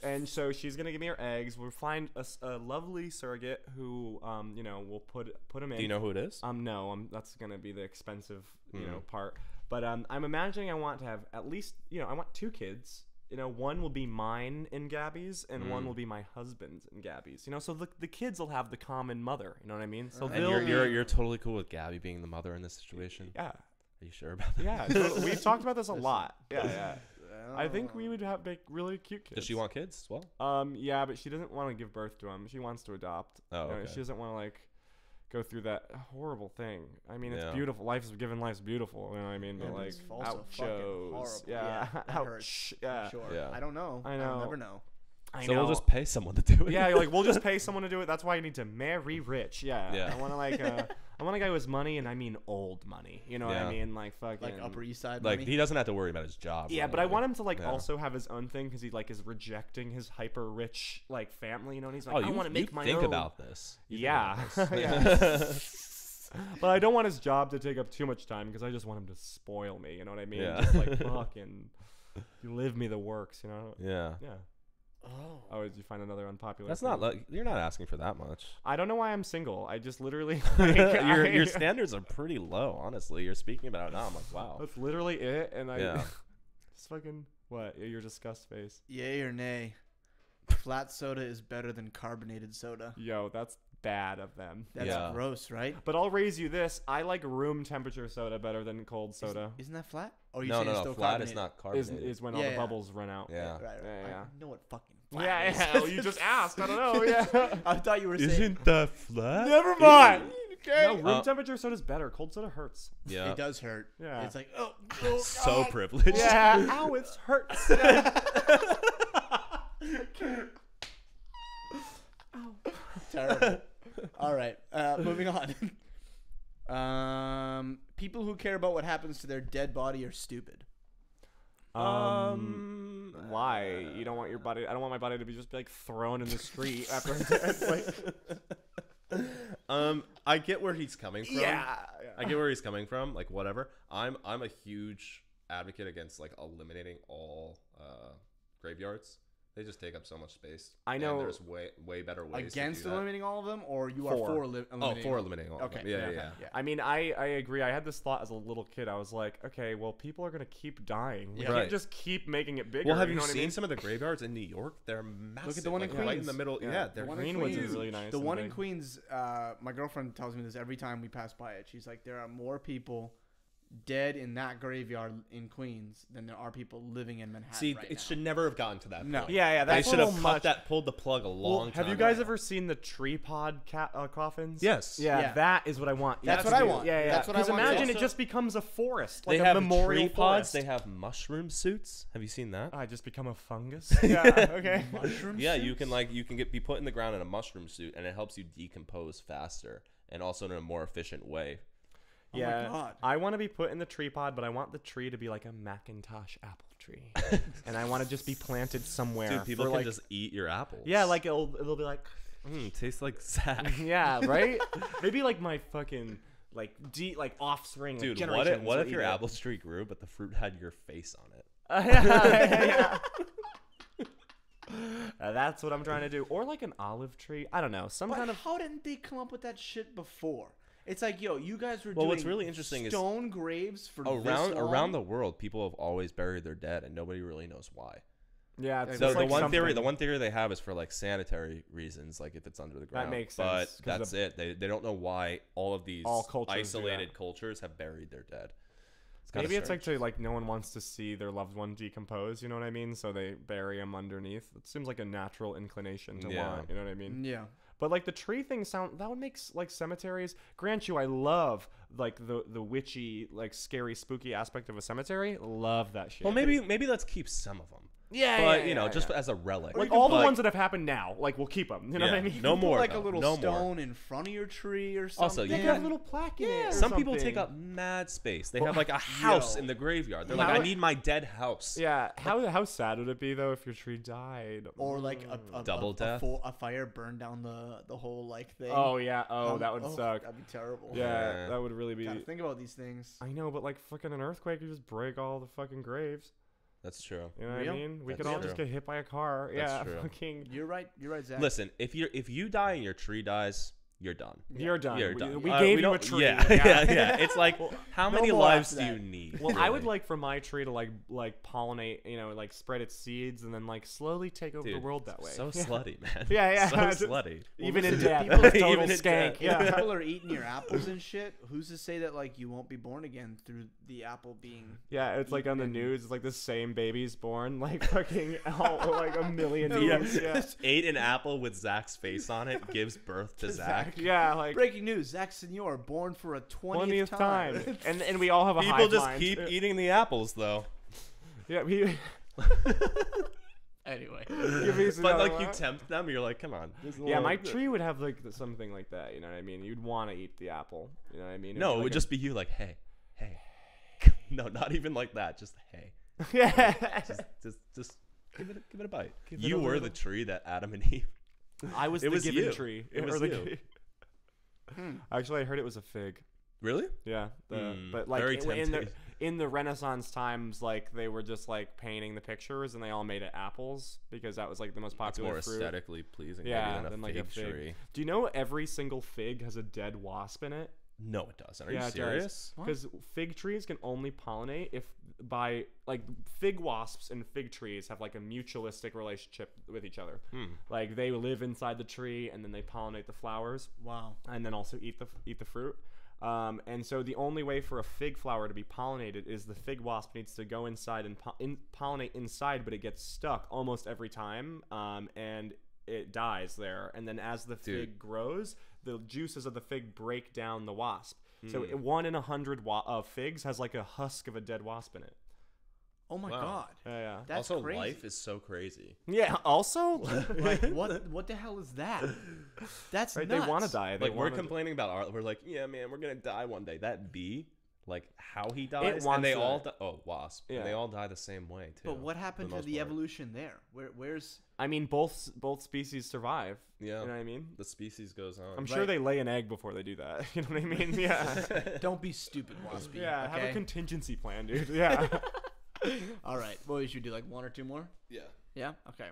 And so she's gonna give me her eggs. We'll find a lovely surrogate who, will put them in. Do you know who it is? No, that's gonna be the expensive, Hmm. part. But I'm imagining I want to have at least, I want 2 kids. One will be mine and Gabby's, and one will be my husband's and Gabby's. So the kids will have the common mother. You know what I mean? So And they'll you're totally cool with Gabby being the mother in this situation. yeah. Are you sure about that? Yeah, totally. We've talked about this a lot. Yeah. I think we would make really cute kids. Does she want kids as well? Yeah, but she doesn't want to give birth to them. She wants to adopt. Oh, okay. She doesn't want to go through that horrible thing. I mean, it's Yeah. beautiful. Life's beautiful. You know what I mean? Yeah, But but it's also out fucking shows. horrible. Yeah, that ouch. hurts. Yeah. Sure. Yeah. I don't know. I know. I'll never know. I So know. we'll just pay someone to do it. Yeah, you're like, we'll just pay someone to do it. That's why you need to marry rich. Yeah. Yeah. I want to I want a guy who has money, and I mean old money. You know what Yeah. I mean? Like fucking. Like Upper East Side Like money. he doesn't have to worry about his job. Yeah, or but I anything. want him to Yeah. also have his own thing because he is rejecting his hyper rich family, and he's like, Oh, I you want to make you my think own. about this. You think Yeah, about this. yeah. But I don't want his job to take up too much time because I just want him to spoil me. You know what I mean? Yeah. Just fucking, you live me the works. You know? Yeah. Yeah. Oh. Oh, did you find another unpopular? That's thing? not like you're not asking for that much. I don't know why I'm single. I just literally. Your standards are pretty low, honestly. You're speaking about it now. I'm like, wow. That's literally it, and I. Yeah. Just fucking what? Your disgust face. Yay or nay? Flat soda is better than carbonated soda. Yo, that's bad of them. That's Yeah. gross, right? But I'll raise you this: I like room temperature soda better than cold soda. Isn't that flat? Or you No, saying no, it's no. still Flat is carbonated? not carbonated. Is when all Yeah, the yeah. bubbles run out. Yeah. Right. Yeah, yeah. I know what fucking flat Yeah, is. yeah. Oh, you just asked. I don't know. Yeah. I thought you were saying. that flat? Never mind. Okay. No, room temperature soda's better. Cold soda hurts. Yeah. It does hurt. Yeah. It's like, oh So God. privileged. Yeah. Ow, it hurts. Terrible. All right. Moving on. People who care about what happens to their dead body are stupid. Why? You don't want your body? I don't want my body to be just thrown in the street after I'm dead. I get where he's coming from. Yeah. I get where he's coming from. Like whatever. I'm a huge advocate against eliminating all graveyards. They just take up so much space. I know. And there's way better ways Against to do that. eliminating all of them, or you are For. for eliminating? Oh, for eliminating all Okay. of them. Yeah. I mean, I agree. I had this thought as a little kid. I was like, okay, well, people are gonna keep dying. We Yeah. can't Right. just keep making it bigger. Well, have you know what I seen mean? some of the graveyards in New York? They're massive. the one in right in Queens. the middle. Yeah. Yeah, The they're one in Greenwood's Queens- is really nice. The and one in big. Queens, my girlfriend tells me this every time we pass by it. She's like, there are more people dead in that graveyard in Queens than there are people living in Manhattan. See, right it now. should never have gotten to that No. point. Yeah, They that's should a have little cut much. that, pulled the plug a long time Have you guys ago. ever seen the tree pod coffins? Yes. Yeah, Yeah. that is what I want. That's Yeah, what I to do- want. Yeah, yeah. That's what I Because want. imagine Also- it just becomes a forest, They like have a memorial tree pods. forest. They have mushroom suits. Have you seen that? I just become a fungus. Yeah. Okay. Mushroom Yeah, suits? you can be put in the ground in a mushroom suit, and it helps you decompose faster and also in a more efficient way. Oh Yeah. my God. I want to be put in the tree pod, but I want the tree to be like a Macintosh apple tree, and I want to just be planted somewhere. Dude, people for, can like, just eat your apples. Yeah, like it'll be like Tastes like Zack. Yeah, right. Maybe like my fucking like offspring. Dude, like, what if your apple tree grew, but the fruit had your face on it? Yeah. That's what I'm trying to do. Or like an olive tree. I don't know. How didn't they come up with that shit before? It's like, yo, you guys were Well, doing what's really interesting stone graves for around the world, people have always buried their dead, and nobody really knows why. Yeah. It's So like the one theory they have is for like sanitary reasons, like if it's under the ground. That makes sense. But that's it. They don't know why all of these isolated cultures have buried their dead. Maybe it's like no one wants to see their loved one decompose. You know what I mean? So they bury them underneath. It seems like a natural inclination to want. You know what I mean? Yeah. But like the tree thing that would make like cemeteries. Grant you, I love like the witchy, like scary, spooky aspect of a cemetery. Love that shit. Well, maybe let's keep some of them. Yeah, but you know, just as a relic. Like all the ones that have happened now, like we'll keep them. You know what I mean? No more. Like a little stone in front of your tree or something. Also, you can have a little plaque in it. Some people take up mad space. They have like a house in the graveyard. They're like, I need my dead house. Yeah. How sad would it be though if your tree died? Or like a double death. A fire burned down the whole like thing. Oh yeah. Oh, that would suck. That'd be terrible. Yeah, that would really be. Gotta think about these things. I know, but like fucking an earthquake, you just break all the fucking graves. That's true. You know what I mean? We could all just get hit by a car. That's true. Fucking. You're right, Zach. Listen, if you die and your tree dies, you're done. You're done. You're done. We gave you a tree. Yeah, yeah. It's like, how many lives do you need? Well, I would like for my tree to like pollinate, you know, like spread its seeds and then like slowly take over the world that way. So slutty, man. Yeah. So slutty. Even in death. People Even in skank. death. Yeah. People are eating your apples and shit. Who's to say that like you won't be born again through the apple being? Yeah, it's like on the news. It's like the same baby's born, like fucking like a million years. Yeah. Ate an apple with Zach's face on it, gives birth to Zach. Yeah, like breaking news: Zack Signore born for a 20th time. and we all have a People just mind. keep eating the apples though. Yeah. Anyway, but like you tempt them, you're like, come on. Yeah, my tree would have like something like that. You know what I mean? You'd want to eat the apple. You know what I mean? No, it would just be you like, hey. No, not even like that. Just hey. Yeah. Just give it a bite. You were the tree that Adam and Eve. I was the given tree. It was you. Actually, I heard it was a fig. Really? Yeah. But like in the Renaissance times, like they were just like painting the pictures and they all made it apples because that was like the most popular it's more fruit. Aesthetically pleasing. Yeah, than like a fig tree. Do you know every single fig has a dead wasp in it? No, it doesn't. Are you serious? Because fig trees can only pollinate if by like fig wasps and fig trees have like a mutualistic relationship with each other. Like they live inside the tree and then they pollinate the flowers. Wow. And then also eat the fruit. And so the only way for a fig flower to be pollinated is the fig wasp needs to go inside and pollinate inside, but it gets stuck almost every time, and it dies there. And then as the fig grows, the juices of the fig break down the wasp. So 1 in 100 figs has like a husk of a dead wasp in it. Oh my god. Yeah. That's also, crazy. life is so crazy. Yeah. Also, like what the hell is that? That's right. nuts. They want to die. We're complaining about art. We're like, yeah, man, we're gonna die one day. That bee, like how he dies, and they all wasp, and they all die the same way too. But what happened to the evolution there? Where's? I mean, both species survive. Yeah. You know what I mean? The species goes on. I'm sure they lay an egg before they do that. You know what I mean? Yeah. Don't be stupid, waspy. Yeah. Okay? Have a contingency plan, dude. Yeah. All right. Well, we should do like 1 or 2 more. Yeah. Yeah. Okay.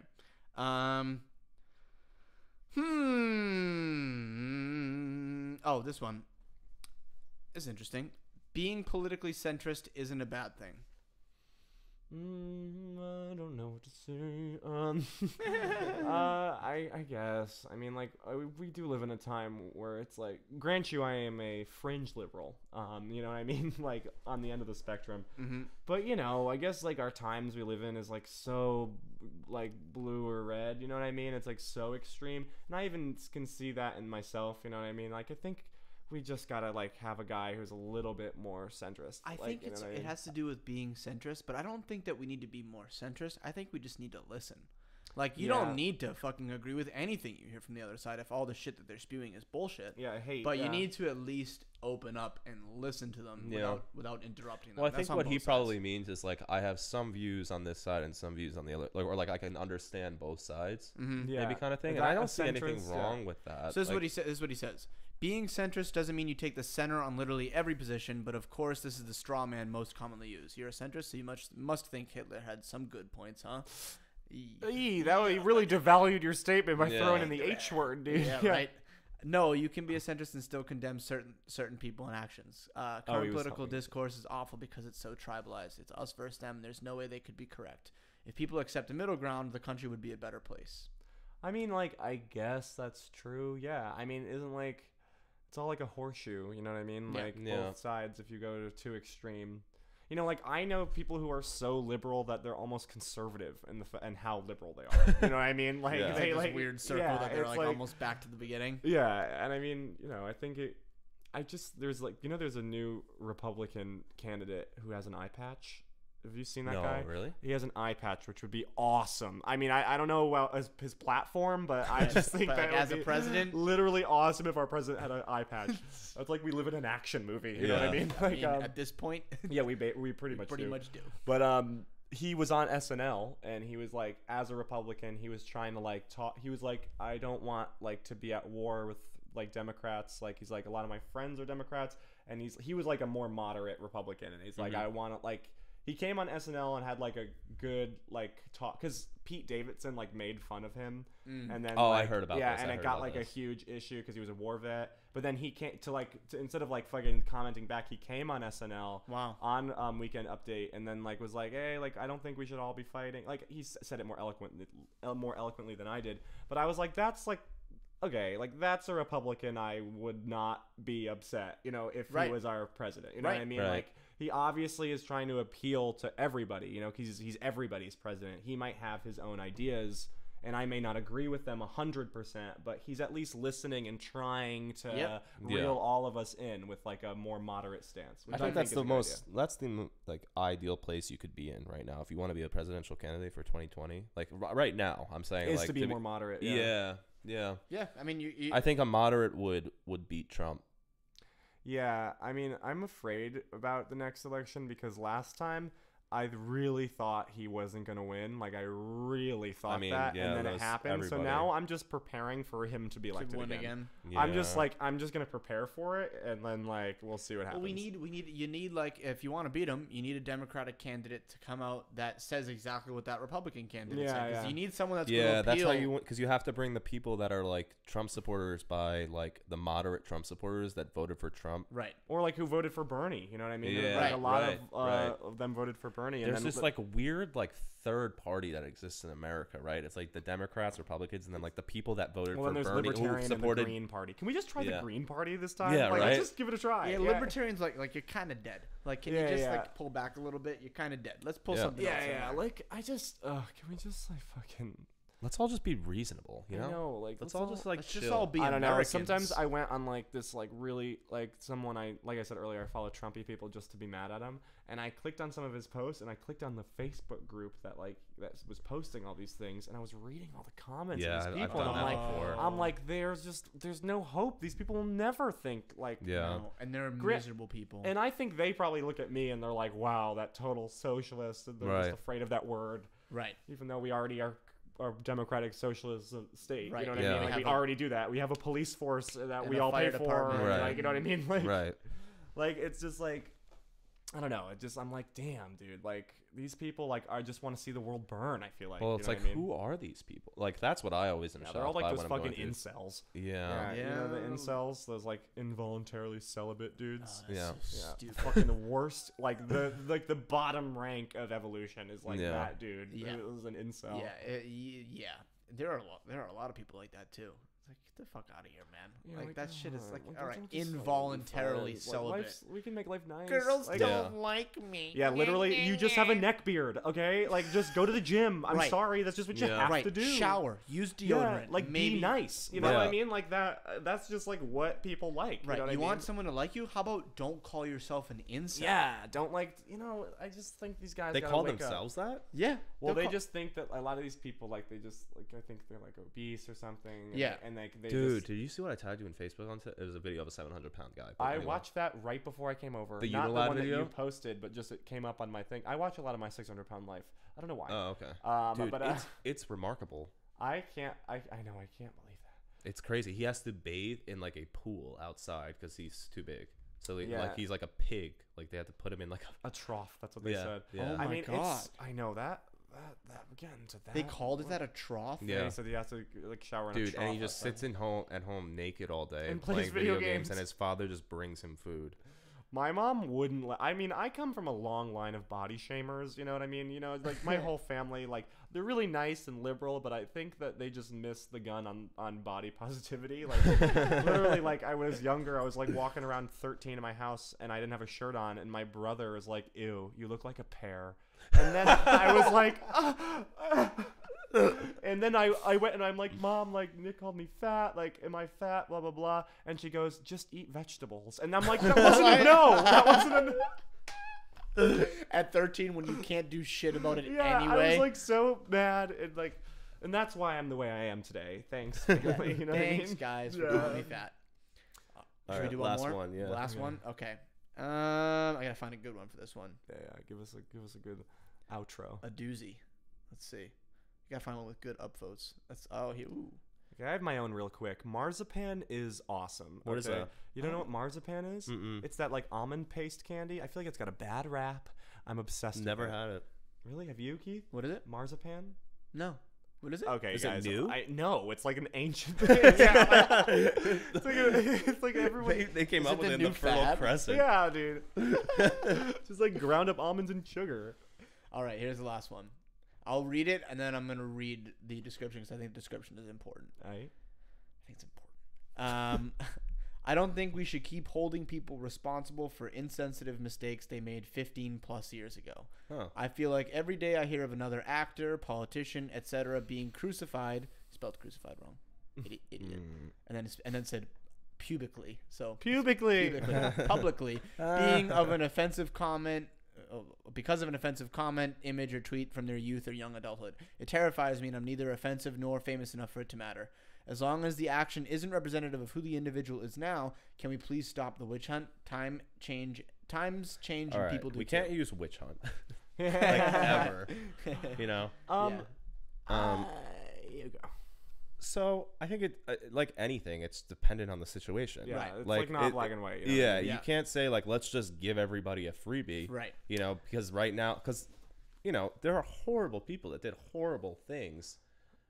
Oh, this one is interesting. Being politically centrist isn't a bad thing. I don't know what to say. I guess. I mean, like, we do live in a time where it's like, grant you, I am a fringe liberal. You know what I mean? Like, on the end of the spectrum. Mm-hmm. But, you know, I guess, like, our times we live in is, like, so, like, blue or red. You know what I mean? It's, like, so extreme. And I even can see that in myself. You know what I mean? Like, I think we just gotta like have a guy who's a little bit more centrist. I think it has to do with being centrist, but I don't think that we need to be more centrist. I think we just need to listen. Like, you Yeah. don't need to fucking agree with anything you hear from the other side if all the shit that they're spewing is bullshit. Yeah, I hate. But yeah. you need to at least open up and listen to them without interrupting them. Well, I That's think on what he both sides. probably means is like I have some views on this side and some views on the other, like, or like I can understand both sides, Yeah. maybe kind of thing. Is And I that don't a see anything centrist? wrong with that. So this is Like, what he says. This is what he says. Being centrist doesn't mean you take the center on literally every position, but of course this is the straw man most commonly used. You're a centrist, so you must think Hitler had some good points, huh? That really devalued your statement by Yeah. throwing in the H word, dude. Yeah, right. No, you can be a centrist and still condemn certain people and actions. Current he was political talking- discourse is awful because it's so tribalized. It's us versus them. There's no way they could be correct. If people accept a middle ground, the country would be a better place. I mean, like, I guess that's true. Yeah. I mean, isn't like it's all like a horseshoe. You know what I mean? Yeah. Like Yeah. both sides. If you go to too extreme. You know, like I know people who are so liberal that they're almost conservative in and how liberal they are. You know what I mean? Like Yeah. It's they like like this weird circle yeah, that they're it's like almost back to the beginning. Yeah, and I mean, you know, I think there's like, you know, there's a new Republican candidate who has an eye patch. Have you seen that no, guy? really? He has an eye patch, which would be awesome. I mean, I don't know about his platform, but I just think But, that like, as would a be president? literally awesome if our president had an eye patch. It's like we live in an action movie. You know what I Yeah. mean? I Like, mean, at this point, yeah, we pretty much pretty do. much do. But he was on SNL and he was like, as a Republican, he was trying to like talk. He was like, I don't want like to be at war with like Democrats. Like he's like, a lot of my friends are Democrats, and he was like a more moderate Republican, and he's like, I want to like. He came on SNL and had like a good like talk because Pete Davidson like made fun of him, and then Oh, I like, heard about yeah, this. and I it heard got about like this. a huge issue because he was a war vet. But then he came to instead of like fucking commenting back, he came on SNL Wow. on Weekend Update, and then like was like, hey, like I don't think we should all be fighting. Like he said it more eloquently than I did, but I was like, that's like. Okay, like that's a Republican I would not be upset, you know, if Right. he was our president. You know Right. what I mean? Right. Like he obviously is trying to appeal to everybody, you know, because he's everybody's president. He might have his own ideas, and I may not agree with them 100%, but he's at least listening and trying to Yep. reel Yeah. all of us in with like a more moderate stance. Which I think that's is the a good most. idea. That's the like ideal place you could be in right now if you want to be a presidential candidate for 2020. Like right now, I'm saying Is like to be more moderate. Yeah, yeah. Yeah, I mean, you I think a moderate would beat Trump. Yeah, I mean, I'm afraid about the next election because last time I really thought he wasn't going to win. Like, I really thought that, yeah, and then that it was happened. everybody. So now I'm just preparing for him to be could elected win again. again. I'm just Yeah. like, I'm just going to prepare for it, and then, like, we'll see what happens. Well, you need like, if you want to beat him, you need a Democratic candidate to come out that says exactly what that Republican candidate said. 'Cause yeah. you need someone that's Yeah, going to that's appeal. how you because you have to bring the people that are like Trump supporters by like the moderate Trump supporters that voted for Trump. Right. Or, like, who voted for Bernie, you know what I mean? Yeah, Like, a lot right. of them voted for Bernie. There's and then this like weird like third party that exists in America, right? It's like the Democrats, Republicans, and then like the people that voted well, then for there's Bernie Libertarian who supported. and the Green Party. Can we just try Yeah. the Green Party this time? Yeah, like, right? Let's just give it a try. Yeah, libertarians like you're kind of dead. Like, can you Yeah, just yeah. like pull back a little bit? You're kind of dead. Let's pull Yeah. something else. in Yeah, there. like, I just, can we just, like, fucking... Let's all just be reasonable, you know? I know, like, Let's all just like Let's chill. just all be I don't know. Americans. Sometimes I went on like this, like really, like someone like I said earlier, I follow Trumpy people just to be mad at him, and I clicked on some of his posts, and I clicked on the Facebook group that was posting all these things, and I was reading all the comments Yeah, of I've these people, done and I'm that like, before. I'm like, there's no hope. These people will never think like, Yeah. No, and they're Gra- miserable people. And I think they probably look at me and they're like, wow, that total socialist, and they're Right. just afraid of that word, right. even though we already are. Our democratic socialist state, Right. you know what Yeah. I mean? We Like, we have a- already do that. We have a police force that And we a all pay fire for, department. and, Right. like, you know what I mean? Like, Right. like it's just like, I don't know. It just, I'm like, damn, dude. Like, these people, like, I just want to see the world burn. I feel like. Well, you it's know like, what I mean? who are these people? Like, that's what I always am Yeah, shocked they're all like by those when I'm fucking going through. incels. Yeah. You know the Yeah. incels, those like involuntarily celibate dudes. That's Yeah. so Yeah, stupid. fucking the worst. Like the bottom rank of evolution is like Yeah. that dude. Yeah. It was an incel. Yeah, yeah. There are a lot of people like that too. It's like Get the fuck out of here, man. Yeah, Like that shit is like, like, all right, don't just involuntarily celibate. We can make life nice. Girls Like, don't like me. Yeah, literally, you just have a neck beard, okay? Like, just go to the gym. I'm Right. sorry, that's just what you Yeah. have Right, to do. shower, use deodorant. Yeah, like, maybe be nice. You know Yeah. what I mean? Like, that's just, like, what people like. Right, You know what I want mean? someone to like you? How about don't call yourself an incel? Yeah, don't like, I just think these guys They gotta call wake up. themselves that? Yeah. Well, they'll they call- just think that a lot of these people, like, they just, like, I think they're, like, obese or something. And Yeah. And, like, they Dude, just... did you see what I tagged you in Facebook on? It was a video of a 700-pound guy. but I anyway. watched that right before I came over. The Not the Unilad one video? that you posted, but just it came up on my thing. I watch a lot of my 600-pound life. I don't know why. Oh, okay. Dude, But it's remarkable. I can't. I know. I can't believe that. It's crazy. He has to bathe in like a pool outside because he's too big. So Yeah. like he's like a pig. Like they had to put him in like A trough. That's what they Yeah, said. yeah. Oh I my mean, God. I know that. We're getting to that. They called it that a trough? Yeah. He said he has to like shower in a dude, trough. and he just sits at home naked all day And playing plays video video games, and games. his father just brings him food. My mom wouldn't let. I mean, I come from a long line of body shamers. You know what I mean? Like my whole family, like they're really nice and liberal, but I think that they just missed the gun on body positivity. Like literally, like I was younger, I was like walking around 13 in my house, and I didn't have a shirt on, and my brother was like, "Ew, you look like a pear." And then I was like, and then I went and I'm like, Mom, like Nick called me fat, like am I fat, blah blah blah, and she goes, just eat vegetables, and I'm like, that wasn't a no, that wasn't a At 13 when you can't do shit about it yeah, anyway. I was like so mad, and that's why I'm the way I am today. Thanks, family, you know Thanks, what I mean? guys, for Yeah. calling me fat. Should we Alright, do one last more? one, yeah. Last Yeah. one? Okay. I gotta find a good one for this one. Yeah, give us a good outro. A doozy. Let's see. You gotta find one with good upvotes. Ooh. Okay, I have my own real quick. Marzipan is awesome. What is that? You don't know what marzipan is? Mm-mm. It's that like almond paste candy. I feel like it's got a bad rap. I'm obsessed Never with it. had it. Really? Have you, Keith? What is it? Marzipan? No. What is it? Okay, Is it guys. new? No, it's like an ancient thing. It's like everyone. They came Is up it with the it in the new Fertile fad? Crescent. Yeah, dude. Just like ground up almonds and sugar. All right, here's the last one. I'll read it, and then I'm going to read the description because I think the description is important. Right? I think it's important. I don't think we should keep holding people responsible for insensitive mistakes they made 15 plus years ago. Huh. I feel like every day I hear of another actor, politician, etc. being crucified. Spelled crucified wrong. Idiot. And then said pubically. So Pubically. publicly being of an offensive comment. Because of an offensive comment, image, or tweet from their youth or young adulthood. It terrifies me, and I'm neither offensive nor famous enough for it to matter. As long as the action isn't representative of who the individual is now, can we please stop the witch hunt? Times change, All and right, people do we too. can't use witch hunt like ever. You know. Here you go. So I think it like anything, it's dependent on the situation. Yeah, Right. it's like not black and white. You know what I Yeah, mean? you can't say like let's just give everybody a freebie. Right. You know, because right now, there are horrible people that did horrible things.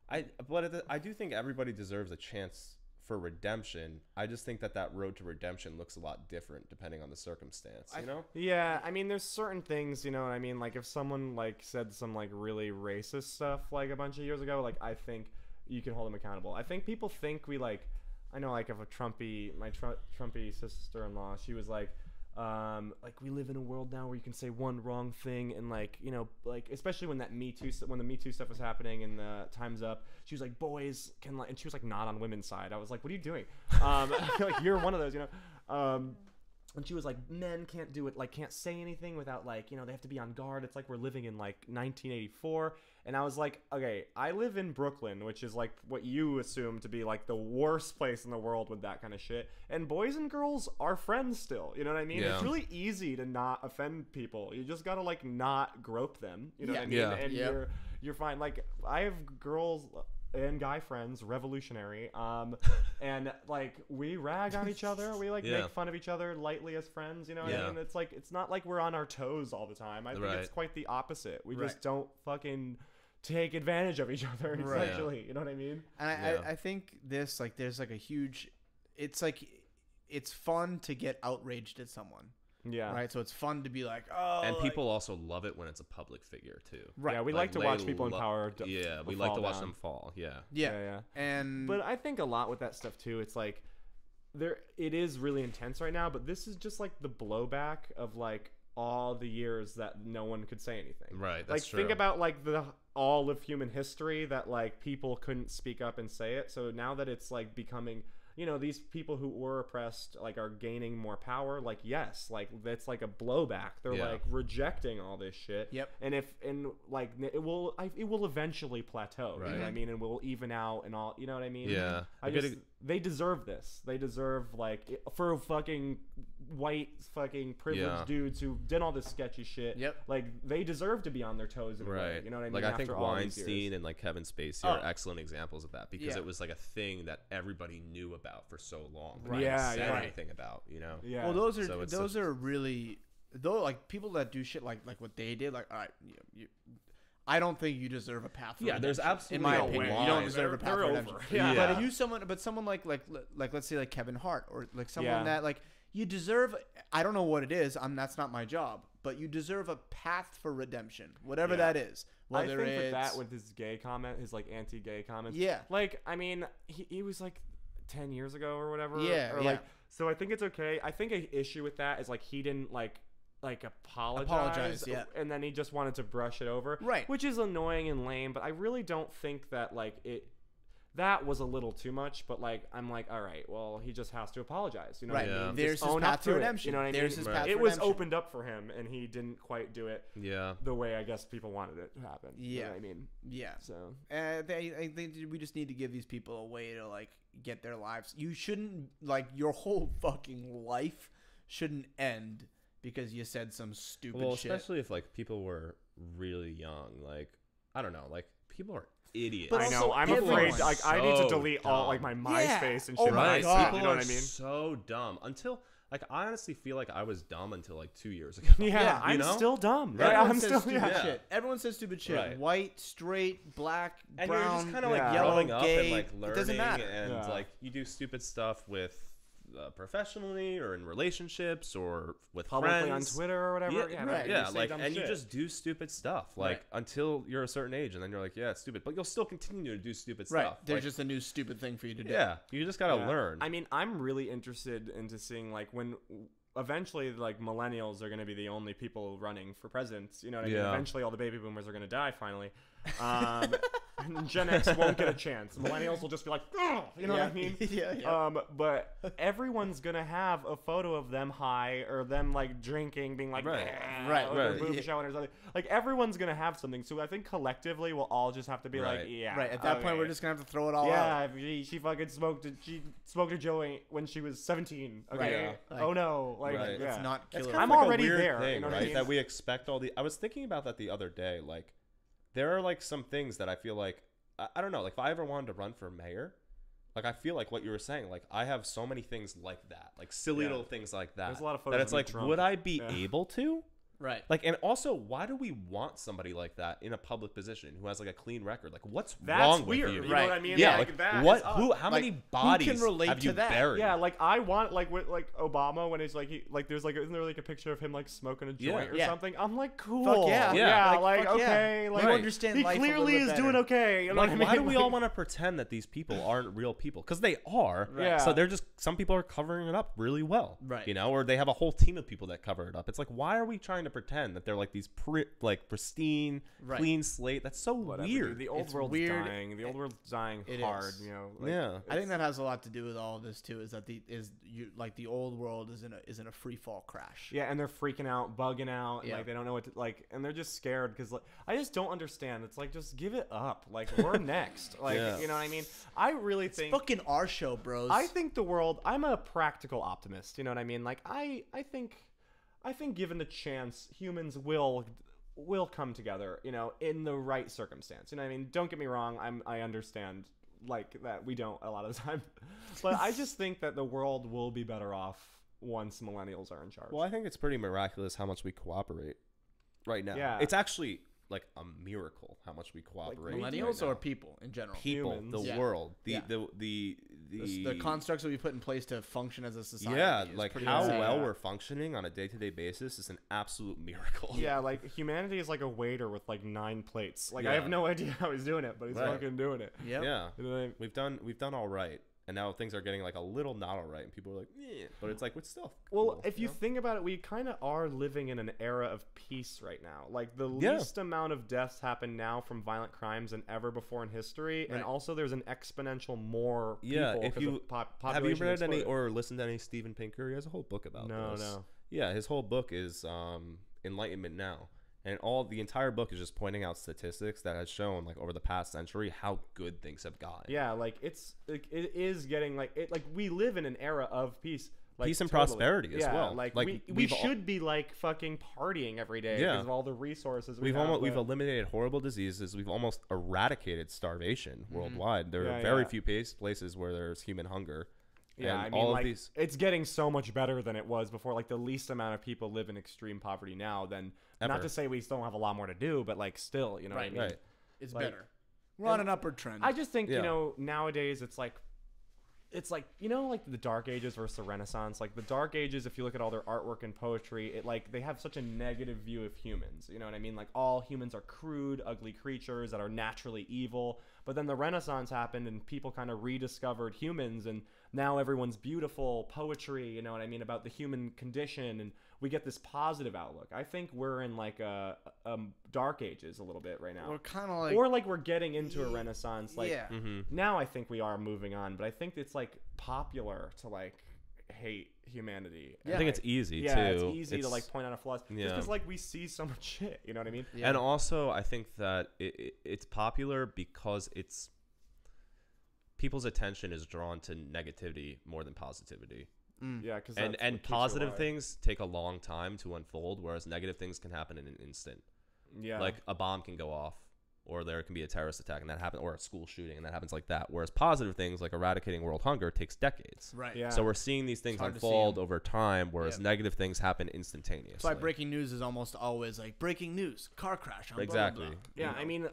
But I do think everybody deserves a chance for redemption. I just think that road to redemption looks a lot different depending on the circumstance. You know. Yeah, I mean, there's certain things, you know what I mean? Like, if someone, like, said some, like, really racist stuff, like, a bunch of years ago, like, I think you can hold them accountable. I think people think we, like, I know, like, if my Trumpy sister-in-law, she was like, we live in a world now where you can say one wrong thing and like, you know, like especially when the Me Too stuff was happening and the Time's Up, she was like, boys can like, and she was like not on women's side. I was like, what are you doing? Like you're one of those, you know. And she was like, men can't do it, like can't say anything without like, you know, they have to be on guard. It's like we're living in like 1984. And I was like, okay, I live in Brooklyn, which is like what you assume to be like the worst place in the world with that kind of shit. And boys and girls are friends still. You know what I mean? Yeah. It's really easy to not offend people. You just gotta like not grope them. You know what I mean? Yeah. And Yep. you're fine. Like I have girls and guy friends, revolutionary, and like we rag on each other, we like Yeah. make fun of each other lightly as friends, you know what Yeah. I mean? It's like, it's not like we're on our toes all the time. I think Right. it's quite the opposite. We Right. just don't fucking take advantage of each other, Right. essentially. You know what I mean? And Yeah. I think this, like, there's like a huge, it's like, it's fun to get outraged at someone. Yeah. Right. So it's fun to be like, oh. And people also love it when it's a public figure too. Right. Yeah, we like to they watch people in power. Yeah, we like to watch down. them fall. Yeah. Yeah. And But I think a lot with that stuff too. It's like it is really intense right now, but this is just like the blowback of like all the years that no one could say anything. Right. That's Like true. think about like all of human history that like people couldn't speak up and say it. So now that it's like becoming, you know, these people who were oppressed like are gaining more power. Like yes, like that's like a blowback. They're like rejecting all this shit. Yep. And it will eventually plateau. Right. You know what I mean? And we'll even out and all. You know what I mean? Yeah. They deserve this. They deserve like for fucking white fucking privileged dudes who did all this sketchy shit. Yep. Like they deserve to be on their toes in a way. You know what I mean? Like I think After all these years. Weinstein and like Kevin Spacey are excellent examples of that because it was like a thing that everybody knew about for so long. But Right. no one Yeah, said yeah. anything about, you know. Yeah. well, those are So it's those are really though like people that do shit like what they did. Like all right, I don't think you deserve a path. For Yeah, there's redemption. absolutely in my no opinion, way. you don't deserve a path They're for over. redemption. Yeah. But if you someone like let's say like Kevin Hart or like someone that like you deserve. I don't know what it is. That's not my job. But you deserve a path for redemption, whatever that is. Whether I think it's that with his gay comment, his like anti-gay comments. Yeah. Like I mean, he was like 10 years ago or whatever. Yeah, Or yeah. like so I think it's okay. I think an issue with that is like he didn't like apologize, yeah. and then he just wanted to brush it over, Right. which is annoying and lame, but I really don't think that like that was a little too much, but like I'm like, all right, well, he just has to apologize, you know right. what I mean? There's Just his own path up to to redemption. it, you know what I mean? There's his path. It to was redemption. opened up for him, and he didn't quite do it Yeah. the way I guess people wanted it to happen. Yeah. You know what I mean? Yeah. So I think we just need to give these people a way to like get their lives. You shouldn't like your whole fucking life shouldn't end because you said some stupid shit. Especially if like people were really young. Like I don't know. Like people are idiots. But I also know. I'm everyone- afraid. Like I need to So delete all dumb. like my Yeah. MySpace and Oh shit. my Right. God. People You know are what I mean? so dumb until like I honestly feel like I was dumb until like 2 years ago. Yeah, you I'm know? still dumb. Right. Right? Everyone I'm says still stupid yeah. shit. Everyone says stupid shit. Right. White, straight, black, And brown, you're just kind of yeah. like yellow, growing up gay. and like It learning, doesn't matter. and Yeah. like you do stupid stuff with professionally or in relationships or with Publicly friends on Twitter or whatever. Yeah, right. yeah, say like dumb and you shit. just do stupid stuff like Right. until you're a certain age, and then you're like, yeah, it's stupid, but you'll still continue to do stupid Right. stuff. There's Like, just a new stupid thing for you to do. yeah, you just gotta Yeah. learn. I mean, I'm really interested into seeing like when eventually like millennials are going to be the only people running for presidents. You know what I mean? Yeah. Eventually all the baby boomers are going to die finally. And Gen X won't get a chance. Millennials will just be like, oh, you know what I mean? Yeah. But everyone's going to have a photo of them high or them like drinking, being like, Right. Right, or their right. boob showing or something. Like everyone's going to have something. So I think collectively we'll all just have to be like, Right. yeah. Right. At that point, okay. we're just gonna have to throw it all out. Yeah, she fucking smoked a joint when she was 17. Okay. Right. Oh Like, no. Like, Right. yeah. Let's not kill It's it. kind I'm of like already a weird there, thing, you know what I right? mean? That we expect all the. I was thinking about that the other day. Like, there are like some things that I feel like I don't know. Like, if I ever wanted to run for mayor, like I feel like what you were saying. Like, I have so many things like that, like silly Yeah. little things like that. There's a lot of that photos it's of me like, drunk. would I be Yeah. able to? Right. Like, and also, why do we want somebody like that in a public position who has like a clean record? Like, what's That's wrong weird. with you? You know Right. what I mean? Yeah, like, like that what? is up. Who? How Like, many who bodies can relate have to you that? buried? Yeah, like I want like with like Obama when he's like there's like isn't there like a picture of him like smoking a joint or Yeah. something? I'm like cool. Fuck yeah. Yeah. like fuck yeah. okay, You like understand he life a little clearly bit is doing better. okay. You know Like, what I mean? why do we all Like, want to pretend that these people aren't real people? Because they are. Right. Yeah. So they're just, some people are covering it up really well. Right. You know, or they have a whole team of people that cover it up. It's like, why are we trying to pretend that they're like these pristine, Right. clean slate? That's so whatever, weird. dude. The old It's world's weird. dying. The old world's dying It hard. is. You know. Like, Yeah. I think that has a lot to do with all of this too. Is that the old world is in a free fall crash. Yeah, and they're freaking out, bugging out, and Yeah. like they don't know what to like, and they're just scared because like I just don't understand. It's like just give it up. Like we're next. Like Yeah. you know what I mean? I really think Fucking our show, bros. I think the world. I'm a practical optimist. You know what I mean? Like I think given the chance, humans will come together. You know, in the right circumstance. You know what I mean? Don't get me wrong. I understand like that we don't a lot of the time, but I just think that the world will be better off once millennials are in charge. Well, I think it's pretty miraculous how much we cooperate right now. Yeah. It's actually like a miracle how much we cooperate. Millennials right or now. people in general? People, Humans. the Yeah. world, Yeah. The constructs that we put in place to function as a society. yeah, is like pretty how insane. well we're functioning on a day-to-day basis is an absolute miracle. Yeah, like humanity is like a waiter with like 9 plates. Like I Yeah. have no idea how he's doing it, but he's Right. fucking doing it. Yep. Yeah. You know what I mean? We've done all right, and now things are getting like a little not all right, and people are like, yeah, but it's like it's still Well, cool, if you know? think about it, we kind of are living in an era of peace right now. Like the Yeah. least amount of deaths happen now from violent crimes than ever before in history, and Right. also there's an exponential more people. Yeah, if 'cause you of have you population read any exploded. or listened to any Stephen Pinker? He has a whole book about No, this. no. Yeah, his whole book is Enlightenment Now. And the entire book is just pointing out statistics that has shown like over the past century how good things have gotten. Yeah, like it is getting like it like we live in an era of peace. Like, Peace and totally. prosperity as Yeah, well. Like, Like, we we've all- should be like fucking partying every day Yeah. because of all the resources We've have, we've eliminated horrible diseases. We've almost eradicated starvation worldwide. There Yeah, are very yeah. few places where there's human hunger. Yeah, and I mean, all like, of these. it's getting so much better than it was before. Like, the least amount of people live in extreme poverty now than, not Ever. to say we still have a lot more to do, but, like, still, you know what I mean? Right. It's Like- better. We're on an upward trend. I just think, Yeah. you know, nowadays it's like, you know, like the Dark Ages versus the Renaissance. Like, the Dark Ages, if you look at all their artwork and poetry, it, like, they have such a negative view of humans. You know what I mean? Like, all humans are crude, ugly creatures that are naturally evil. But then the Renaissance happened and people kind of rediscovered humans, and now everyone's beautiful, poetry, you know what I mean, about the human condition, and we get this positive outlook. I think we're in like a Dark Ages a little bit right now. We're kind of like, Or like we're getting into a Renaissance. Like yeah. now I think we are moving on, but I think it's like popular to like hate humanity. I think it's easy Yeah, too. it's easy to like point out a flaws. Just Yeah. because like we see so much shit, you know what I mean? Yeah. And also, I think that it's popular because it's people's attention is drawn to negativity more than positivity. Yeah, because And positive things take a long time to unfold, whereas negative things can happen in an instant. Yeah, Like a bomb can go off, or there can be a terrorist attack, and that happens, or a school shooting, and that happens like that. Whereas positive things like eradicating world hunger takes decades. Right. Yeah. So we're seeing these things hard to see unfold 'em. over time, whereas Yeah. negative things happen instantaneously. That's why breaking news is almost always like breaking news, car crash. On blah, blah, Exactly. blah. yeah. You know? I mean,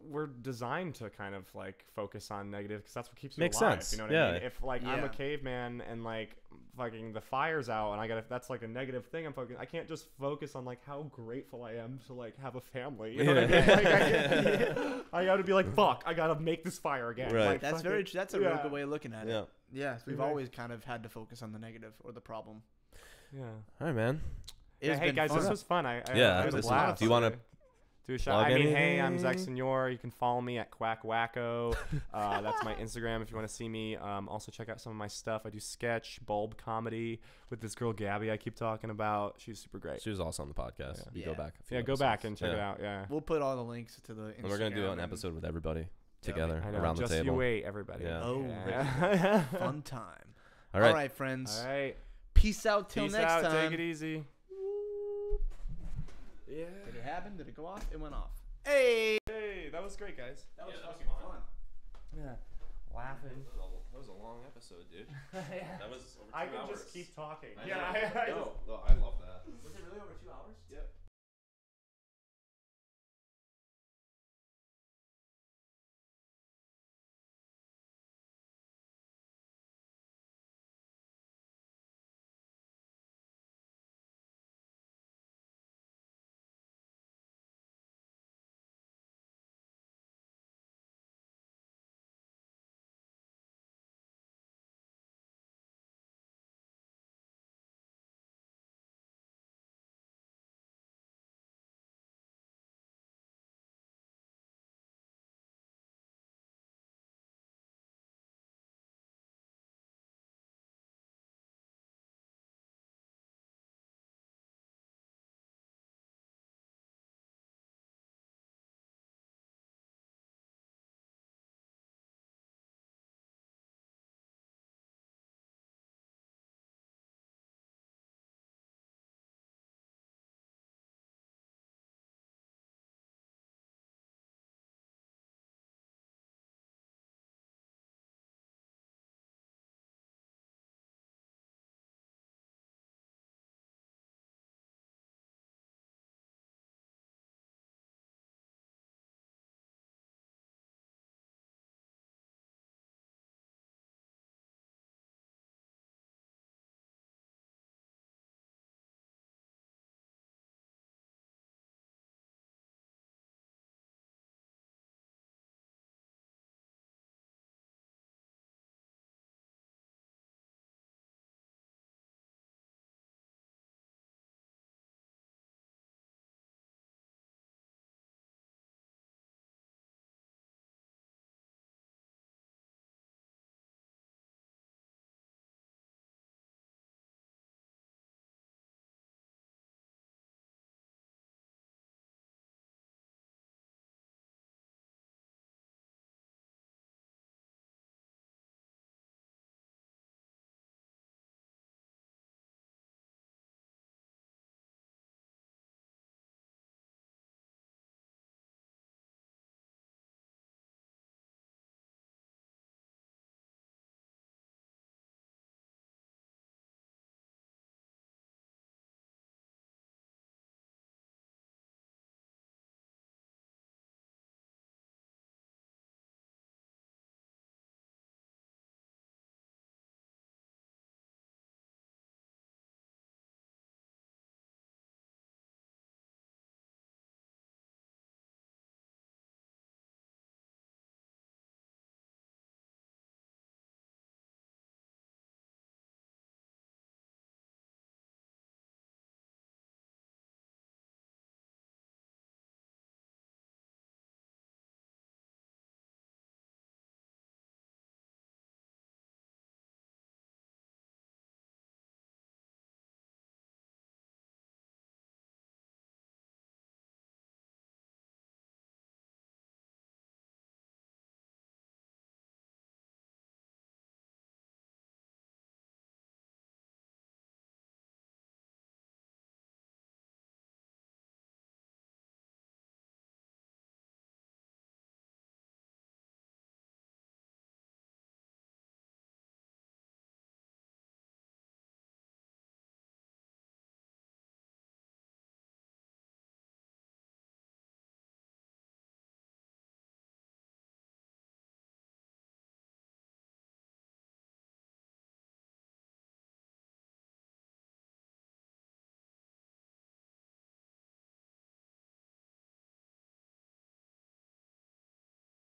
we're designed to kind of like focus on negative because that's what keeps you Makes alive. sense. You know what I Yeah. mean? If like I'm Yeah. a caveman and like fucking the fire's out and I gotta, that's like a negative thing. I can't just focus on like how grateful I am to like have a family. You know what I mean? Like, I gotta be like, fuck, I gotta make this fire again. Right. Like, That's fucking- very. That's a real yeah. good way of looking at it. Yeah. Yes, we've Yeah. always kind of had to focus on the negative or the problem. Yeah. All right, man. It's Hey been guys, fun. this was fun. I Yeah, it was a this was- blast. do you wanna do a shout? plug I mean, hey, I'm anything? Zack Signore. You can follow me at Quack Wacko. That's my Instagram if you want to see me. Also check out some of my stuff. I do sketch, bulb comedy with this girl Gabby I keep talking about. She's super great. She was also on the podcast. Yeah. You Yeah. go back. a few Yeah, go back episodes. and check it Yeah. out. Yeah. We'll put all the links to the. Instagram And we're gonna do an and- episode with everybody together I know. around the Just table. you wait, everybody. Yeah. Oh, Yeah. Fun time. All right. All right, friends. All right. Peace out till Peace next out. time. Take it easy. Yeah. Did it happen? Did it go off? It went off. Hey. Hey, that was great, guys. That was Yeah, that was fucking fun. fun. Yeah. Laughing. That was a long episode, dude. That was over 2 I could hours. just keep talking. I Yeah. know. I No, just- no, I